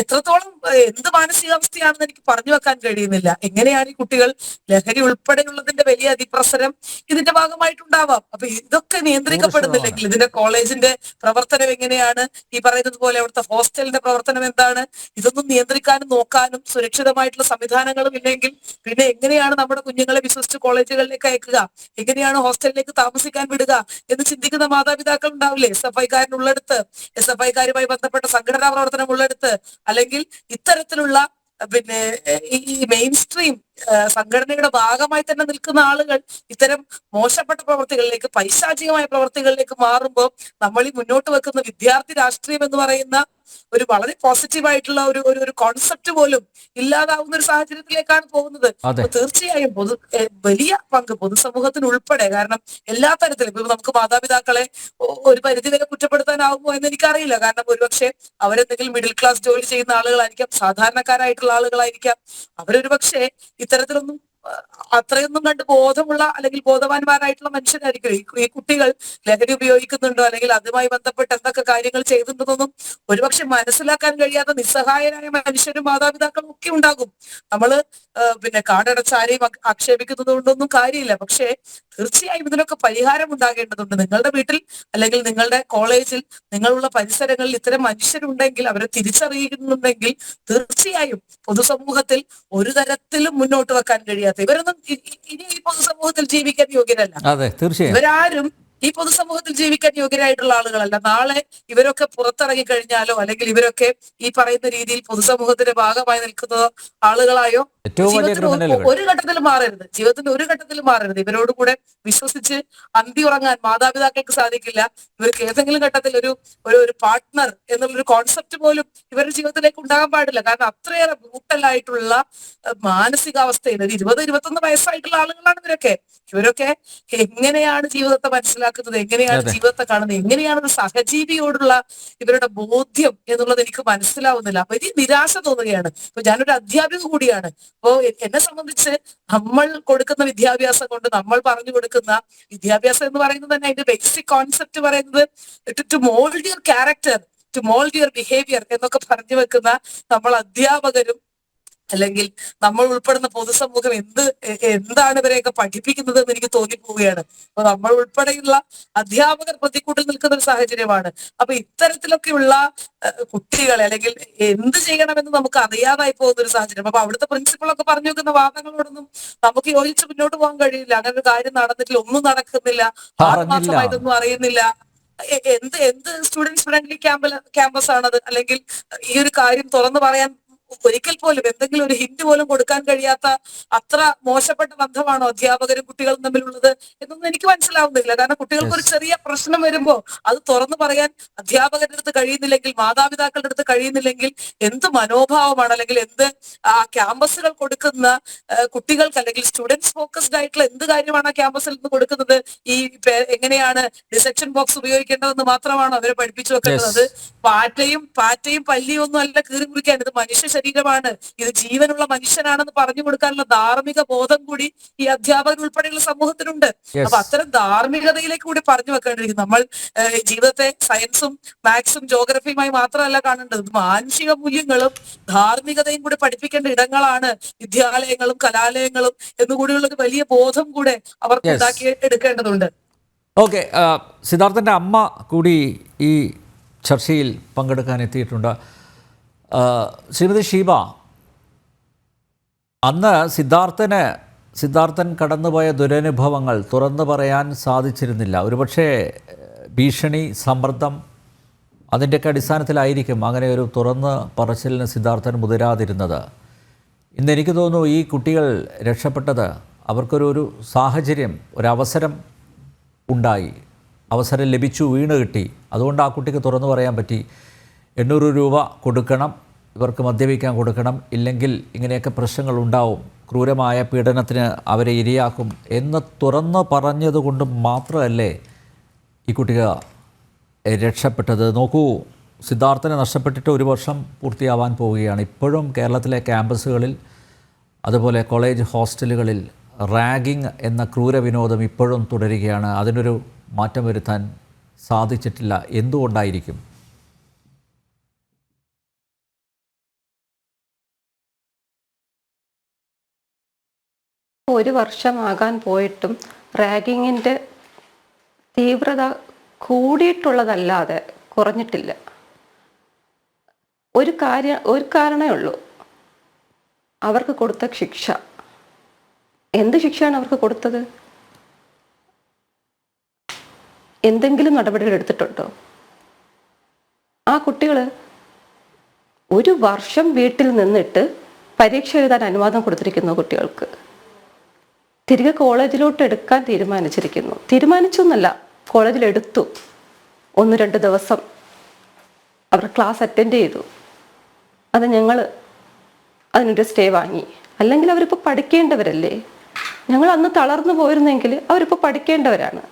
എത്രത്തോളം എന്ത് മാനസികാവസ്ഥയാണെന്ന് എനിക്ക് പറഞ്ഞു വെക്കാൻ കഴിയുന്നില്ല. എങ്ങനെയാണ് ഈ കുട്ടികൾ ലഹരി ഉൾപ്പെടെയുള്ളതിന്റെ വലിയ അതിപ്രസരം ഇതിന്റെ ഭാഗമായിട്ടുണ്ടാവാം. അപ്പൊ ഇതൊക്കെ നിയന്ത്രിക്കപ്പെടുന്നില്ലെങ്കിൽ ഇതിന്റെ കോളേജിന്റെ പ്രവർത്തനം എങ്ങനെയാണ്, ഈ പറയുന്നത് പോലെ അവിടുത്തെ ഹോസ്റ്റലിന്റെ പ്രവർത്തനം എന്താണ്, ഇതൊന്നും നിയന്ത്രിക്കാനും നോക്കാനും സുരക്ഷിതമായിട്ടുള്ള സംവിധാനങ്ങളും ഇല്ലെങ്കിൽ പിന്നെ എങ്ങനെയാണ് നമ്മുടെ കുഞ്ഞുങ്ങളെ വിശ്വസിച്ച് കോളേജുകളിലേക്ക് അയക്കുക, എങ്ങനെയാണ് ഹോസ്റ്റലിലേക്ക് താമസിക്കാൻ വിടുക എന്ന് ചിന്തിക്കുന്ന മാതാപിതാക്കൾ ഉണ്ടാവില്ലേ? SFI-കാരനുള്ളിടത്ത്, SFI-കാരുമായി ബന്ധപ്പെട്ട സംഘടനാ പ്രവർത്തനം ഉള്ളിടത്ത്, അല്ലെങ്കിൽ ഇത്തരത്തിലുള്ള പിന്നെ ഈ മെയിൻ സ്ട്രീം സംഘടനയുടെ ഭാഗമായി തന്നെ നിൽക്കുന്ന ആളുകൾ ഇത്തരം മോശപ്പെട്ട പ്രവർത്തികളിലേക്ക്, പൈശാചികമായ പ്രവർത്തികളിലേക്ക് മാറുമ്പോൾ നമ്മൾ ഈ മുന്നോട്ട് വെക്കുന്ന വിദ്യാർത്ഥി രാഷ്ട്രീയം എന്ന് പറയുന്ന ഒരു വളരെ പോസിറ്റീവായിട്ടുള്ള ഒരു കോൺസെപ്റ്റ് പോലും ഇല്ലാതാവുന്ന ഒരു സാഹചര്യത്തിലേക്കാണ് പോകുന്നത്. അപ്പൊ തീർച്ചയായും വലിയ പങ്ക് പൊതുസമൂഹത്തിന് ഉൾപ്പെടെ, കാരണം എല്ലാ തരത്തിലും ഇപ്പൊ നമുക്ക് മാതാപിതാക്കളെ ഒരു പരിധിവരെ കുറ്റപ്പെടുത്താനാവുമോ എന്ന് എനിക്കറിയില്ല. കാരണം ഒരുപക്ഷെ അവരെന്തെങ്കിലും മിഡിൽ ക്ലാസ് ജോലി ചെയ്യുന്ന ആളുകളായിരിക്കാം, സാധാരണക്കാരായിട്ടുള്ള ആളുകളായിരിക്കാം. അവരൊരു പക്ഷേ ഇത്തരത്തിലൊന്നും അത്രയൊന്നും കണ്ട് ബോധമുള്ള അല്ലെങ്കിൽ ബോധവാന്മാരായിട്ടുള്ള മനുഷ്യരായിരിക്കും. ഈ കുട്ടികൾ ലഹരി ഉപയോഗിക്കുന്നുണ്ടോ അല്ലെങ്കിൽ അതുമായി ബന്ധപ്പെട്ട് എന്തൊക്കെ കാര്യങ്ങൾ ചെയ്യുന്നുണ്ടെന്നൊന്നും ഒരുപക്ഷെ മനസ്സിലാക്കാൻ കഴിയാത്ത നിസ്സഹായരായ മനുഷ്യരും മാതാപിതാക്കളും ഒക്കെ ഉണ്ടാകും. നമ്മള് പിന്നെ കാടടച്ചാരെയും ആക്ഷേപിക്കുന്നത് കൊണ്ടൊന്നും കാര്യമില്ല. പക്ഷേ തീർച്ചയായും ഇതിനൊക്കെ പരിഹാരം ഉണ്ടാകേണ്ടതുണ്ട്. നിങ്ങളുടെ വീട്ടിൽ അല്ലെങ്കിൽ നിങ്ങളുടെ കോളേജിൽ, നിങ്ങളുള്ള പരിസരങ്ങളിൽ ഇത്തരം മനുഷ്യരുണ്ടെങ്കിൽ, അവരെ തിരിച്ചറിയുന്നുണ്ടെങ്കിൽ തീർച്ചയായും പൊതുസമൂഹത്തിൽ ഒരു തരത്തിലും മുന്നോട്ട് വെക്കാൻ കഴിയാത്ത ഇവരൊന്നും ഇനി ഈ പൊതുസമൂഹത്തിൽ ജീവിക്കാൻ യോഗ്യരല്ല. അതെ, തീർച്ചയായും ഇവരാരും ഈ പൊതുസമൂഹത്തിൽ ജീവിക്കാൻ യോഗ്യരായിട്ടുള്ള ആളുകളല്ല. നാളെ ഇവരൊക്കെ പുറത്തിറങ്ങി കഴിഞ്ഞാലോ അല്ലെങ്കിൽ ഇവരൊക്കെ ഈ പറയുന്ന രീതിയിൽ പൊതുസമൂഹത്തിന്റെ ഭാഗമായി നിൽക്കുന്ന ആളുകളായോ ഒരു ഘട്ടത്തിലും മാറരുത്. ജീവിതത്തിന്റെ ഒരു ഘട്ടത്തിലും മാറരുത്. ഇവരോട് കൂടെ വിശ്വസിച്ച് അന്തി ഉറങ്ങാൻ മാതാപിതാക്കൾക്ക് സാധിക്കില്ല. ഇവർക്ക് ഏതെങ്കിലും ഘട്ടത്തിൽ ഒരു പാർട്ട്ണർ എന്നുള്ളൊരു കോൺസെപ്റ്റ് പോലും ഇവരുടെ ജീവിതത്തിലേക്ക് ഉണ്ടാകാൻ പാടില്ല. കാരണം അത്രയേറെ ബ്രൂട്ടലായിട്ടുള്ള മാനസികാവസ്ഥയിൽ ഒരു 20-21 വയസ്സായിട്ടുള്ള ആളുകളാണ് ഇവരൊക്കെ എങ്ങനെയാണ് ജീവിതത്തെ മനസ്സിലാക്കുന്നത്, എങ്ങനെയാണ് ജീവിതത്തെ കാണുന്നത്, എങ്ങനെയാണ് ഒരു സഹജീവിയോടുള്ള ഇവരുടെ ബോധ്യം എന്നുള്ളത് എനിക്ക് മനസ്സിലാവുന്നില്ല. അപ്പൊ ഇത് നിരാശ തോന്നുകയാണ്. അപ്പൊ ഞാനൊരു അധ്യാപിക കൂടിയാണ്. അപ്പോ എന്നെ സംബന്ധിച്ച് നമ്മൾ കൊടുക്കുന്ന വിദ്യാഭ്യാസം കൊണ്ട്, നമ്മൾ പറഞ്ഞു കൊടുക്കുന്ന വിദ്യാഭ്യാസം എന്ന് പറയുന്നത് തന്നെ അതിന്റെ ബേസിക് കോൺസെപ്റ്റ് പറയുന്നത് to mould your character, to mould your behaviour എന്നൊക്കെ പറഞ്ഞു വെക്കുന്ന നമ്മൾ അധ്യാപകരും അല്ലെങ്കിൽ നമ്മൾ ഉൾപ്പെടുന്ന പൊതുസമൂഹം എന്താണ് ഇവരെയൊക്കെ പഠിപ്പിക്കുന്നത് എന്ന് എനിക്ക് തോന്നിപ്പോവുകയാണ്. അപ്പൊ നമ്മൾ ഉൾപ്പെടെയുള്ള അധ്യാപകർ പ്രതിക്കൂട്ടിൽ നിൽക്കുന്ന ഒരു സാഹചര്യമാണ്. അപ്പൊ ഇത്തരത്തിലൊക്കെയുള്ള കുട്ടികളെ അല്ലെങ്കിൽ എന്ത് ചെയ്യണമെന്ന് നമുക്ക് അറിയാതായി പോകുന്ന ഒരു സാഹചര്യം. അപ്പൊ അവിടുത്തെ പ്രിൻസിപ്പളൊക്കെ പറഞ്ഞു വെക്കുന്ന വാദങ്ങളോടൊന്നും നമുക്ക് യോജിച്ച് മുന്നോട്ട് പോകാൻ കഴിയില്ല. അങ്ങനെ ഒരു കാര്യം നടന്നിട്ടില്ല, ഒന്നും നടക്കുന്നില്ല, ആത്മാർത്ഥമായിട്ടൊന്നും അറിയുന്നില്ല. എന്ത് സ്റ്റുഡൻസ് ഫ്രണ്ട്ലി ക്യാമ്പസ് ആണത്? അല്ലെങ്കിൽ ഈ ഒരു കാര്യം തുറന്നു പറയാൻ ഒരിക്കൽ പോലും എന്തെങ്കിലും ഒരു ഹിന്റ് പോലും കൊടുക്കാൻ കഴിയാത്ത അത്ര മോശപ്പെട്ട ബന്ധമാണോ അധ്യാപകരും കുട്ടികളും തമ്മിലുള്ളത് എന്നൊന്നും എനിക്ക് മനസ്സിലാവുന്നില്ല. കാരണം കുട്ടികൾക്ക് ഒരു ചെറിയ പ്രശ്നം വരുമ്പോൾ അത് തുറന്നു പറയാൻ അധ്യാപകരുടെ അടുത്ത് കഴിയുന്നില്ലെങ്കിൽ, മാതാപിതാക്കളുടെ അടുത്ത് കഴിയുന്നില്ലെങ്കിൽ എന്ത് മനോഭാവമാണ്, അല്ലെങ്കിൽ എന്ത് ആ ക്യാമ്പസുകൾ കൊടുക്കുന്ന കുട്ടികൾക്ക് അല്ലെങ്കിൽ സ്റ്റുഡൻസ് ഫോക്കസ്ഡ് ആയിട്ടുള്ള എന്ത് കാര്യമാണ് ആ ക്യാമ്പസിൽ നിന്ന് കൊടുക്കുന്നത്? ഈ എങ്ങനെയാണ് ഡിസെക്ഷൻ ബോക്സ് ഉപയോഗിക്കേണ്ടതെന്ന് മാത്രമാണോ അവരെ പഠിപ്പിച്ചു വെക്കേണ്ടത്? അത് പാറ്റയും പല്ലിയും ഒന്നും അല്ല കീറി മുറിക്കാൻ. ഇത് മനുഷ്യ ശരീരമാണ്, ഇത് ജീവനുള്ള മനുഷ്യനാണെന്ന് പറഞ്ഞു കൊടുക്കാനുള്ള ധാർമ്മിക ബോധം കൂടി ഈ അധ്യാപകർ ഉൾപ്പെടെയുള്ള സമൂഹത്തിനുണ്ട്. അപ്പൊ അത്തരം ധാർമ്മികതയിലേക്ക് കൂടി പറഞ്ഞു വെക്കേണ്ടിയിരിക്കും. നമ്മൾ ജീവിതത്തെ സയൻസും മാത്സും ജോഗ്രഫിയുമായി മാത്രമല്ല കാണേണ്ടത്, മാനുഷിക മൂല്യങ്ങളും ധാർമ്മികതയും കൂടി പഠിപ്പിക്കേണ്ട ഇടങ്ങളാണ് വിദ്യാലയങ്ങളും കലാലയങ്ങളും എന്നുകൂടിയുള്ള ഒരു വലിയ ബോധം കൂടെ അവർക്ക് ഉണ്ടാക്കി എടുക്കേണ്ടതുണ്ട്. ഓക്കെ, സിദ്ധാർത്ഥൻ്റെ അമ്മ കൂടി ഈ ചർച്ചയിൽ പങ്കെടുക്കാൻ എത്തിയിട്ടുണ്ട്. ശ്രീമതി ഷീബ, അന്ന് സിദ്ധാർത്ഥൻ കടന്നുപോയ ദുരനുഭവങ്ങൾ തുറന്നു പറയാൻ സാധിച്ചിരുന്നില്ല. ഒരുപക്ഷെ ഭീഷണി, സമ്മർദ്ദം അതിൻ്റെയൊക്കെ അടിസ്ഥാനത്തിലായിരിക്കും അങ്ങനെ ഒരു തുറന്ന് പറച്ചിലിന് സിദ്ധാർത്ഥൻ മുതിരാതിരുന്നത്. ഇന്ന് എനിക്ക് തോന്നുന്നു ഈ കുട്ടികൾ രക്ഷപ്പെട്ടത് അവർക്കൊരു സാഹചര്യം, ഒരവസരം ഉണ്ടായി, അവസരം ലഭിച്ചു, വീണ് കിട്ടി. അതുകൊണ്ട് ആ കുട്ടിക്ക് തുറന്നു പറയാൻ പറ്റി. 800 രൂപ കൊടുക്കണം, ഇവർക്ക് മദ്യപിക്കാൻ കൊടുക്കണം, ഇല്ലെങ്കിൽ ഇങ്ങനെയൊക്കെ പ്രശ്നങ്ങൾ ഉണ്ടാവും, ക്രൂരമായ പീഡനത്തിന് അവരെ ഇരയാക്കും എന്ന് തുറന്ന് പറഞ്ഞതുകൊണ്ട് മാത്രമല്ലേ ഈ കുട്ടിക രക്ഷപ്പെട്ടത്. നോക്കൂ, സിദ്ധാർത്ഥനെ നഷ്ടപ്പെട്ടിട്ട് 1 വർഷം പൂർത്തിയാവാൻ പോവുകയാണ്. ഇപ്പോഴും കേരളത്തിലെ ക്യാമ്പസുകളിൽ അതുപോലെ കോളേജ് ഹോസ്റ്റലുകളിൽ റാഗിംഗ് എന്ന ക്രൂരവിനോദം ഇപ്പോഴും തുടരുകയാണ്. അതിനൊരു മാറ്റം വരുത്താൻ സാധിച്ചിട്ടില്ല. എന്തുകൊണ്ടായിരിക്കും? ഒരു വർഷമാകാൻ പോയിട്ടും റാഗിങ്ങിൻ്റെ തീവ്രത കൂടിയിട്ടുള്ളതല്ലാതെ കുറഞ്ഞിട്ടില്ല. ഒരു കാരണമേ ഉള്ളൂ, അവർക്ക് കൊടുത്ത ശിക്ഷ. എന്ത് ശിക്ഷയാണ് അവർക്ക് കൊടുത്തത്? എന്തെങ്കിലും നടപടികൾ എടുത്തിട്ടുണ്ടോ? ആ കുട്ടികൾ 1 വർഷം വീട്ടിൽ നിന്നിട്ട് പരീക്ഷ എഴുതാൻ അനുവാദം കൊടുത്തിരിക്കുന്നു കുട്ടികൾക്ക്. തിരികെ കോളേജിലോട്ട് എടുക്കാൻ തീരുമാനിച്ചു എന്നല്ല, കോളേജിൽ എടുത്തു. 1-2 ദിവസം അവർ ക്ലാസ് അറ്റൻഡ് ചെയ്തു. അത് ഞങ്ങൾ അതിനൊരു സ്റ്റേ വാങ്ങി. അല്ലെങ്കിൽ അവരിപ്പോൾ പഠിക്കേണ്ടവരല്ലേ? ഞങ്ങൾ അന്ന് തളർന്നു പോയിരുന്നെങ്കിൽ അവരിപ്പോൾ പഠിക്കേണ്ടവരാണ്.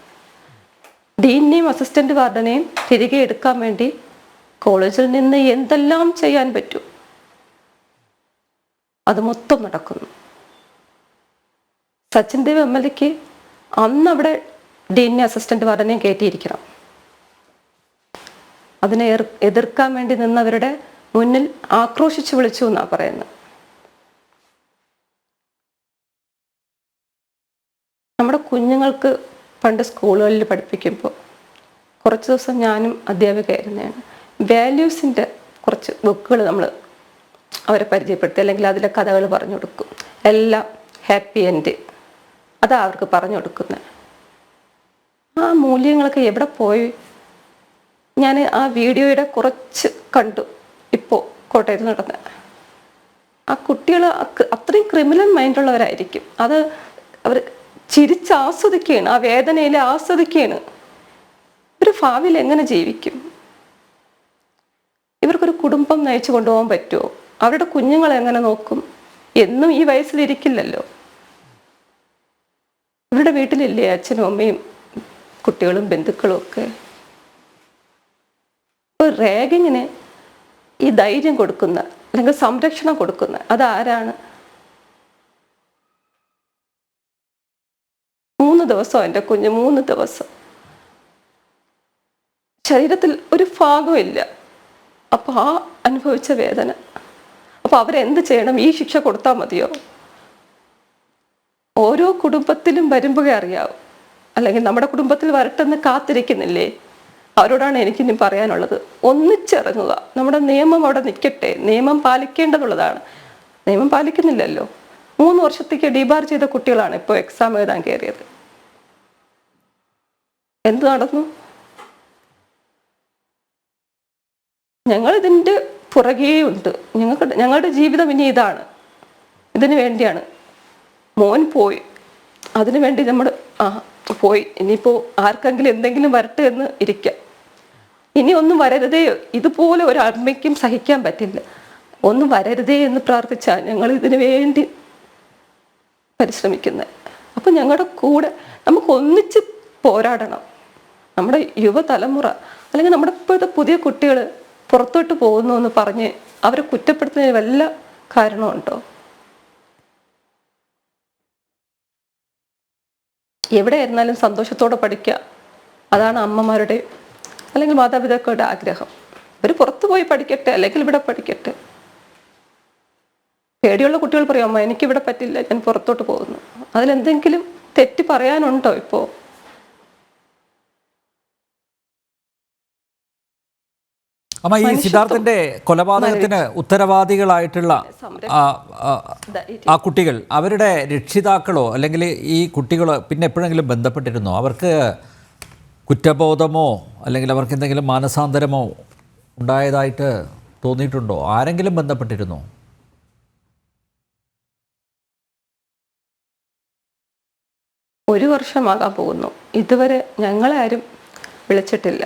ഡീനെയും അസിസ്റ്റന്റ് വാർഡനെയും തിരികെ എടുക്കാൻ വേണ്ടി കോളേജിൽ നിന്ന് എന്തെല്ലാം ചെയ്യാൻ പറ്റും അത് മൊത്തം നടക്കുന്നു. സച്ചിൻ ദേവ് MLAക്ക് അന്ന് അവിടെ ഡീനെ അസിസ്റ്റന്റ് വാർഡനെയും കയറ്റിയിരിക്കണം. അതിനെ എതിർക്കാൻ വേണ്ടി നിന്നവരുടെ മുന്നിൽ ആക്രോശിച്ച് വിളിച്ചു എന്നാണ് പറയുന്നത്. നമ്മുടെ കുഞ്ഞുങ്ങൾക്ക് പണ്ട് സ്കൂളുകളിൽ പഠിപ്പിക്കുമ്പോൾ കുറച്ച് ദിവസം ഞാനും അധ്യാപികയായിരുന്നതാണ്. വാല്യൂസിൻ്റെ കുറച്ച് ബുക്കുകൾ നമ്മൾ അവരെ പരിചയപ്പെടുത്തി, അല്ലെങ്കിൽ അതിലെ കഥകൾ പറഞ്ഞു കൊടുക്കും. എല്ലാം ഹാപ്പി എൻഡ്, അതാ അവർക്ക് പറഞ്ഞു കൊടുക്കുന്നത്. ആ മൂല്യങ്ങളൊക്കെ എവിടെ പോയി? ഞാൻ ആ വീഡിയോയുടെ കുറച്ച് കണ്ടു ഇപ്പോൾ കോട്ടയത്ത് നടന്ന. ആ കുട്ടികൾ അത്രയും ക്രിമിനൽ മൈൻഡുള്ളവരായിരിക്കും. അത് അവർ ചിരിച്ചാസ്വദിക്കുകയാണ്, ആ വേദനയിൽ ആസ്വദിക്കുകയാണ്. ഒരു ഭാവിയിൽ എങ്ങനെ ജീവിക്കും? ഇവർക്കൊരു കുടുംബം നയിച്ചു കൊണ്ടുപോകാൻ പറ്റുമോ? അവരുടെ കുഞ്ഞുങ്ങളെ എങ്ങനെ നോക്കും? എന്നും ഈ വയസ്സിലിരിക്കില്ലല്ലോ. ഇവരുടെ വീട്ടിലില്ലേ അച്ഛനും അമ്മയും കുട്ടികളും ബന്ധുക്കളും ഒക്കെ? ഇപ്പോൾ റാഗിങ്ങിന് ഈ ധൈര്യം കൊടുക്കുന്ന അല്ലെങ്കിൽ സംരക്ഷണം കൊടുക്കുന്ന അതാരാണ്? 3 ദിവസം എൻ്റെ കുഞ്ഞ് 3 ദിവസം ശരീരത്തിൽ ഒരു ഭാഗമില്ല. അപ്പോൾ ആ അനുഭവിച്ച വേദന, അപ്പോൾ അവരെന്ത് ചെയ്യണം? ഈ ശിക്ഷ കൊടുത്താൽ മതിയോ? ഓരോ കുടുംബത്തിലും വരുമ്പോഴേ അറിയാവും. അല്ലെങ്കിൽ നമ്മുടെ കുടുംബത്തിൽ വരട്ടെന്ന് കാത്തിരിക്കുന്നില്ലേ? അവരോടാണ് എനിക്കിനി പറയാനുള്ളത്. ഒന്നിച്ചിറങ്ങുക. നമ്മുടെ നിയമം അവിടെ നിൽക്കട്ടെ. നിയമം പാലിക്കേണ്ടതുള്ളതാണ്. നിയമം പാലിക്കുന്നില്ലല്ലോ. 3 വർഷത്തേക്ക് ഡിബാർ ചെയ്ത കുട്ടികളാണ് ഇപ്പോൾ എക്സാം എഴുതാൻ കയറിയത്. എന്ത് നടന്നു? ഞങ്ങളിതിൻ്റെ പുറകേ ഉണ്ട്. ഞങ്ങളുടെ ജീവിതം ഇനി ഇതാണ്, ഇതിനു വേണ്ടിയാണ്. മോൻ പോയി, അതിനു വേണ്ടി നമ്മൾ പോയി. ഇനിയിപ്പോൾ ആർക്കെങ്കിലും എന്തെങ്കിലും വരട്ടെ എന്ന് ഇരിക്കാം. ഇനി ഒന്നും വരരുതേ, ഇതുപോലെ ഒരു അമ്മയ്ക്കും സഹിക്കാൻ പറ്റില്ല. ഒന്നും വരരുതേ എന്ന് പ്രാർത്ഥിച്ചാൽ ഞങ്ങൾ ഇതിനു വേണ്ടി പരിശ്രമിക്കുന്നത്. അപ്പം ഞങ്ങളുടെ കൂടെ നമുക്ക് ഒന്നിച്ച് പോരാടണം. നമ്മുടെ യുവതലമുറ അല്ലെങ്കിൽ നമ്മുടെ ഇപ്പോഴത്തെ പുതിയ കുട്ടികൾ പുറത്തോട്ട് പോകുന്നു എന്ന് പറഞ്ഞ് അവരെ കുറ്റപ്പെടുത്തുന്നതിന് വല്ല കാരണമുണ്ടോ? എവിടെയായിരുന്നാലും സന്തോഷത്തോടെ പഠിക്കുക, അതാണ് അമ്മമാരുടെ അല്ലെങ്കിൽ മാതാപിതാക്കളുടെ ആഗ്രഹം. അവർ പുറത്തു പോയി പഠിക്കട്ടെ, അല്ലെങ്കിൽ ഇവിടെ പഠിക്കട്ടെ. പേടിയുള്ള കുട്ടികൾ പറയും, അമ്മ എനിക്കിവിടെ പറ്റില്ല, ഞാൻ പുറത്തോട്ട് പോകുന്നു. അതിലെന്തെങ്കിലും തെറ്റ് പറയാനുണ്ടോ? ഇപ്പോൾ അമ്മ, ഈ സിദ്ധാർത്ഥന്റെ കൊലപാതകത്തിന് ഉത്തരവാദികളായിട്ടുള്ള ആ കുട്ടികൾ, അവരുടെ രക്ഷിതാക്കളോ അല്ലെങ്കിൽ ഈ കുട്ടികളോ പിന്നെ എപ്പോഴെങ്കിലും ബന്ധപ്പെട്ടിരുന്നോ? അവർക്ക് കുറ്റബോധമോ അല്ലെങ്കിൽ അവർക്ക് എന്തെങ്കിലും മാനസാന്തരമോ ഉണ്ടായതായിട്ട് തോന്നിയിട്ടുണ്ടോ? ആരെങ്കിലും ബന്ധപ്പെട്ടിരുന്നോ? ഒരു വർഷമാകാൻ പോകുന്നു. ഇതുവരെ ഞങ്ങളെ ആരും വിളിച്ചിട്ടില്ല.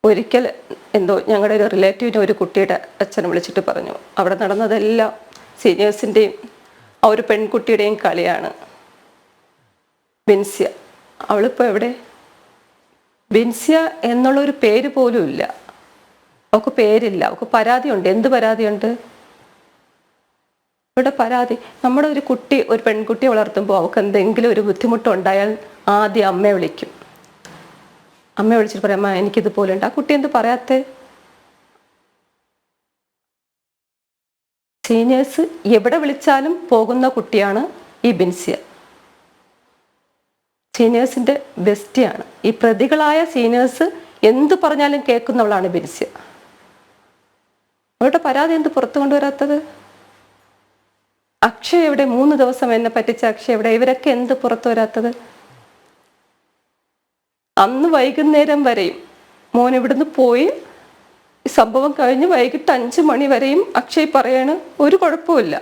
ഒരിക്കൽ എന്തോ ഞങ്ങളുടെ ഒരു റിലേറ്റീവിനെ ഒരു കുട്ടിയുടെ അച്ഛനെ വിളിച്ചിട്ട് പറഞ്ഞു, അവിടെ നടന്നതെല്ലാം സീനിയേഴ്സിൻ്റെയും ആ ഒരു പെൺകുട്ടിയുടെയും കളിയാണ്. ബിൻസ്യ, അവളിപ്പോൾ എവിടെ? ബിൻസ്യ എന്നുള്ളൊരു പേര് പോലും ഇല്ല. അവൾക്ക് പേരില്ല, അവൾക്ക് പരാതിയുണ്ട്. എന്ത് പരാതിയുണ്ട്? ഇവിടെ പരാതി, നമ്മുടെ ഒരു പെൺകുട്ടിയെ വളർത്തുമ്പോൾ അവൾക്ക് എന്തെങ്കിലും ഒരു ബുദ്ധിമുട്ടുണ്ടായാൽ ആദ്യം അമ്മയെ വിളിക്കും. അമ്മയെ വിളിച്ചിട്ട് പറയാം, അമ്മ എനിക്കിതുപോലെ ഉണ്ട്. ആ കുട്ടി എന്ത് പറയാത്തേ? സീനിയേഴ്സ് എവിടെ വിളിച്ചാലും പോകുന്ന കുട്ടിയാണ് ഈ ബിൻസിയ. സീനിയേഴ്സിന്റെ ബെസ്റ്റിയാണ്. ഈ പ്രതികളായ സീനിയേഴ്സ് എന്ത് പറഞ്ഞാലും കേൾക്കുന്നവളാണ് ബിൻസിയ. അവരുടെ പരാതി എന്ത് പുറത്തു കൊണ്ടുവരാത്തത്? അക്ഷയ് എവിടെ? 3 ദിവസം എന്നെ പറ്റിച്ച അക്ഷയ് എവിടെ? ഇവരൊക്കെ എന്ത് പുറത്തു വരാത്തത്? അന്ന് വൈകുന്നേരം വരെയും മോൻ ഇവിടുന്ന് പോയി, സംഭവം കഴിഞ്ഞ് വൈകിട്ട് 5 മണി വരെയും അക്ഷയ് പറയാണ് ഒരു കുഴപ്പമില്ല,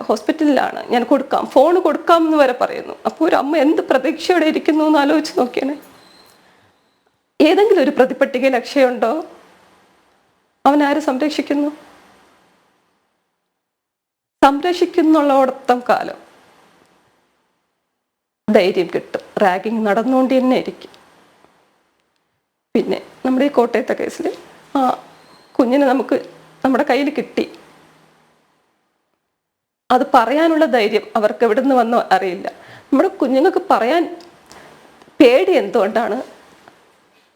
ഹോസ്പിറ്റലിലാണ്, ഞാൻ കൊടുക്കാം, ഫോൺ കൊടുക്കാം എന്ന് വരെ പറയുന്നു. അപ്പോൾ ഒരു അമ്മ എന്ത് പ്രതീക്ഷയോടെ ഇരിക്കുന്നു എന്ന് ആലോചിച്ച് നോക്കിയാണ്. ഏതെങ്കിലും ഒരു പ്രതിപട്ടികയിൽ അക്ഷയ് ഉണ്ടോ? അവൻ ആര് സംരക്ഷിക്കുന്നു? സംരക്ഷിക്കുന്നുള്ളോടത്തോളം കാലം ധൈര്യം കിട്ടും. റാഗിങ് നടന്നുകൊണ്ട് തന്നെ ഇരിക്കും. പിന്നെ നമ്മുടെ ഈ കോട്ടയത്തെ കേസിൽ ആ കുഞ്ഞിനെ നമുക്ക് നമ്മുടെ കയ്യിൽ കിട്ടി. അത് പറയാനുള്ള ധൈര്യം അവർക്ക് എവിടെ നിന്ന് വന്നോ അറിയില്ല. നമ്മുടെ കുഞ്ഞുങ്ങൾക്ക് പറയാൻ പേടി എന്തുകൊണ്ടാണ്?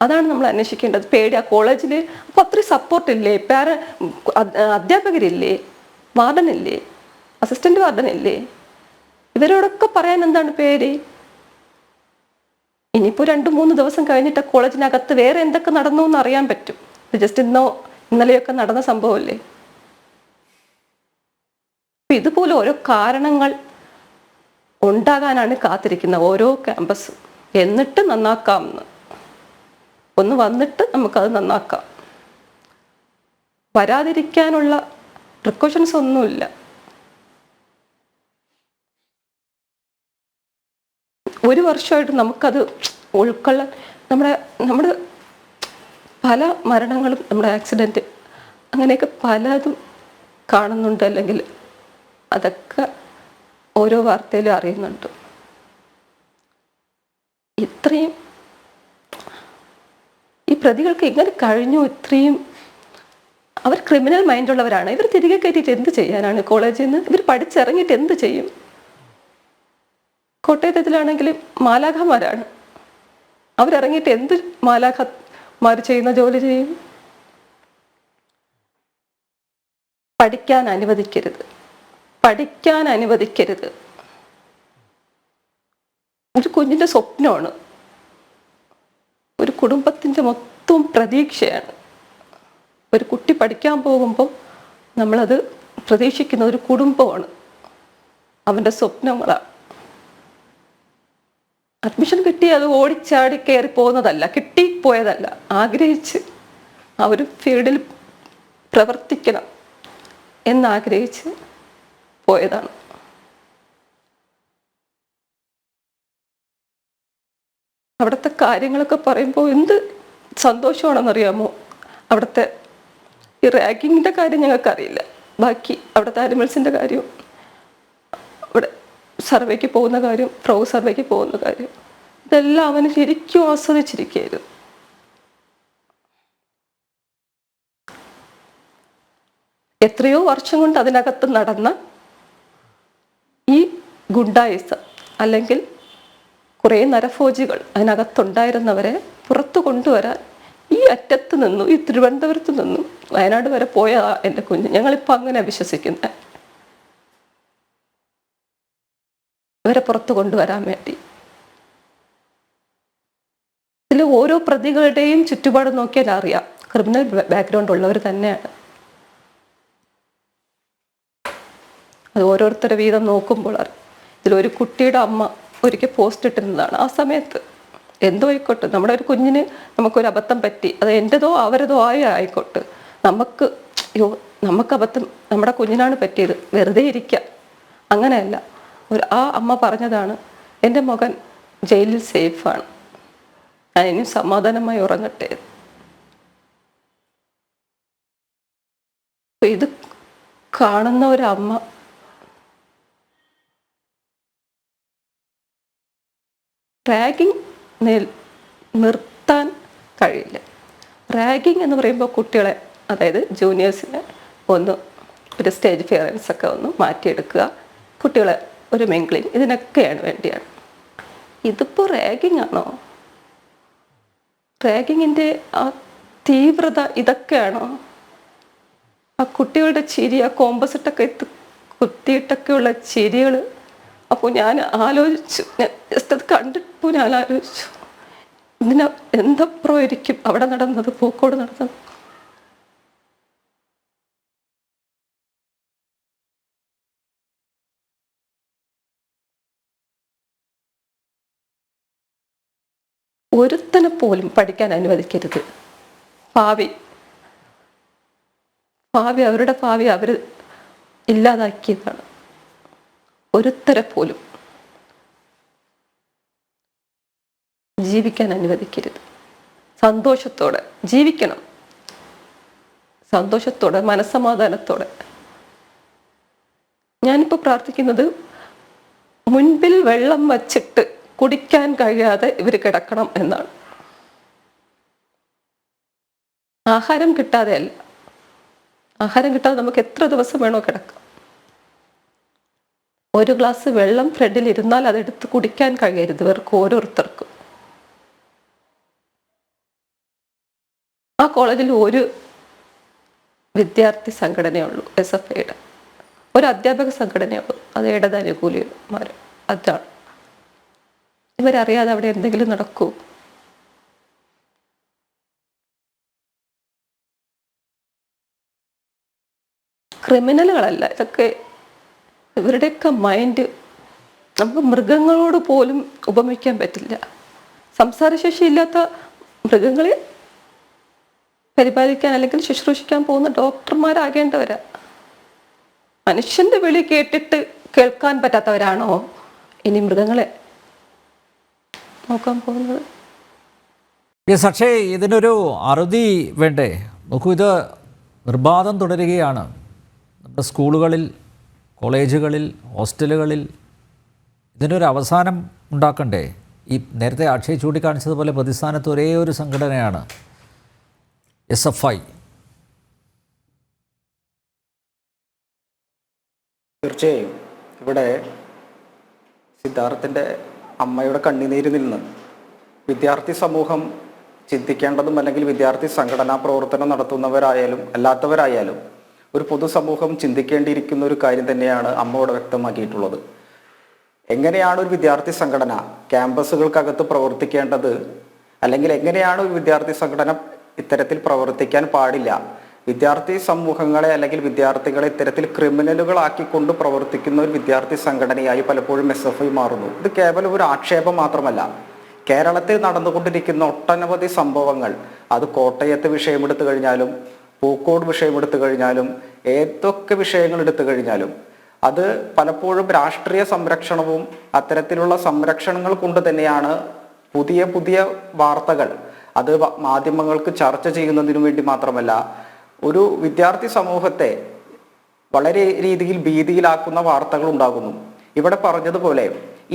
അതാണ് നമ്മൾ അന്വേഷിക്കേണ്ടത്. പേടി. ആ കോളേജിൽ അപ്പോൾ അത്രയും സപ്പോർട്ടില്ലേ? അധ്യാപകരില്ലേ? വാർഡനില്ലേ? അസിസ്റ്റന്റ് വാർഡനില്ലേ? ഇവരോടൊക്കെ പറയാൻ എന്താണ് പേടി? ഇനിയിപ്പോൾ 2-3 ദിവസം കഴിഞ്ഞിട്ട് കോളേജിനകത്ത് വേറെ എന്തൊക്കെ നടന്നു എന്ന് അറിയാൻ പറ്റും. ഇത് ജസ്റ്റ് ഇന്നലെയൊക്കെ നടന്ന സംഭവമല്ലേ? ഇതുപോലെ ഓരോ കാരണങ്ങൾ ഉണ്ടാകാനാണ് കാത്തിരിക്കുന്നത് ഓരോ ക്യാമ്പസും. എന്നിട്ട് നന്നാക്കാമെന്ന്, ഒന്ന് വന്നിട്ട് നമുക്കത് നന്നാക്കാം. വരാതിരിക്കാനുള്ള പ്രിക്കോഷൻസ് ഒന്നുമില്ല. ഒരു വർഷമായിട്ട് നമുക്കത് ഉൾക്കൊള്ളാൻ നമ്മുടെ പല മരണങ്ങളും, നമ്മുടെ ആക്സിഡൻറ്റ്, അങ്ങനെയൊക്കെ പലതും കാണുന്നുണ്ട്. അല്ലെങ്കിൽ അതൊക്കെ ഓരോ വാർത്തയിലും അറിയുന്നുണ്ട്. ഇത്രയും ഈ പ്രതികൾക്ക് എങ്ങനെ കഴിഞ്ഞു? ഇത്രയും അവർ ക്രിമിനൽ മൈൻഡുള്ളവരാണ്. ഇവർ തിരികെ കയറ്റിയിട്ട് എന്ത് ചെയ്യാനാണ്? കോളേജിൽ നിന്ന് ഇവർ പഠിച്ചിറങ്ങിയിട്ട് എന്ത് ചെയ്യും? കോട്ടയത്തിലാണെങ്കിൽ മാലാഖമാരാണ്. അവരിറങ്ങിയിട്ട് എന്ത് മാലാഖമാർ ചെയ്യുന്ന ജോലി ചെയ്യും? പഠിക്കാൻ അനുവദിക്കരുത്. ഒരു കുഞ്ഞിൻ്റെ സ്വപ്നമാണ്, ഒരു കുടുംബത്തിൻ്റെ മൊത്തം പ്രതീക്ഷയാണ്. ഒരു കുട്ടി പഠിക്കാൻ പോകുമ്പോൾ നമ്മളത് പ്രതീക്ഷിക്കുന്ന ഒരു കുടുംബമാണ്, അവൻ്റെ സ്വപ്നങ്ങളാണ്. അഡ്മിഷൻ കിട്ടി അത് ഓടിച്ചാടി കയറി പോകുന്നതല്ല, കിട്ടിപ്പോയതല്ല. ആഗ്രഹിച്ച് ആ ഒരു ഫീൽഡിൽ പ്രവർത്തിക്കണം എന്നാഗ്രഹിച്ച് പോയതാണ്. അവിടുത്തെ കാര്യങ്ങളൊക്കെ പറയുമ്പോൾ എന്ത് സന്തോഷമാണെന്നറിയാമോ? അവിടുത്തെ ഈ റാഗിങ്ങിൻ്റെ കാര്യം ഞങ്ങൾക്കറിയില്ല. ബാക്കി അവിടുത്തെ ആനിമൽസിൻ്റെ കാര്യവും, അവിടെ സർവേക്ക് പോകുന്ന കാര്യം, സർവേക്ക് പോകുന്ന കാര്യം, ഇതെല്ലാം അവന് ശരിക്കും ആസ്വദിച്ചിരിക്കുകയായിരുന്നു. എത്രയോ വർഷം കൊണ്ട് അതിനകത്ത് നടന്ന ഈ ഗുണ്ടായിസം അല്ലെങ്കിൽ കുറേ നരഭോജികൾ അതിനകത്തുണ്ടായിരുന്നവരെ പുറത്തു കൊണ്ടുവരാൻ ഈ അറ്റത്ത് നിന്നും, ഈ തിരുവനന്തപുരത്ത് നിന്നും വയനാട് വരെ പോയ എൻ്റെ കുഞ്ഞ്. ഞങ്ങളിപ്പോൾ അങ്ങനെ വിശ്വസിക്കുന്നത്. ഇവരെ പുറത്തു കൊണ്ടുവരാൻ വേണ്ടി. ഇതിൽ ഓരോ പ്രതികളുടെയും ചുറ്റുപാട് നോക്കിയാൽ അറിയാം, ക്രിമിനൽ ബാക്ക്ഗ്രൗണ്ട് ഉള്ളവർ തന്നെയാണ്. അത് ഓരോരുത്തരുടെ വീതം നോക്കുമ്പോൾ അറിയാം. ഇതിലൊരു കുട്ടിയുടെ അമ്മ ഒരിക്കൽ പോസ്റ്റ് ഇട്ടിരുന്നതാണ്. ആ സമയത്ത് എന്തോ ആയിക്കോട്ടെ, നമ്മുടെ ഒരു കുഞ്ഞിന് നമുക്കൊരു അബദ്ധം പറ്റി, അത് എൻ്റെതോ അവരതോ ആയിക്കോട്ടെ, നമുക്ക് അബദ്ധം നമ്മുടെ കുഞ്ഞിനാണ് പറ്റിയത്, വെറുതെ ഇരിക്കുക, അങ്ങനെയല്ല. ആ അമ്മ പറഞ്ഞതാണ്, എൻ്റെ മകൻ ജയിലിൽ സേഫാണ്, ഞാൻ ഇനി സമാധാനമായി ഉറങ്ങട്ടെ. ഇത് കാണുന്ന ഒരമ്മ റാഗിങ് നിർത്താൻ കഴിയില്ല. റാഗിങ് എന്ന് പറയുമ്പോൾ കുട്ടികളെ, അതായത് ജൂനിയേഴ്സിനെ ഒന്ന് ഒരു സ്റ്റേജ് ഫിയറൻസ് ഒക്കെ ഒന്ന് മാറ്റിയെടുക്കുക, കുട്ടികളെ ഒരു മിംഗ്ലിങ്, ഇതിനൊക്കെയാണ് വേണ്ടിയാണ്. ഇതിപ്പോൾ റാഗിങ് ആണോ? റാഗിങ്ങിൻ്റെ ആ തീവ്രത ഇതൊക്കെയാണോ? ആ കുട്ടികളുടെ ചിരി, ആ കോമ്പസിട്ടൊക്കെ കുത്തിയിട്ടൊക്കെയുള്ള ചിരികൾ. അപ്പോൾ ഞാൻ ആലോചിച്ചു, ജസ്റ്റ് അത് കണ്ടിപ്പോൾ ഞാൻ ആലോചിച്ചു, എന്തപ്പുറമായിരിക്കും അവിടെ നടന്നത്, പൂക്കോട് നടന്നത്. ഒരുത്തനെ പോലും പഠിക്കാൻ അനുവദിക്കരുത്. ഭാവി അവരുടെ ഭാവി അവർ ഇല്ലാതാക്കിയതാണ്. ഒരുത്തരെ പോലും ജീവിക്കാൻ അനുവദിക്കരുത്. സന്തോഷത്തോടെ ജീവിക്കണം, സന്തോഷത്തോടെ, മനസ്സമാധാനത്തോടെ. ഞാനിപ്പോൾ പ്രാർത്ഥിക്കുന്നത് മുൻപിൽ വെള്ളം വച്ചിട്ട് കുടിക്കാൻ കഴിയാതെ ഇവർ കിടക്കണം എന്നാണ്. ആഹാരം കിട്ടാതെ അല്ല, ആഹാരം കിട്ടാതെ നമുക്ക് എത്ര ദിവസം വേണോ കിടക്കാം. ഒരു ഗ്ലാസ് വെള്ളം ഫ്രണ്ടിൽ ഇരുന്നാൽ അതെടുത്ത് കുടിക്കാൻ കഴിയരുത് ഇവർക്ക് ഓരോരുത്തർക്കും. ആ കോളേജിൽ ഒരു വിദ്യാർത്ഥി സംഘടനയുള്ളൂ, SFIയുടെ. ഒരു അധ്യാപക സംഘടനയുള്ളൂ, അത് ഇടതനുകൂലിമാർ. അതാണ്. ഇവരറിയാതെ അവിടെ എന്തെങ്കിലും നടക്കൂ? ക്രിമിനലുകളല്ല ഇതൊക്കെ. ഇവരുടെയൊക്കെ മൈൻഡ് നമുക്ക് മൃഗങ്ങളോട് പോലും ഉപമിക്കാൻ പറ്റില്ല. സംസാരശേഷി ഇല്ലാത്ത മൃഗങ്ങളെ പരിപാലിക്കാൻ അല്ലെങ്കിൽ ശുശ്രൂഷിക്കാൻ പോകുന്ന ഡോക്ടർമാരാകേണ്ടവരാ. മനുഷ്യന്റെ വിളി കേട്ടിട്ട് കേൾക്കാൻ പറ്റാത്തവരാണോ ഇനി മൃഗങ്ങളെ നോക്കാൻ പോകുന്നത്? പക്ഷേ ഇതിനൊരു അറുതി വേണ്ടേ? നോക്കൂ, ഇത് നിർബാധം തുടരുകയാണ്. നമ്മുടെ സ്കൂളുകളിൽ, കോളേജുകളിൽ, ഹോസ്റ്റലുകളിൽ ഇതിനൊരു അവസാനം ഉണ്ടാക്കണ്ടേ? ഈ നേരത്തെ അക്ഷയ് ചൂണ്ടിക്കാണിച്ചതുപോലെ പ്രതിസ്ഥാനത്ത് ഒരേ ഒരു സംഘടനയാണ് SFI. തീർച്ചയായും ഇവിടെ സിദ്ധാർത്ഥിൻ്റെ അമ്മയുടെ കണ്ണുനീരിൽ നിന്ന് വിദ്യാർത്ഥി സമൂഹം ചിന്തിക്കേണ്ടതും, അല്ലെങ്കിൽ വിദ്യാർത്ഥി സംഘടനാ പ്രവർത്തനം നടത്തുന്നവരായാലും അല്ലാത്തവരായാലും ഒരു പൊതുസമൂഹം ചിന്തിക്കേണ്ടിയിരിക്കുന്ന ഒരു കാര്യം തന്നെയാണ് അമ്മ ഇവിടെ വ്യക്തമാക്കിയിട്ടുള്ളത്. എങ്ങനെയാണ് ഒരു വിദ്യാർത്ഥി സംഘടന ക്യാമ്പസുകൾക്കകത്ത് പ്രവർത്തിക്കേണ്ടത്, അല്ലെങ്കിൽ എങ്ങനെയാണ് ഒരു വിദ്യാർത്ഥി സംഘടന ഇത്തരത്തിൽ പ്രവർത്തിക്കാൻ പാടില്ല? വിദ്യാർത്ഥി സമൂഹങ്ങളെ അല്ലെങ്കിൽ വിദ്യാർത്ഥികളെ ഇത്തരത്തിൽ ക്രിമിനലുകളാക്കിക്കൊണ്ട് പ്രവർത്തിക്കുന്ന ഒരു വിദ്യാർത്ഥി സംഘടനയായി പലപ്പോഴും SFI മാറുന്നു. ഇത് കേവലം ഒരു ആക്ഷേപം മാത്രമല്ല. കേരളത്തിൽ നടന്നുകൊണ്ടിരിക്കുന്ന ഒട്ടനവധി സംഭവങ്ങൾ, അത് കോട്ടയത്തെ വിഷയമെടുത്തു കഴിഞ്ഞാലും പൂക്കോട് വിഷയമെടുത്തു കഴിഞ്ഞാലും ഏതൊക്കെ വിഷയങ്ങൾ എടുത്തു കഴിഞ്ഞാലും അത് പലപ്പോഴും രാഷ്ട്രീയ സംരക്ഷണവും അത്തരത്തിലുള്ള സംരക്ഷണങ്ങൾ കൊണ്ട് തന്നെയാണ് പുതിയ പുതിയ വാർത്തകൾ അത് മാധ്യമങ്ങൾക്ക് ചർച്ച ചെയ്യുന്നതിനു വേണ്ടി മാത്രമല്ല, ഒരു വിദ്യാർത്ഥി സമൂഹത്തെ വളരെ രീതിയിൽ ഭീതിയിലാക്കുന്ന വാർത്തകൾ ഉണ്ടാകുന്നു. ഇവിടെ പറഞ്ഞതുപോലെ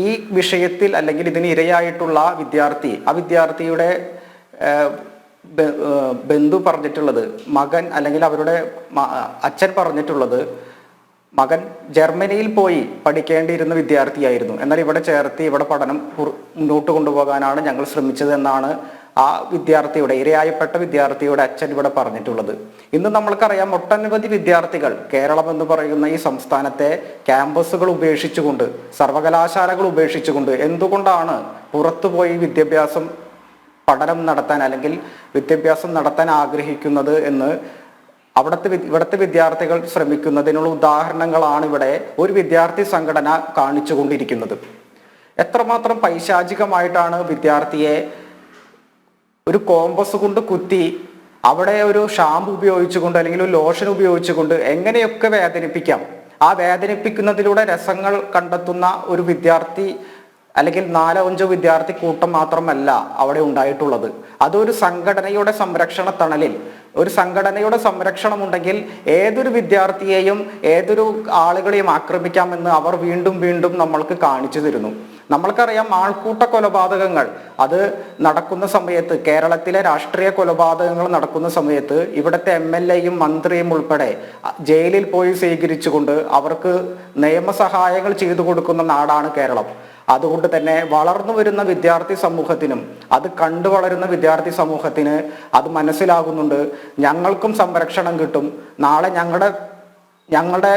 ഈ വിഷയത്തിൽ അല്ലെങ്കിൽ ഇതിന് ഇരയായിട്ടുള്ള വിദ്യാർത്ഥി, ആ വിദ്യാർത്ഥിയുടെ ബന്ധു പറഞ്ഞിട്ടുള്ളത്, മകൻ അല്ലെങ്കിൽ അവരുടെ അച്ഛൻ പറഞ്ഞിട്ടുള്ളത്, മകൻ ജർമ്മനിയിൽ പോയി പഠിക്കേണ്ടിയിരുന്ന വിദ്യാർത്ഥിയായിരുന്നു, എന്നാൽ ഇവിടെ ചേർത്ത് ഇവിടെ പഠനം മുന്നോട്ട് കൊണ്ടുപോകാനാണ് ഞങ്ങൾ ശ്രമിച്ചത് എന്നാണ് ആ വിദ്യാർത്ഥിയുടെ, ഇരയായപ്പെട്ട വിദ്യാർത്ഥിയുടെ അച്ഛൻ ഇവിടെ പറഞ്ഞിട്ടുള്ളത്. ഇന്ന് നമ്മൾക്കറിയാം ഒട്ടനവധി വിദ്യാർത്ഥികൾ കേരളം എന്ന് പറയുന്ന ഈ സംസ്ഥാനത്തെ ക്യാമ്പസുകൾ ഉപേക്ഷിച്ചുകൊണ്ട്, സർവകലാശാലകൾ ഉപേക്ഷിച്ചുകൊണ്ട് എന്തുകൊണ്ടാണ് പുറത്തുപോയി വിദ്യാഭ്യാസം പഠനം നടത്താൻ അല്ലെങ്കിൽ വിദ്യാഭ്യാസം നടത്താൻ ആഗ്രഹിക്കുന്നത് എന്ന് ഇവിടുത്തെ വിദ്യാർത്ഥികൾ ശ്രമിക്കുന്നതിനുള്ള ഉദാഹരണങ്ങളാണ് ഇവിടെ ഒരു വിദ്യാർത്ഥി സംഘടന കാണിച്ചുകൊണ്ടിരിക്കുന്നത്. എത്രമാത്രം പൈശാചികമായിട്ടാണ് വിദ്യാർത്ഥിയെ ഒരു കോമ്പസ് കൊണ്ട് കുത്തി അവിടെ ഒരു ഷാമ്പു ഉപയോഗിച്ചുകൊണ്ട് അല്ലെങ്കിൽ ഒരു ലോഷൻ ഉപയോഗിച്ചുകൊണ്ട് എങ്ങനെയൊക്കെ വേദനിപ്പിക്കാം, ആ വേദനിപ്പിക്കുന്നതിലൂടെ രസങ്ങൾ കണ്ടെത്തുന്ന ഒരു വിദ്യാർത്ഥി അല്ലെങ്കിൽ 4-5 വിദ്യാർത്ഥി കൂട്ടം മാത്രമല്ല അവിടെ ഉണ്ടായിട്ടുള്ളത്. അതൊരു സംഘടനയുടെ സംരക്ഷണ തണലിൽ, ഒരു സംഘടനയുടെ സംരക്ഷണം ഉണ്ടെങ്കിൽ ഏതൊരു വിദ്യാർത്ഥിയെയും ഏതൊരു ആളുകളെയും ആക്രമിക്കാമെന്ന് അവർ വീണ്ടും വീണ്ടും നമ്മൾക്ക് കാണിച്ചു തരുന്നു. നമ്മൾക്കറിയാം ആൾക്കൂട്ട കൊലപാതകങ്ങൾ അത് നടക്കുന്ന സമയത്ത്, കേരളത്തിലെ രാഷ്ട്രീയ കൊലപാതകങ്ങൾ നടക്കുന്ന സമയത്ത് ഇവിടുത്തെ MLA-യും മന്ത്രിയും ഉൾപ്പെടെ ജയിലിൽ പോയി സ്വീകരിച്ചുകൊണ്ട് അവർക്ക് നിയമസഹായങ്ങൾ ചെയ്തു കൊടുക്കുന്ന നാടാണ് കേരളം. അതുകൊണ്ട് തന്നെ വളർന്നു വരുന്ന വിദ്യാർത്ഥി സമൂഹത്തിനും അത് കണ്ടു വളരുന്ന വിദ്യാർത്ഥി സമൂഹത്തിന് അത് മനസ്സിലാകുന്നുണ്ട്. ഞങ്ങൾക്കും സംരക്ഷണം കിട്ടും. നാളെ ഞങ്ങളുടെ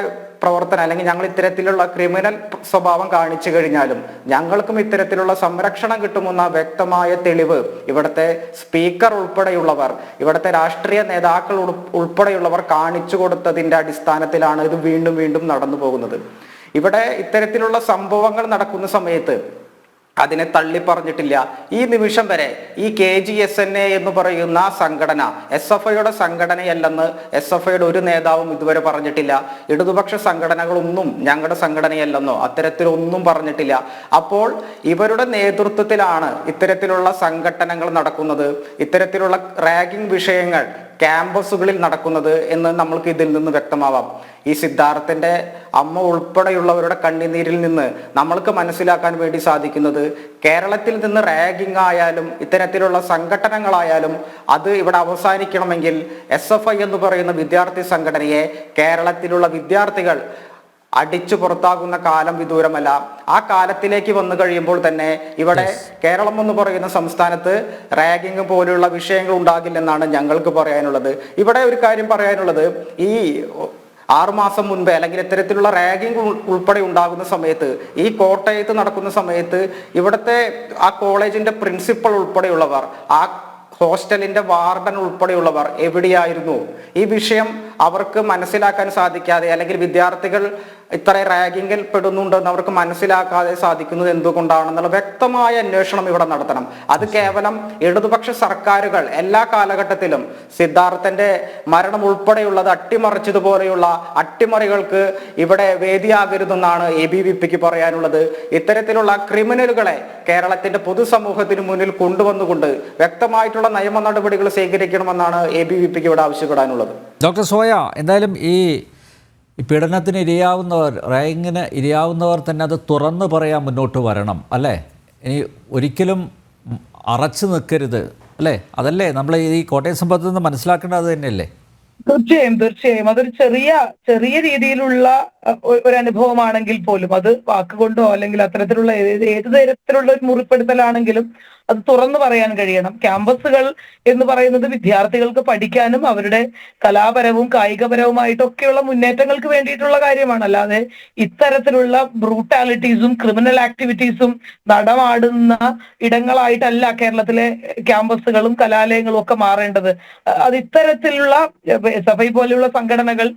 പ്രവർത്തനം അല്ലെങ്കിൽ ഞങ്ങൾ ഇത്തരത്തിലുള്ള ക്രിമിനൽ സ്വഭാവം കാണിച്ചു കഴിഞ്ഞാലും ഞങ്ങൾക്കും ഇത്തരത്തിലുള്ള സംരക്ഷണം കിട്ടുമെന്ന വ്യക്തമായ തെളിവ് ഇവിടുത്തെ സ്പീക്കർ ഉൾപ്പെടെയുള്ളവർ, ഇവിടുത്തെ രാഷ്ട്രീയ നേതാക്കൾ ഉൾപ്പെടെയുള്ളവർ കാണിച്ചു കൊടുത്തതിൻ്റെ അടിസ്ഥാനത്തിലാണ് ഇത് വീണ്ടും വീണ്ടും നടന്നു പോകുന്നത്. ഇവിടെ ഇത്തരത്തിലുള്ള സംഭവങ്ങൾ നടക്കുന്ന സമയത്ത് അതിനെ തള്ളി പറഞ്ഞിട്ടില്ല. ഈ നിമിഷം വരെ ഈ KGSNA എന്ന് പറയുന്ന സംഘടന SFIയുടെ സംഘടനയല്ലെന്ന് SFIയുടെ ഒരു നേതാവും ഇതുവരെ പറഞ്ഞിട്ടില്ല. ഇടതുപക്ഷ സംഘടനകളൊന്നും ഞങ്ങളുടെ സംഘടനയല്ലെന്നോ അത്തരത്തിലൊന്നും പറഞ്ഞിട്ടില്ല. അപ്പോൾ ഇവരുടെ നേതൃത്വത്തിലാണ് ഇത്തരത്തിലുള്ള സംഘടനകൾ നടക്കുന്നത്, ഇത്തരത്തിലുള്ള റാഗിംഗ് വിഷയങ്ങൾ ക്യാമ്പസുകളിൽ നടക്കുന്നത് എന്ന് നമ്മൾക്ക് ഇതിൽ നിന്ന് വ്യക്തമാവാം. ഈ സിദ്ധാർത്ഥന്റെ അമ്മ ഉൾപ്പെടെയുള്ളവരുടെ കണ്ണുനീരിൽ നിന്ന് നമ്മൾക്ക് മനസ്സിലാക്കാൻ വേണ്ടി സാധിക്കുന്നത് കേരളത്തിൽ നിന്ന് റാഗിംഗ് ആയാലും ഇത്തരത്തിലുള്ള സംഘടനകളായാലും അത് ഇവിടെ അവസാനിക്കണമെങ്കിൽ SFI എന്ന് പറയുന്ന വിദ്യാർത്ഥി സംഘടനയെ കേരളത്തിലുള്ള വിദ്യാർത്ഥികൾ അടിച്ചു പുറത്താകുന്ന കാലം വിദൂരമല്ല. ആ കാലത്തിലേക്ക് വന്നു കഴിയുമ്പോൾ തന്നെ ഇവിടെ കേരളം എന്ന് പറയുന്ന സംസ്ഥാനത്ത് റാഗിംഗ് പോലെയുള്ള വിഷയങ്ങൾ ഉണ്ടാകില്ലെന്നാണ് ഞങ്ങൾക്ക് പറയാനുള്ളത്. ഇവിടെ ഒരു കാര്യം പറയാനുള്ളത്, ഈ 6 മാസം മുൻപേ അല്ലെങ്കിൽ ഇത്തരത്തിലുള്ള റാഗിംഗ് ഉൾപ്പെടെ ഉണ്ടാകുന്ന സമയത്ത്, ഈ കോട്ടയത്ത് നടക്കുന്ന സമയത്ത് ഇവിടുത്തെ ആ കോളേജിന്റെ പ്രിൻസിപ്പൽ ഉൾപ്പെടെയുള്ളവർ, ആ ഹോസ്റ്റലിന്റെ വാർഡൻ ഉൾപ്പെടെയുള്ളവർ എവിടെയായിരുന്നു? ഈ വിഷയം അവർക്ക് മനസ്സിലാക്കാൻ സാധിക്കാതെ അല്ലെങ്കിൽ വിദ്യാർത്ഥികൾ ഇത്ര റാഗിങ്ങിൽ പെടുന്നുണ്ടെന്ന് അവർക്ക് മനസ്സിലാക്കാതെ സാധിക്കുന്നത് എന്തുകൊണ്ടാണെന്നുള്ള വ്യക്തമായ അന്വേഷണം ഇവിടെ നടത്തണം. അത് കേവലം ഇടതുപക്ഷ സർക്കാരുകൾ എല്ലാ കാലഘട്ടത്തിലും സിദ്ധാർത്ഥന്റെ മരണം ഉൾപ്പെടെയുള്ളത് അട്ടിമറിച്ചതുപോലെയുള്ള അട്ടിമറികൾക്ക് ഇവിടെ വേദിയാകരുതെന്നാണ് ABVPക്ക് പറയാനുള്ളത്. ഇത്തരത്തിലുള്ള ക്രിമിനലുകളെ കേരളത്തിന്റെ പൊതുസമൂഹത്തിന് മുന്നിൽ കൊണ്ടുവന്നുകൊണ്ട് വ്യക്തമായിട്ടുള്ള നിയമ നടപടികൾ സ്വീകരിക്കണമെന്നാണ് ABVPക്ക് ഇവിടെ ആവശ്യപ്പെടാനുള്ളത്. ഡോക്ടർ സോയ, എന്തായാലും ഈ പീഡനത്തിന് ഇരയാവുന്നവർ, റാഗിങ്ങിന് ഇരയാവുന്നവർ തന്നെ അത് തുറന്നു പറയാൻ മുന്നോട്ട് വരണം, അല്ലേ? ഇനി ഒരിക്കലും അറച്ചു നിൽക്കരുത്, അല്ലേ? അതല്ലേ നമ്മൾ ഈ കോട്ടയം സംഭവത്തിൽ നിന്ന് മനസ്സിലാക്കേണ്ടത് അത് തന്നെയല്ലേ? തീർച്ചയായും അതൊരു ചെറിയ രീതിയിലുള്ള ഒരു അനുഭവമാണെങ്കിൽ പോലും അത് വാക്കുകൊണ്ടോ അല്ലെങ്കിൽ അത്തരത്തിലുള്ള ഏത് തരത്തിലുള്ള ഒരു മുറിപ്പെടുത്തലാണെങ്കിലും അത് തുറന്നു പറയാൻ കഴിയണം. ക്യാമ്പസുകൾ എന്ന് പറയുന്നത് വിദ്യാർത്ഥികൾക്ക് പഠിക്കാനും അവരുടെ കലാപരവും കായികപരവുമായിട്ടൊക്കെയുള്ള മുന്നേറ്റങ്ങൾക്ക് വേണ്ടിയിട്ടുള്ള കാര്യമാണ്. അല്ലാതെ ഇത്തരത്തിലുള്ള ബ്രൂട്ടാലിറ്റീസും ക്രിമിനൽ ആക്ടിവിറ്റീസും നടമാടുന്ന ഇടങ്ങളായിട്ടല്ല കേരളത്തിലെ ക്യാമ്പസുകളും കലാലയങ്ങളും ഒക്കെ മാറേണ്ടത്. അത് ഇത്തരത്തിലുള്ള SFI പോലെയുള്ള സംഘടനകൾ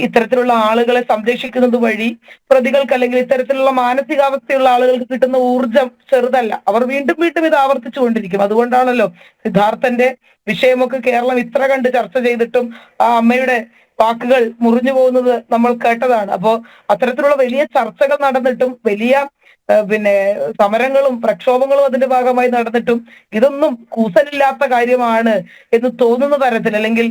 ഇത്തരത്തിലുള്ള ആളുകളെ സംരക്ഷിക്കുന്നത് വഴി പ്രതികൾക്ക് അല്ലെങ്കിൽ ഇത്തരത്തിലുള്ള മാനസികാവസ്ഥയുള്ള ആളുകൾക്ക് കിട്ടുന്ന ഊർജം ചെറുതല്ല. അവർ വീണ്ടും വീണ്ടും ഇത് ആവർത്തിച്ചുകൊണ്ടിരിക്കും. അതുകൊണ്ടാണല്ലോ സിദ്ധാർത്ഥന്റെ വിഷയമൊക്കെ കേരളം ഇത്ര കണ്ട് ചർച്ച ചെയ്തിട്ടും ആ അമ്മയുടെ വാക്കുകൾ മുറിഞ്ഞു പോകുന്നത് നമ്മൾ കേട്ടതാണ്. അപ്പോ അത്തരത്തിലുള്ള വലിയ ചർച്ചകൾ നടന്നിട്ടും വലിയ സമരങ്ങളും പ്രക്ഷോഭങ്ങളും അതിന്റെ ഭാഗമായി നടന്നിട്ടും ഇതൊന്നും കൂസലില്ലാത്ത കാര്യമാണ് എന്ന് തോന്നുന്ന തരത്തിൽ, അല്ലെങ്കിൽ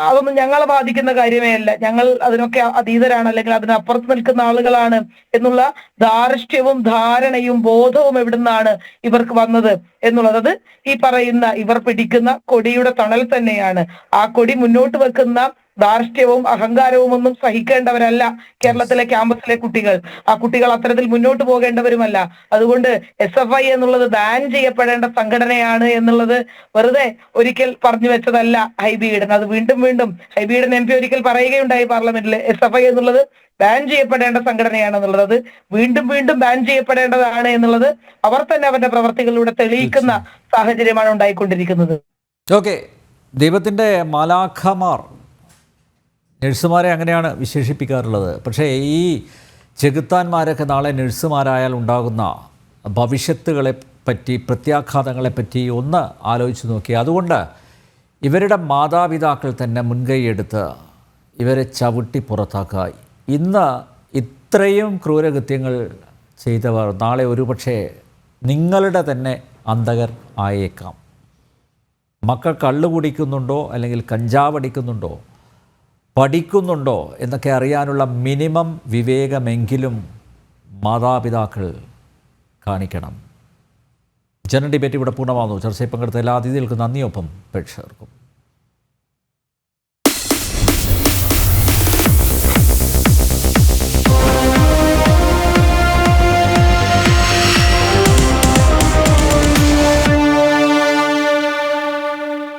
അതൊന്നും ഞങ്ങളെ ബാധിക്കുന്ന കാര്യമേ അല്ല, ഞങ്ങൾ അതിനൊക്കെ അതീതരാണ് അല്ലെങ്കിൽ അതിനപ്പുറത്ത് നിൽക്കുന്ന ആളുകളാണ് എന്നുള്ള ധാർഷ്ട്യവും ധാരണയും ബോധവും എവിടുന്നാണ് ഇവർക്ക് വന്നത് എന്നുള്ളത് അത് ഈ പറയുന്ന ഇവർ പിടിക്കുന്ന കൊടിയുടെ തണൽ തന്നെയാണ്. ആ കൊടി മുന്നോട്ട് വെക്കുന്ന ധാർഷ്ട്യവും അഹങ്കാരവും ഒന്നും സഹിക്കേണ്ടവരല്ല കേരളത്തിലെ ക്യാമ്പസിലെ കുട്ടികൾ. ആ കുട്ടികൾ അത്തരത്തിൽ മുന്നോട്ട് പോകേണ്ടവരുമല്ല. അതുകൊണ്ട് SFI എന്നുള്ളത് ബാൻ ചെയ്യപ്പെടേണ്ട സംഘടനയാണ് എന്നുള്ളത് വെറുതെ ഒരിക്കൽ പറഞ്ഞു വെച്ചതല്ല ഹൈബി ഈഡൻ. അത് വീണ്ടും വീണ്ടും ഹൈബി ഈഡൻ MP ഒരിക്കൽ പറയുകയുണ്ടായി പാർലമെന്റിൽ, SFI എന്നുള്ളത് ബാൻ ചെയ്യപ്പെടേണ്ട സംഘടനയാണെന്നുള്ളത്. അത് വീണ്ടും വീണ്ടും ബാൻ ചെയ്യപ്പെടേണ്ടതാണ് എന്നുള്ളത് അവർ തന്നെ അവരുടെ പ്രവർത്തികളിലൂടെ തെളിയിക്കുന്ന സാഹചര്യമാണ് ഉണ്ടായിക്കൊണ്ടിരിക്കുന്നത്. ഓക്കെ, ദൈവത്തിൻ്റെ മാലാഖമാർ നഴ്സുമാരെ അങ്ങനെയാണ് വിശേഷിപ്പിക്കാറുള്ളത്. പക്ഷേ ഈ ചെകുത്താന്മാരൊക്കെ നാളെ നഴ്സുമാരായാൽ ഉണ്ടാകുന്ന ഭവിഷ്യത്തുകളെ പറ്റി, പ്രത്യാഘാതങ്ങളെപ്പറ്റി ഒന്ന് ആലോചിച്ച് നോക്കി. അതുകൊണ്ട് ഇവരുടെ മാതാപിതാക്കൾ തന്നെ മുൻകൈയെടുത്ത് ഇവരെ ചവിട്ടി പുറത്താക്കുക. ഇന്ന് ഇത്രയും ക്രൂരകൃത്യങ്ങൾ ചെയ്തവർ നാളെ ഒരുപക്ഷെ നിങ്ങളുടെ തന്നെ അന്തകർ ആയേക്കാം. മക്കൾ കള്ളു കുടിക്കുന്നുണ്ടോ അല്ലെങ്കിൽ കഞ്ചാവ് അടിക്കുന്നുണ്ടോ പഠിക്കുന്നുണ്ടോ എന്നൊക്കെ അറിയാനുള്ള മിനിമം വിവേകമെങ്കിലും മാതാപിതാക്കൾ കാണിക്കണം. ജനറൽ ഡിബേറ്റ് ഇവിടെ പൂർണ്ണമാകുന്നു. ചർച്ചയിൽ പങ്കെടുത്ത എല്ലാ അതിഥികൾക്കും നന്ദിയൊപ്പം പ്രേക്ഷകർക്കും.